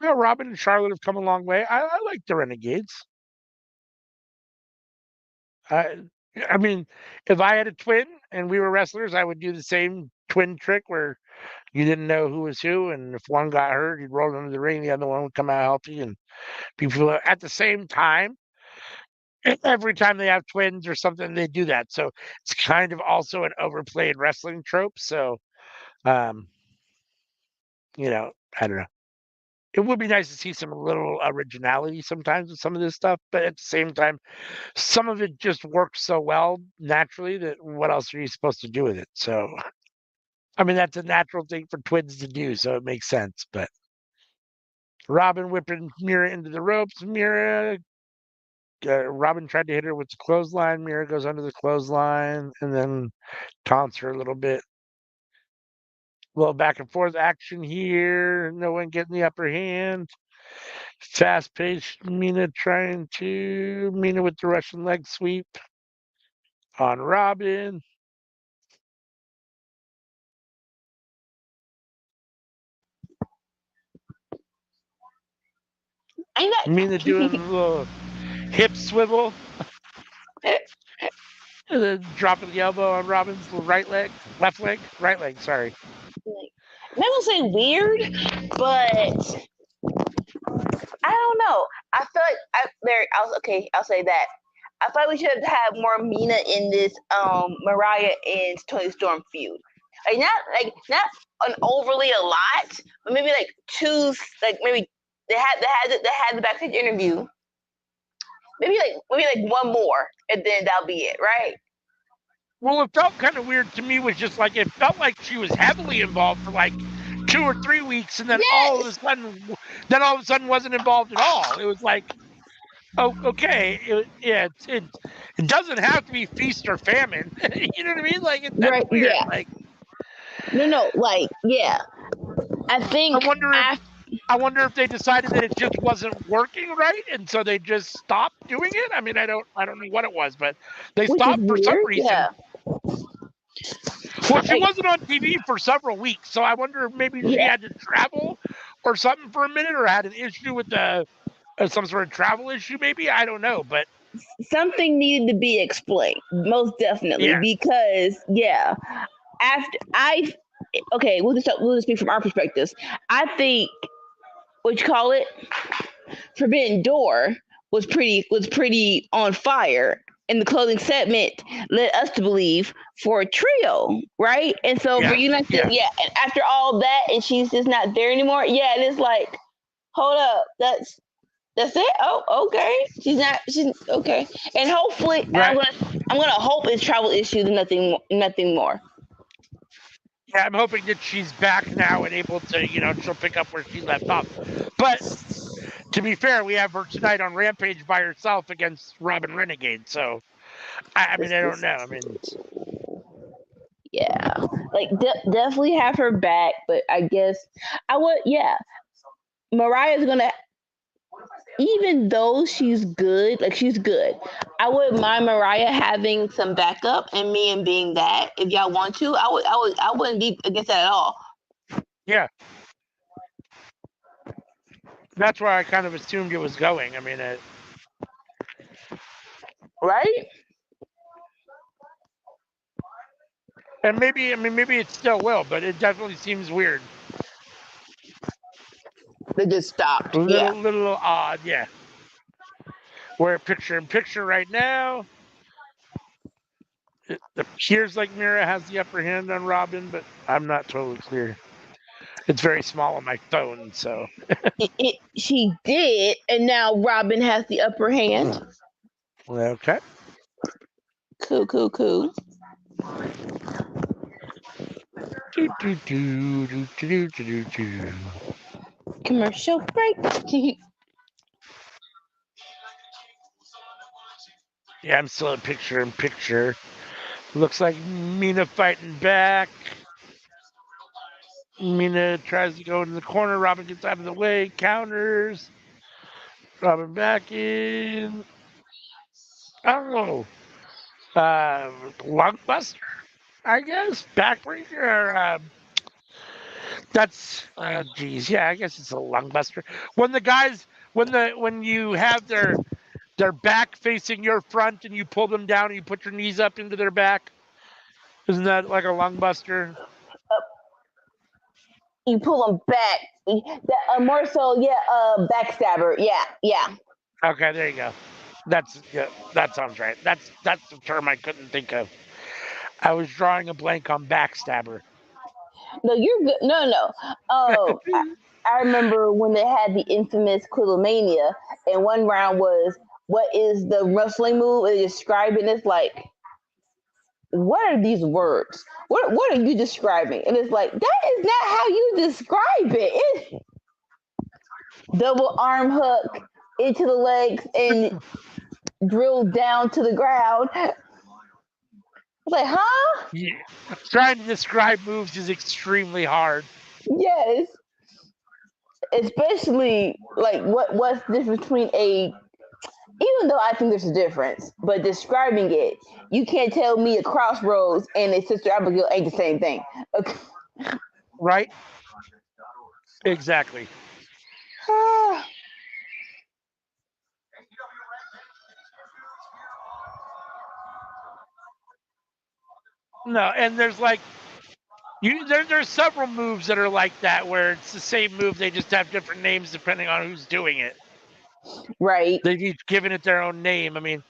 Well, Robin and Charlotte have come a long way. I like the Renegades. I mean, if I had a twin and we were wrestlers, I would do the same twin trick where you didn't know who was who, and if one got hurt, you'd roll into the ring, the other one would come out healthy, and people at the same time. Every time they have twins or something, they do that. So it's kind of also an overplayed wrestling trope. So, um, I don't know. It would be nice to see some little originality sometimes with some of this stuff, but at the same time, some of it just works so well naturally that what else are you supposed to do with it? So, I mean, that's a natural thing for twins to do, so it makes sense. But Robin whipping Mira into the ropes. Robin tried to hit her with the clothesline. Mira goes under the clothesline and then taunts her a little bit. A little back and forth action here. No one getting the upper hand. Fast paced. Mina with the Russian leg sweep on Robin. Mina doing a little hip swivel. And then dropping the elbow on Robin's right leg. Right leg, sorry. I don't say weird, but I don't know. I feel like I'll say that. I feel like we should have had more Mina in this Mariah and Tony Storm feud. Not an overly a lot, but maybe like two. Like maybe they had the backstage interview. Maybe like one more, and then that'll be it, right? Well, it felt kind of weird to me. Was just like it felt like she was heavily involved for like 2 or 3 weeks, and then all of a sudden wasn't involved at all. It was like, oh, okay, it doesn't have to be feast or famine. You know what I mean? Like that's right, weird. Yeah. Like no, like yeah. I think I wonder if they decided that it just wasn't working right, and so they just stopped doing it. I mean, I don't know what it was, but they stopped for some reason. Yeah. Well, she wasn't on TV for several weeks, so I wonder if maybe she had to travel or something for a minute, or had an issue with some sort of travel issue. Maybe I don't know, but something needed to be explained, most definitely, because after okay, we'll just speak from our perspectives. I think what you call it, Forbidden Door was pretty on fire. And the closing segment led us to believe for a trio, right? And so for you not to, and after all that, and she's just not there anymore. Yeah, it is like, hold up, that's it. Oh, okay. She's okay. And hopefully, Right. I'm gonna hope it's travel issues and nothing more. Yeah, I'm hoping that she's back now and able to, she'll pick up where she left off. But to be fair, we have her tonight on Rampage by herself against Robin Renegade. So, I mean, I don't know. I mean, yeah, like definitely have her back, but I guess I would. Yeah, Mariah's gonna. Even though she's good, I wouldn't mind Mariah having some backup and me and being that. If y'all want to, I wouldn't be against that at all. Yeah. That's where I kind of assumed it was going. I mean, right? And maybe it still will, but it definitely seems weird. They just stopped. Little odd, yeah. We're picture in picture right now. It appears like Mira has the upper hand on Robin, but I'm not totally clear. It's very small on my phone, so. She did, and now Robin has the upper hand. Okay. Cool. Commercial break. Yeah, I'm still in picture. Looks like Mina fighting back. Mina tries to go into the corner. Robin gets out of the way, counters. Robin back in. I don't know. Lungbuster, I guess. Backbreaker. That's. Geez, yeah, I guess it's a lungbuster. When the guys, when you have their back facing your front and you pull them down and you put your knees up into their back, isn't that like a lungbuster? You pull them back. More so, backstabber. Yeah. Okay, there you go. That sounds right. That's the term I couldn't think of. I was drawing a blank on backstabber. No, you're good. No. Oh, I remember when they had the infamous Quilomania, and one round was, what is the wrestling move? And they describe it, and it's like, what are these words? What are you describing? And it's like, that is not how you describe it. It's double arm hook into the legs and drill down to the ground. It's like, huh? Yeah. Trying to describe moves is extremely hard. Yes. Especially like what's the difference between even though I think there's a difference, but describing it, you can't tell me a Crossroads and a Sister Abigail ain't the same thing. Okay. Right? Exactly. No, and there's like there's several moves that are like that where it's the same move, they just have different names depending on who's doing it. Right. They've each given it their own name. I mean,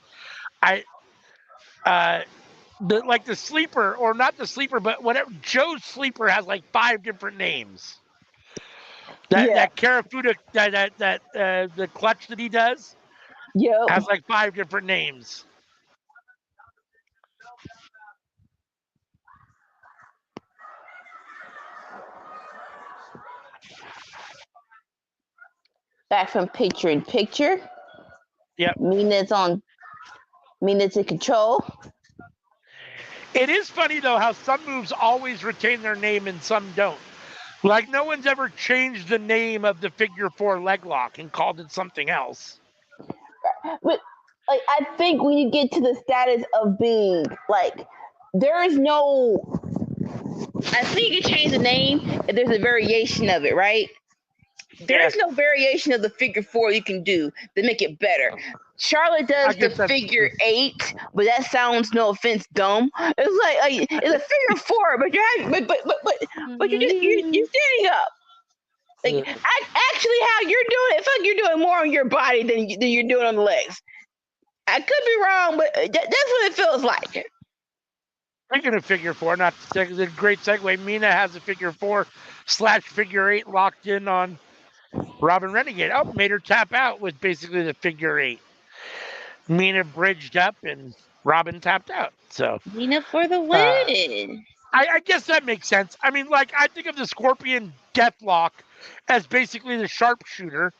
the sleeper, or not the sleeper, but whatever, Joe's sleeper has like 5 different names. That Karafuda, the clutch that he does, has like 5 different names. Back from picture in picture. Yep. Mina's in control. It is funny though how some moves always retain their name and some don't. Like no one's ever changed the name of the figure 4 leg lock and called it something else. But like, I think when you get to the status of being like, there is no. I think you can change the name if there's a variation of it, right? There's no variation of the figure 4 you can do to make it better. Charlotte does the figure 8, but that sounds, no offense, dumb. It's like it's a figure 4, but you're standing up. Like actually, how you're doing it, it's like you're doing more on your body than you're doing on the legs. I could be wrong, but that's what it feels like. Speaking of figure 4, not a great segue. Mina has a figure 4/figure 8 locked in on Robin Renegade. Oh, made her tap out with basically the figure 8. Mina bridged up and Robin tapped out. So Mina for the win. I guess that makes sense. I mean, like, I think of the Scorpion Deathlock as basically the sharpshooter.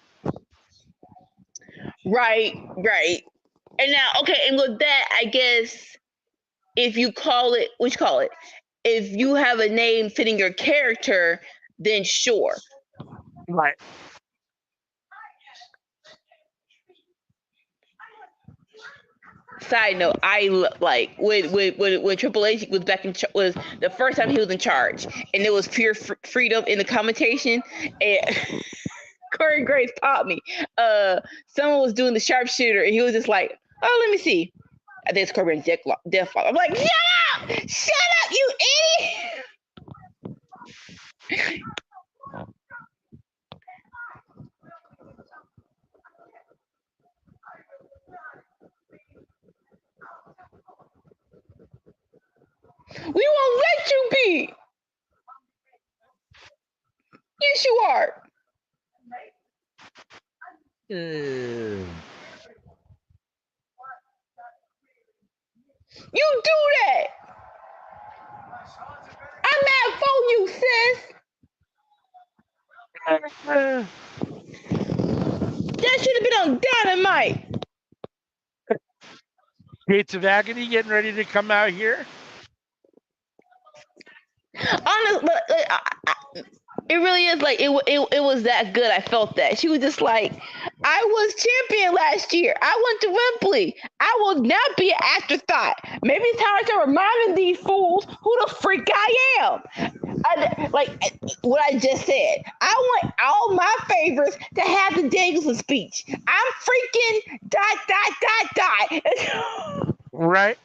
Right. And now, okay, and with that, I guess if you call it, if you have a name fitting your character, then sure. Right. Side note, I like when Triple H was back in was the first time he was in charge, and there was pure freedom in the commentation. And Corey Graves taught me. Someone was doing the sharpshooter, and he was just like, "Oh, let me see." I think it's Corey Deathlock. I'm like, shut up, you idiot! We won't let you be. Yes, you are. You do that. I'm mad for you, sis. That should have been on Dynamite. Gates of Agony getting ready to come out here. Honestly, it really is like it was that good. I felt that she was just like, I was champion last year. I went to Wembley. I will not be an afterthought. Maybe it's time I start reminding these fools who the freak I am. Like what I just said. I want all my favorites to have the Danielson speech. I'm freaking ... Right.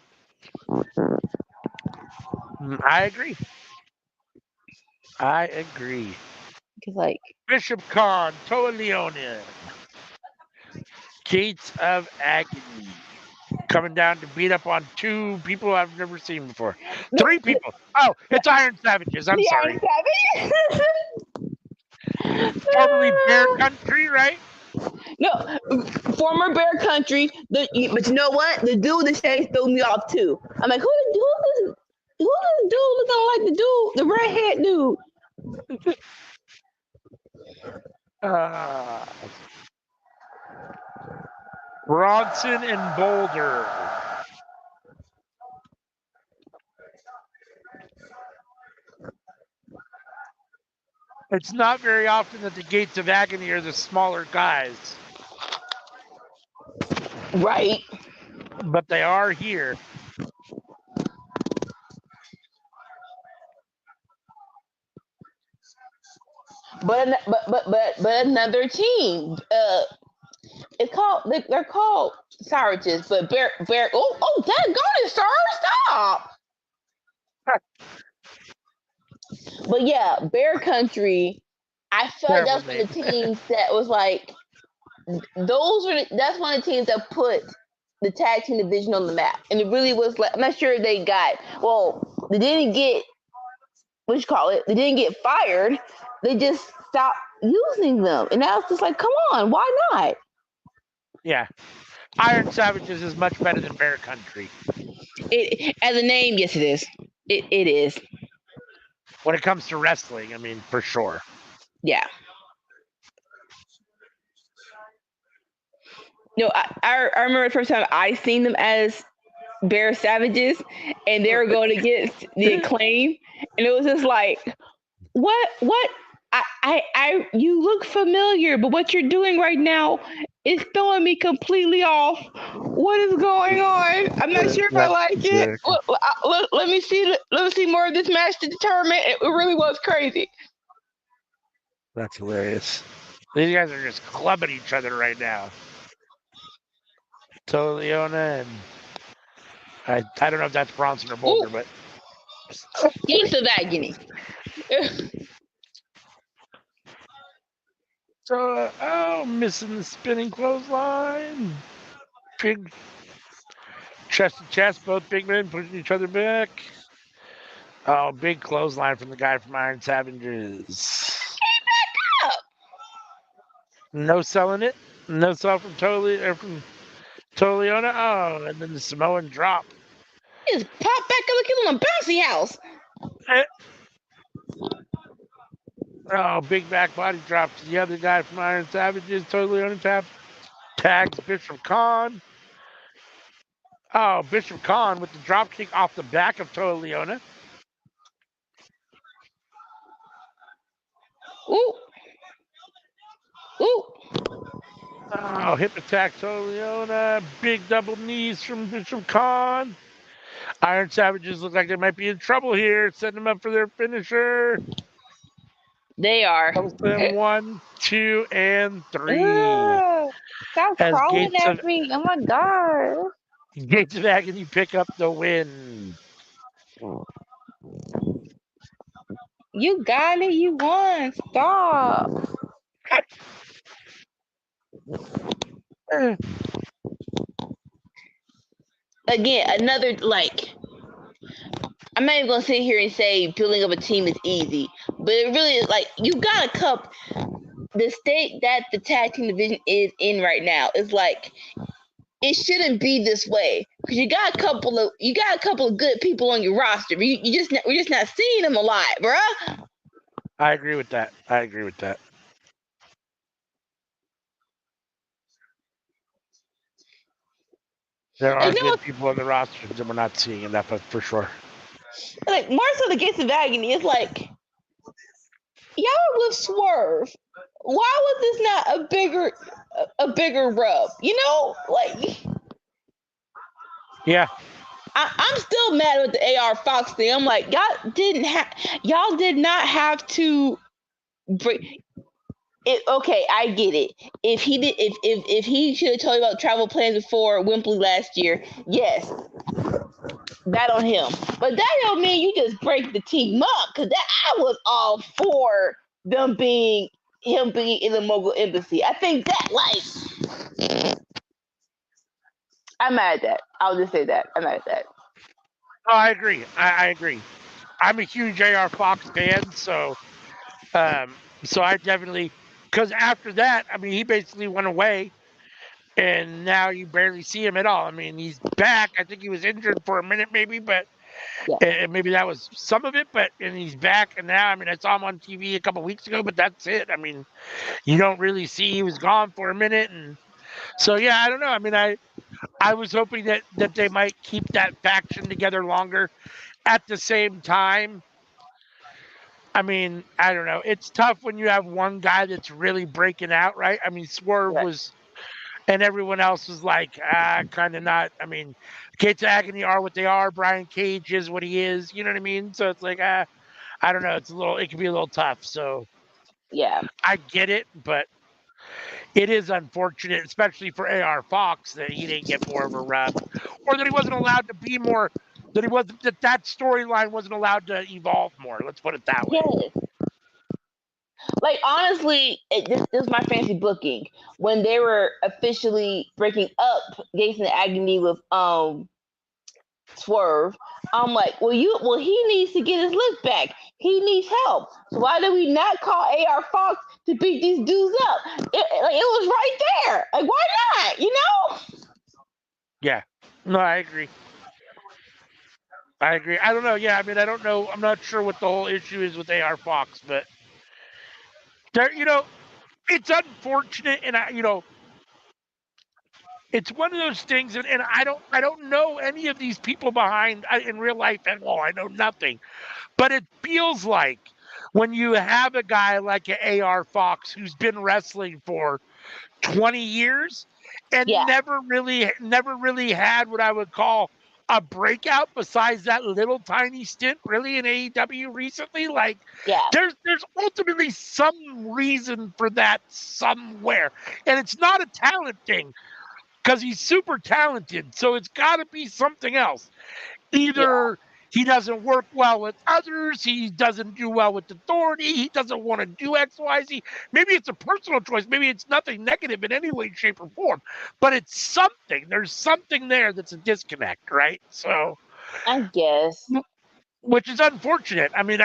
I agree. Like Bishop Khan, Toa Leone, Gates of Agony, coming down to beat up on 2 people I've never seen before. 3 people. Oh, it's Iron Savages. I'm sorry. Iron Savages. Formerly Bear Country, right? No, former Bear Country. But you know what? The dude that shades threw me off too. I'm like, who's this dude looking like the redhead dude? Bronson and Boulder. It's not very often that the Gates of Agony are the smaller guys. Right. But they are here. But another team. They're called Savages, but Bear. Oh, that got it, sir. Stop. But yeah, Bear Country. I felt that's one of the teams that was like, that's one of the teams that put the tag team division on the map, and it really was like, I'm not sure they didn't get they didn't get fired. They just stopped using them, and I was just like, come on, why not? Yeah, Iron Savages is much better than Bear Country. It as a name, yes, it is. It is. When it comes to wrestling, I mean, for sure. Yeah. No, I remember the first time I seen them as Bear Savages, and they were going against the Acclaim, and it was just like, what? You look familiar, but what you're doing right now is throwing me completely off. What is going on? I'm not sure if I like it. Let me see more of this match to determine. It really was crazy. That's hilarious. These guys are just clubbing each other right now. Leona, and I don't know if that's Bronson or Boulder, Ooh. but Gates of agony. so missing the spinning clothesline. Big chest to chest, both big men pushing each other back. Oh, big clothesline from the guy from Iron Savages. Up. No selling it. No sell from Toleona. Oh, and then the Samoan drop. Just pop back up like on a bouncy house. Eh. Oh, big back body drop to the other guy from Iron Savages. Toleona tags Bishop Khan. Oh, Bishop Khan with the drop kick off the back of Toleona. Ooh. Ooh. Oh, hip attack Toleona. Big double knees from Bishop Khan. Iron Savages look like they might be in trouble here. Setting them up for their finisher. They are. Them 1, 2, and 3. Stop As crawling at me. Oh my god. Gates of Agony pick up the win. You got it. You won. Stop. Again, another like. I'm not even gonna sit here and say building up a team is easy, but it really is like you got a cup. The state that the tag team division is in right now is like it shouldn't be this way because you got a couple of good people on your roster. But we're just not seeing them a lot, bruh. I agree with that. There are good people on the roster that we're not seeing enough of for sure. Like more so the Gates of Agony is like y'all with Swerve. Why was this not a bigger rub? You know, like yeah. I'm still mad with the AR Fox thing. I'm like y'all did not have to bring. Okay, I get it. If he should have told you about travel plans before Wembley last year, yes, that on him. But that don't mean you just break the team up because I was all for him being in the Mogul Embassy. I think that I'm mad at that. I'll just say that I'm mad at that. Oh, I agree. I agree. I'm a huge AR Fox fan, so I definitely because after that, I mean, he basically went away, and now you barely see him at all. I mean, he's back. I think he was injured for a minute, maybe, but maybe that was some of it. And he's back, and now, I mean, I saw him on TV a couple weeks ago, but that's it. I mean, you don't really see he was gone for a minute, and so yeah, I don't know. I mean, I was hoping that they might keep that faction together longer. At the same time, I mean, I don't know. It's tough when you have one guy that's really breaking out, right? I mean, Swerve was, and everyone else was like, kind of not. I mean, Gates of Agony are what they are. Brian Cage is what he is. You know what I mean? So it's like, I don't know. It can be a little tough. So yeah, I get it, but it is unfortunate, especially for AR Fox, that he didn't get more of a rub, or that he wasn't allowed to be more. That storyline wasn't allowed to evolve more. Let's put it that way. Yes. Like honestly, this is my fancy booking when they were officially breaking up Gates and Agony with Swerve. I'm like, well, he needs to get his look back. He needs help. So why did we not call AR Fox to beat these dudes up? It was right there. Like, why not? You know? Yeah. No, I agree. I don't know. Yeah, I mean, I don't know. I'm not sure what the whole issue is with AR Fox, but there, it's unfortunate, and it's one of those things, and I don't know any of these people behind in real life at all. I know nothing, but it feels like when you have a guy like an AR Fox who's been wrestling for 20 years and never really had what I would call a breakout besides that little tiny stint really in AEW recently. Like there's ultimately some reason for that somewhere. And it's not a talent thing. because he's super talented. So it's got to be something else. Either he doesn't work well with others, he doesn't do well with authority, he doesn't want to do X, Y, Z. Maybe it's a personal choice. Maybe it's nothing negative in any way, shape, or form. But it's something. There's something there that's a disconnect, right? So I guess. which is unfortunate. I mean,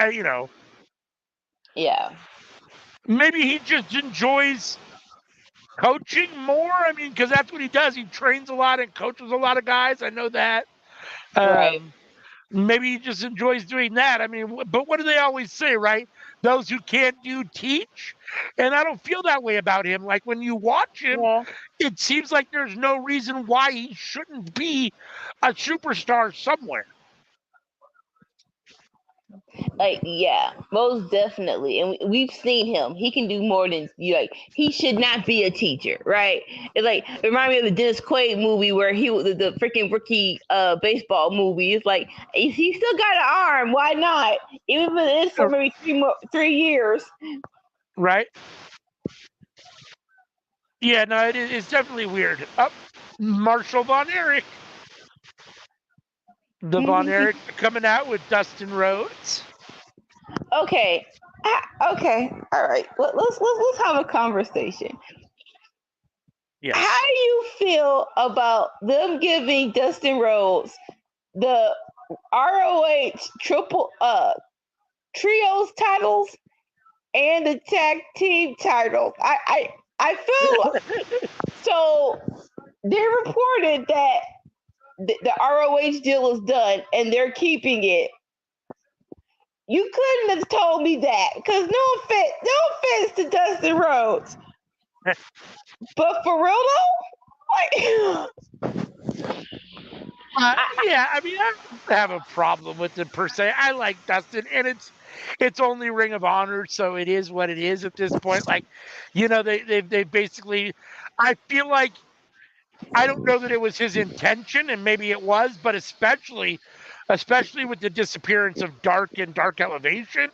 Yeah. maybe he just enjoys coaching more. I mean, because that's what he does. He trains a lot and coaches a lot of guys. I know that. Right. Maybe he just enjoys doing that. I mean, but what do they always say, right? Those who can't do, teach. And I don't feel that way about him. Like when you watch him, Yeah. it seems like there's no reason why he shouldn't be a superstar somewhere. Like, yeah, most definitely. And we've seen him. He can do more than you. Like, he should not be a teacher, right? It's like, it reminds me of the Dennis Quaid movie where he was the freaking rookie baseball movie. It's like, he still got an arm. Why not? Even if it is for maybe 3 years. Right? Yeah, no, it's definitely weird. Marshall Von Erich. The Von Erich coming out with Dustin Rhodes. Okay. Okay. All right. Let's have a conversation. Yes. How do you feel about them giving Dustin Rhodes the ROH trios titles and the tag team titles? I feel so. They reported that the ROH deal is done and they're keeping it. You couldn't have told me that, because no offense to Dustin Rhodes, but for real though, yeah, I mean, I don't have a problem with it per se. I like Dustin, and it's only Ring of Honor, so it is what it is at this point. Like, they basically, I feel like, I don't know that it was his intention, and maybe it was, but especially with the disappearance of Dark and Dark Elevation,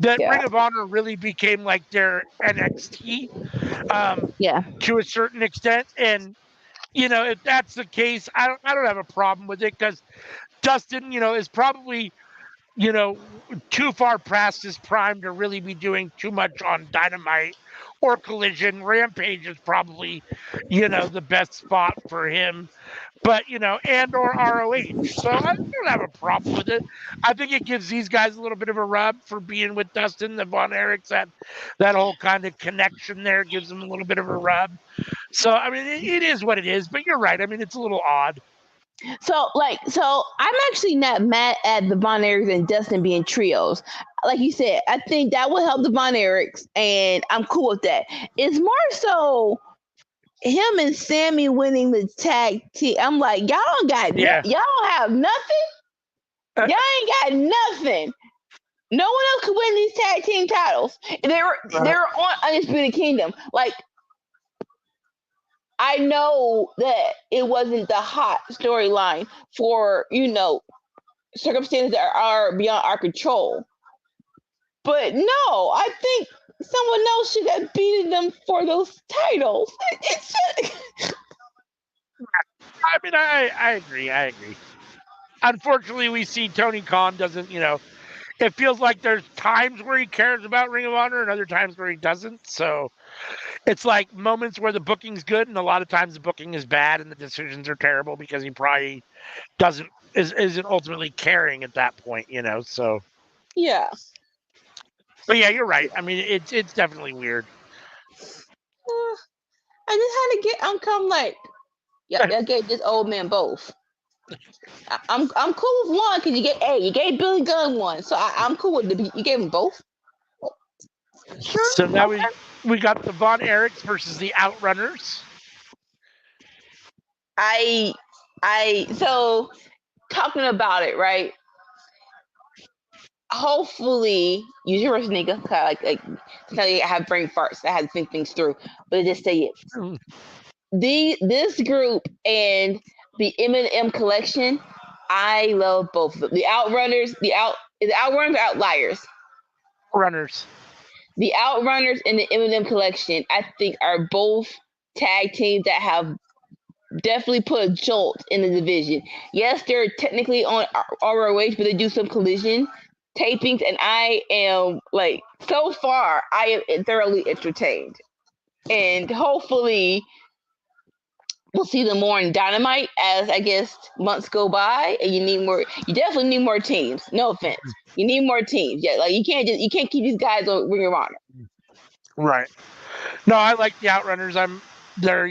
that Ring of Honor really became like their NXT, to a certain extent. And if that's the case, I don't have a problem with it, because Dustin, is probably, too far past his prime to really be doing too much on Dynamite or Collision. Rampage is probably, the best spot for him, but and or ROH. So I don't have a problem with it. I think it gives these guys a little bit of a rub for being with Dustin. The Von Erichs, that whole kind of connection there gives them a little bit of a rub. So I mean, it is what it is. But you're right. I mean, it's a little odd. So I'm actually not mad at the Von Erichs and Dustin being trios. Like you said, I think that will help the Von Erichs, and I'm cool with that. It's more so him and Sammy winning the tag team. I'm like, y'all don't have nothing. Y'all ain't got nothing. No one else could win these tag team titles. They were on Undisputed Kingdom. Like, I know that it wasn't the hot storyline for, circumstances that are beyond our control. But no, I think someone else should have beaten them for those titles. I mean, I agree. Unfortunately, we see Tony Khan doesn't, it feels like there's times where he cares about Ring of Honor and other times where he doesn't. So it's like moments where the booking's good and a lot of times the booking is bad and the decisions are terrible because he probably isn't ultimately caring at that point, so. Yeah. But yeah, you're right. I mean, it's definitely weird. I just had to get like, I gave this old man both. I'm cool with one because you gave Billy Gunn one, so I'm cool with you gave him both. Sure. So now we got the Von Erichs versus the Outrunners. So talking about it, right? Hopefully, use your words, nigga. Like I have brain farts. I had to think things through, but just say it. This group and the M&M collection, I love both of them. The Outrunners, the Outrunners or Outliers? Runners. The Outrunners and the M&M collection, I think, are both tag teams that have definitely put a jolt in the division. Yes, they're technically on ROH, but they do some collision tapings, and I am like, so far, I am thoroughly entertained, and hopefully we'll see them more in Dynamite as I guess months go by, and you need more. You definitely need more teams. No offense, you need more teams. Yeah, like you can't keep these guys on Ring of Honor. Right. No, I like the Outrunners. They're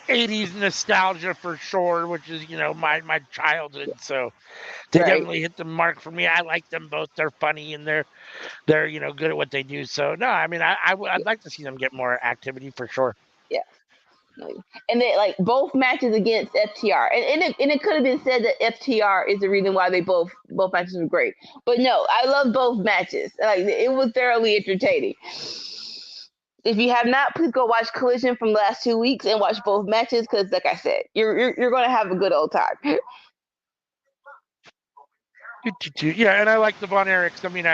80s nostalgia for sure, which is my childhood. So they Right. definitely hit the mark for me. I like them both. They're funny and they're good at what they do. So no, I mean I'd like to see them get more activity for sure. Yeah. And they like both matches against FTR, and it could have been said that FTR is the reason why they both matches were great. But no, I love both matches. Like it was thoroughly entertaining. If you have not, please go watch Collision from the last 2 weeks and watch both matches because, like I said, you're going to have a good old time. Yeah, and I like the Von Erichs. I mean,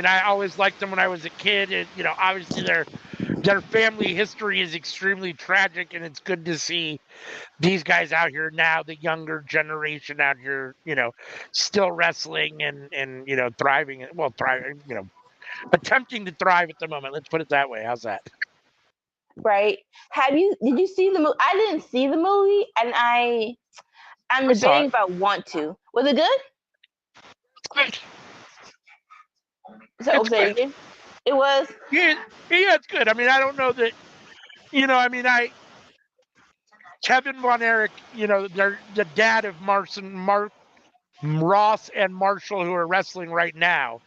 I always liked them when I was a kid, and obviously their family history is extremely tragic, and it's good to see these guys out here now, the younger generation out here, still wrestling and thriving. Well, thriving, attempting to thrive at the moment. Let's put it that way. How's that? Right? Did you see the movie? I didn't see the movie, and I'm debating if I want to. Was it good? Good. So say again. It was. Yeah, it's good. I mean, I don't know that. Kevin Von Erich, they're the dad of Ross and Marshall, who are wrestling right now.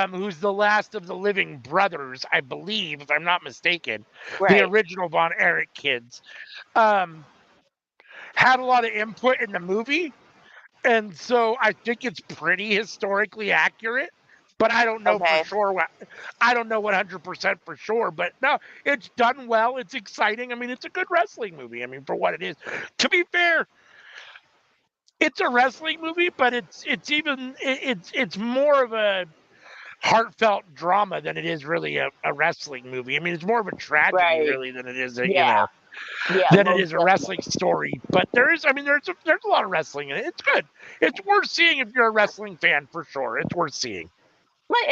Who's the last of the living brothers, I believe, if I'm not mistaken, the original Von Erich kids. Had a lot of input in the movie, and so I think it's pretty historically accurate. But I don't know for sure. I don't know 100% for sure. But no, it's done well. It's exciting. I mean, it's a good wrestling movie. I mean, for what it is. To be fair, it's a wrestling movie, but it's more of a heartfelt drama than it is really a wrestling movie. I mean, it's more of a tragedy really than it is than it is a wrestling story. But there's a lot of wrestling in it. It's good. It's worth seeing if you're a wrestling fan for sure. It's worth seeing. Like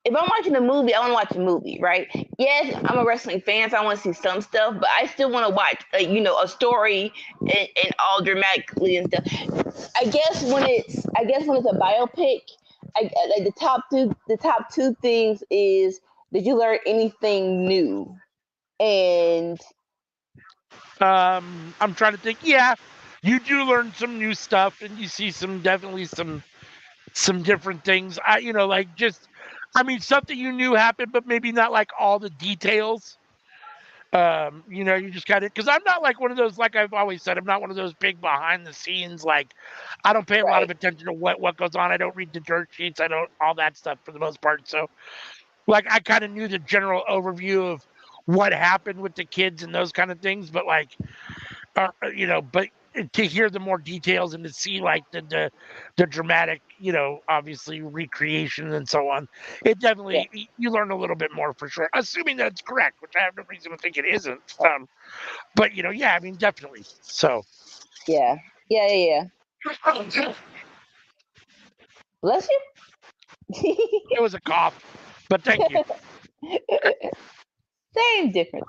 if I'm watching a movie, I want to watch a movie, right? Yes, I'm a wrestling fan, so I want to see some stuff, but I still want to watch, a story and all dramatically and stuff. I guess when it's a biopic, like the top two things is, did you learn anything new? And I'm trying to think. Yeah, you do learn some new stuff, and you see definitely some different things. Something you knew happened, but maybe not like all the details. You just got it, because I'm not like one of those, like I've always said, I'm not one of those big behind the scenes, like I don't pay a lot of attention to what goes on. I don't read the dirt sheets. I don't all that stuff for the most part. So like I kind of knew the general overview of what happened with the kids and those kind of things, but but to hear the more details and to see like the dramatic, obviously recreation and so on, it definitely you learn a little bit more for sure, assuming that it's correct, which I have no reason to think it isn't. But I mean, definitely. So yeah. Bless you. It was a cough, but thank you. Same difference.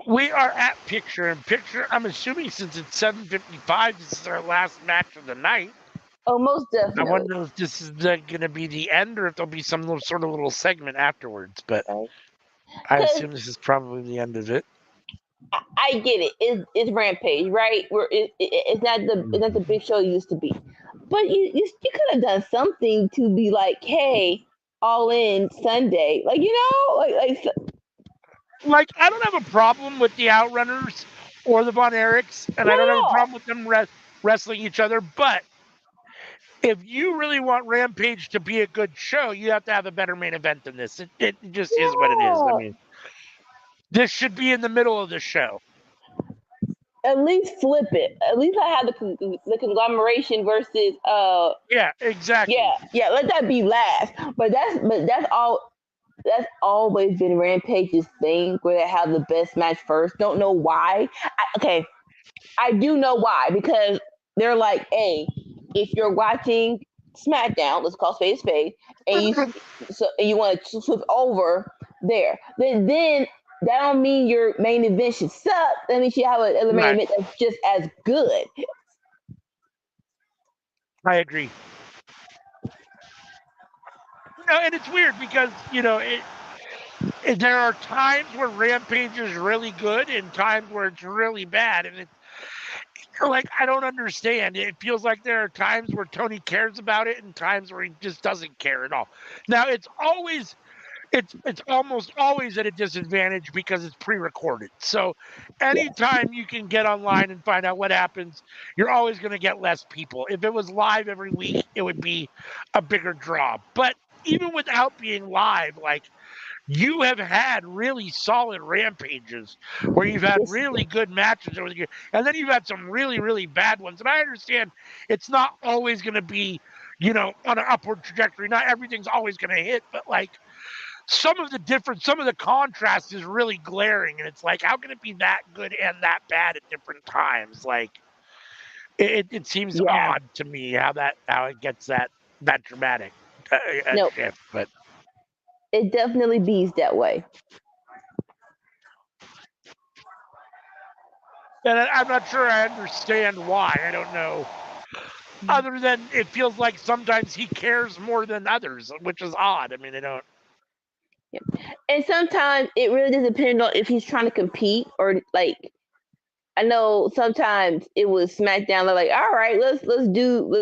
We are at picture in picture. I'm assuming since it's 7:55, this is our last match of the night. Oh, most definitely. I wonder if this is going to be the end, or if there'll be some little segment afterwards. But I assume this is probably the end of it. I get it. It's Rampage, right? It's not the big show it used to be. But you could have done something to be like, hey, All In Sunday, like I don't have a problem with the Outrunners or the Von Erichs, and I don't have a problem with them wrestling each other. But if you really want Rampage to be a good show, you have to have a better main event than this. It just is what it is. I mean, this should be in the middle of the show. At least flip it. At least I have the conglomeration versus Yeah, exactly. Yeah, let that be last. But that's all. that's always been Rampage's thing, where they have the best match first. Don't know why. Okay, I do know why, because they're like, hey, if you're watching SmackDown, let's call spade a spade, and you want to flip over there, then that don't mean your main event should suck. That means you have a main event that's just as good. I agree. No, and it's weird because there are times where Rampage is really good and times where it's really bad, and it's like I don't understand. It feels like there are times where Tony cares about it and times where he just doesn't care at all. Now it's almost always at a disadvantage because it's pre-recorded. So anytime you can get online and find out what happens, you're always going to get less people. If it was live every week, it would be a bigger draw. But even without being live, like you have had really solid rampages where you've had really good matches over the year, and then you've had some really, really bad ones. And I understand it's not always going to be, on an upward trajectory. Not everything's always going to hit, but like some of the contrast is really glaring, and it's like, how can it be that good and that bad at different times? Like, it seems odd to me how it gets that dramatic shift, but it definitely bees that way. And I'm not sure I understand why. I don't know. Other than it feels like sometimes he cares more than others, which is odd. I mean, I don't. And sometimes it really does depend on if he's trying to compete or like. I know sometimes it was SmackDown. They're like, all right,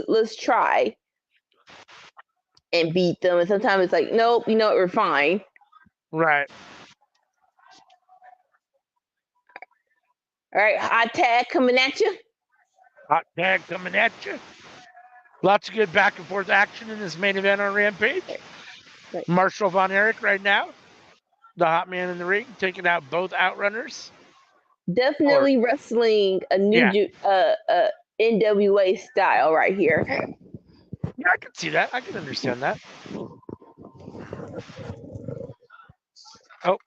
let's try and beat them. And sometimes it's like, nope, we're fine. Right. All right, hot tag coming at you. Hot tag coming at you. Lots of good back and forth action in this main event on Rampage. Right. Marshall Von Erich right now, the hot man in the ring, taking out both outrunners. Definitely wrestling a new NWA style right here. Yeah, I can see that. I can understand that. Oh,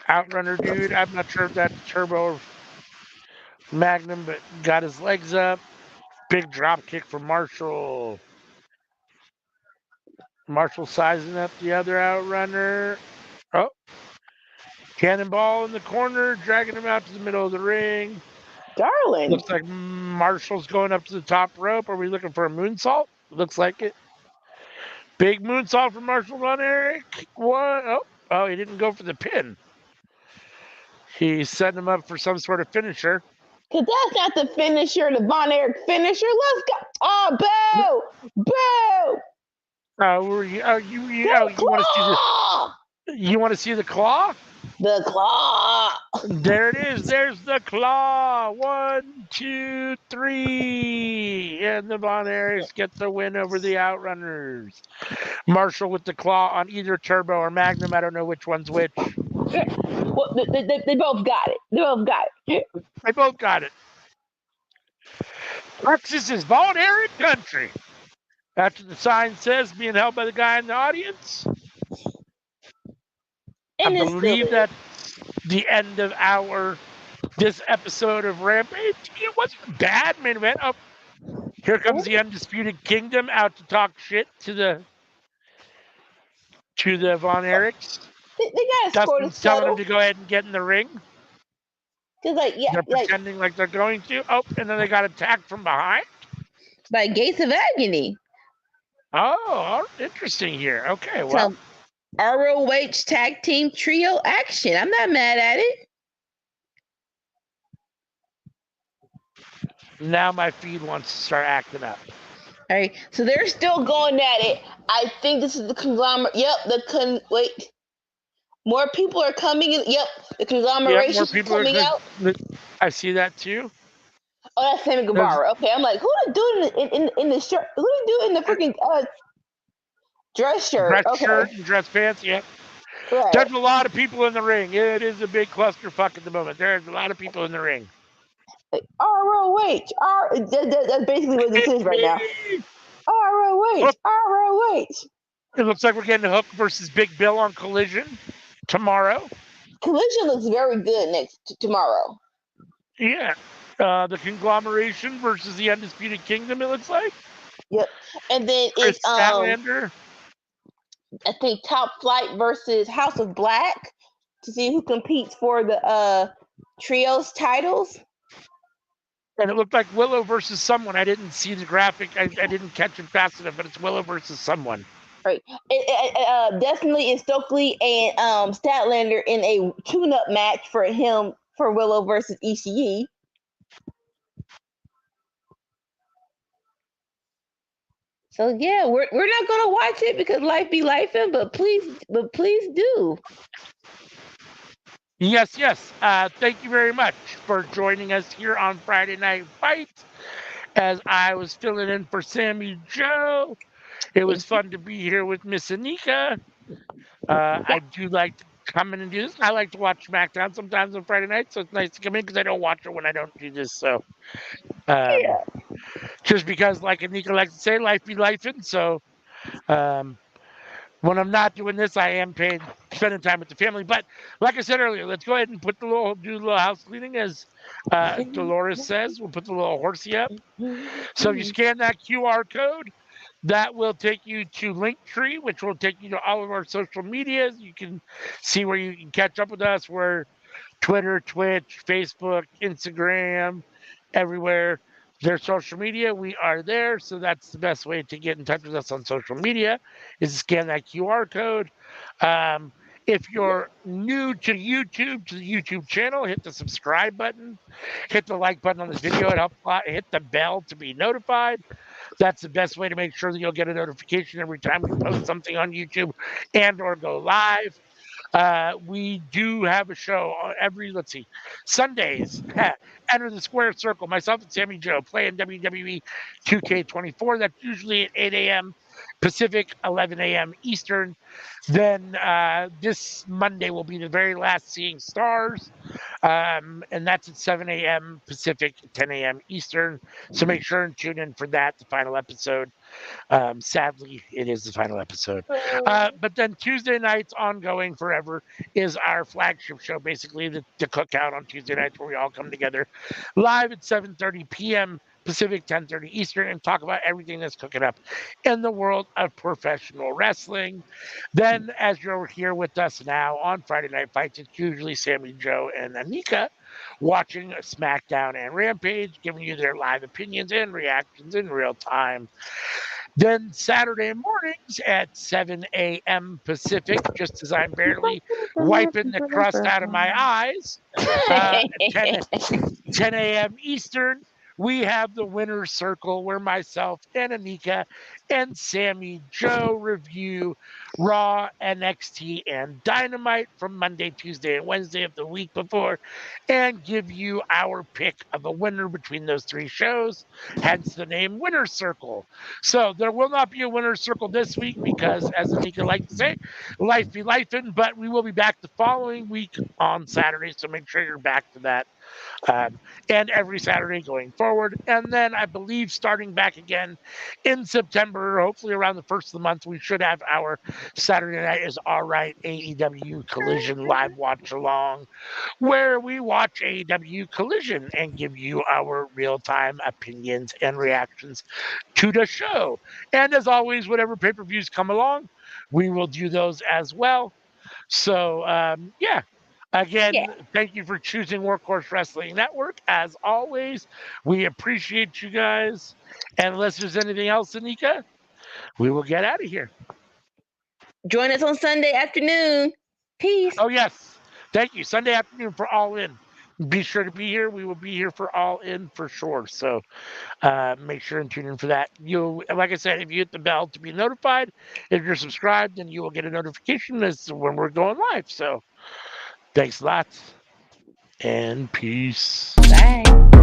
outrunner dude. I'm not sure if that's Turbo or Magnum, but got his legs up. Big drop kick from Marshall. Marshall sizing up the other outrunner. Oh, cannonball in the corner, dragging him out to the middle of the ring. Darling. Looks like Marshall's going up to the top rope. Are we looking for a moonsault? Looks like it. Big moonsault from Marshall Von Erich. What? Oh, he didn't go for the pin. He's setting him up for some sort of finisher. Because that's not the finisher, the Von Erich finisher. Let's go. Oh, boo! Boo! You want to see the claw? The claw. There it is. There's the claw. 1, 2, 3. And the Von Erichs get the win over the Outrunners. Marshall with the claw on either Turbo or Magnum. I don't know which one's which. Well, they both got it. They both got it. They both got it. Texas is Von Erich country. After the sign says being held by the guy in the audience. I believe that's the end of this episode of Rampage. It wasn't a bad main event. Oh, here comes the Undisputed Kingdom out to talk shit to the Von Erichs. They got to Dustin's telling them to go ahead and get in the ring. They're pretending like they're going to. Oh, and then they got attacked from behind. By Gates of Agony. Oh, interesting here. Okay, well. ROH Tag Team Trio action. I'm not mad at it. Now my feed wants to start acting up. All right, so they're still going at it. I think this is the conglomerate. Yep, wait. More people are coming in. Yep, the conglomeration is coming out. I see that too. Oh, that's Sammy Guevara. Okay, I'm like, who the dude in the shirt? Who the dude in the freaking dress shirt? Shirt and dress pants, yeah. Right. There's a lot of people in the ring. It is a big clusterfuck at the moment. There's a lot of people in the ring. Like, ROH. That's basically what this is right now. ROH. It looks like we're getting Hook versus Big Bill on Collision tomorrow. Collision looks very good tomorrow. Yeah. The Conglomeration versus the Undisputed Kingdom, it looks like. Yep. And then Chris it's Statlander. I think Top Flight versus House of Black to see who competes for the trios titles. And it looked like Willow versus someone. I didn't see the graphic. I didn't catch it fast enough, but it's Willow versus someone. Right. Definitely is Stokely and Statlander in a tune-up match for Willow versus ECE. So yeah, we're not gonna watch it because life be lifing, but please do. Yes. Thank you very much for joining us here on Friday Night Fight. As I was filling in for Sammy Joe, it was fun to be here with Miss Anika. I do like to come in and do this. I like to watch SmackDown sometimes on Friday night, so it's nice to come in because I don't watch it when I don't do this. So, just because, like Anika likes to say, life be lifing. So, when I'm not doing this, I am spending time with the family. But like I said earlier, let's go ahead and do a little house cleaning, as Dolores says. We'll put the little horsey up. So if you scan that QR code, that will take you to Linktree, which will take you to all of our social medias. You can see where you can catch up with us. We're Twitter, Twitch, Facebook, Instagram, everywhere. There's social media. We are there. So that's the best way to get in touch with us on social media is to scan that QR code. If you're new to YouTube, to the YouTube channel, hit the subscribe button, hit the like button on this video. It helps a lot. Hit the bell to be notified. That's the best way to make sure that you'll get a notification every time we post something on YouTube and or go live. We do have a show Sundays. Enter the Square Circle. Myself and Sammy Joe playing WWE 2K24. That's usually at 8 a.m. Pacific, 11 a.m. Eastern. Then this Monday will be the very last Seeing Stars. And that's at 7 a.m. Pacific, 10 a.m. Eastern. So make sure and tune in for that, the final episode. Sadly, it is the final episode. But then Tuesday nights, ongoing forever, is our flagship show, basically the cookout on Tuesday nights, where we all come together live at 7:30 p.m. Pacific, 10:30 Eastern, and talk about everything that's cooking up in the world of professional wrestling. Then, as you're here with us now on Friday Night Fights, it's usually Sammy, Joe, and Anika watching SmackDown and Rampage, giving you their live opinions and reactions in real time. Then Saturday mornings at 7 a.m. Pacific, just as I'm barely wiping the crust out of my eyes, 10 a.m. Eastern, we have the Winner's Circle, where myself and Anika and Sammy Joe review Raw, NXT, and Dynamite from Monday, Tuesday, and Wednesday of the week before, and give you our pick of a winner between those three shows, hence the name Winner's Circle. So there will not be a Winner's Circle this week because, as Anika likes to say, life be lifing, but we will be back the following week on Saturday, so make sure you're back to that. And every Saturday going forward. And then I believe starting back again in September, hopefully around the first of the month, we should have our Saturday Night is All Right AEW Collision live watch along, where we watch AEW Collision and give you our real-time opinions and reactions to the show. And as always, whatever pay-per-views come along, we will do those as well. So, yeah. Again, thank you for choosing Workhorse Wrestling Network. As always, we appreciate you guys. And unless there's anything else, Anika, we will get out of here. Join us on Sunday afternoon. Peace. Oh, yes. Thank you. Sunday afternoon for All In. Be sure to be here. We will be here for All In for sure. So make sure and tune in for that. Like I said, if you hit the bell to be notified, if you're subscribed, then you will get a notification as to when we're going live. So thanks a lot, and peace. Bye.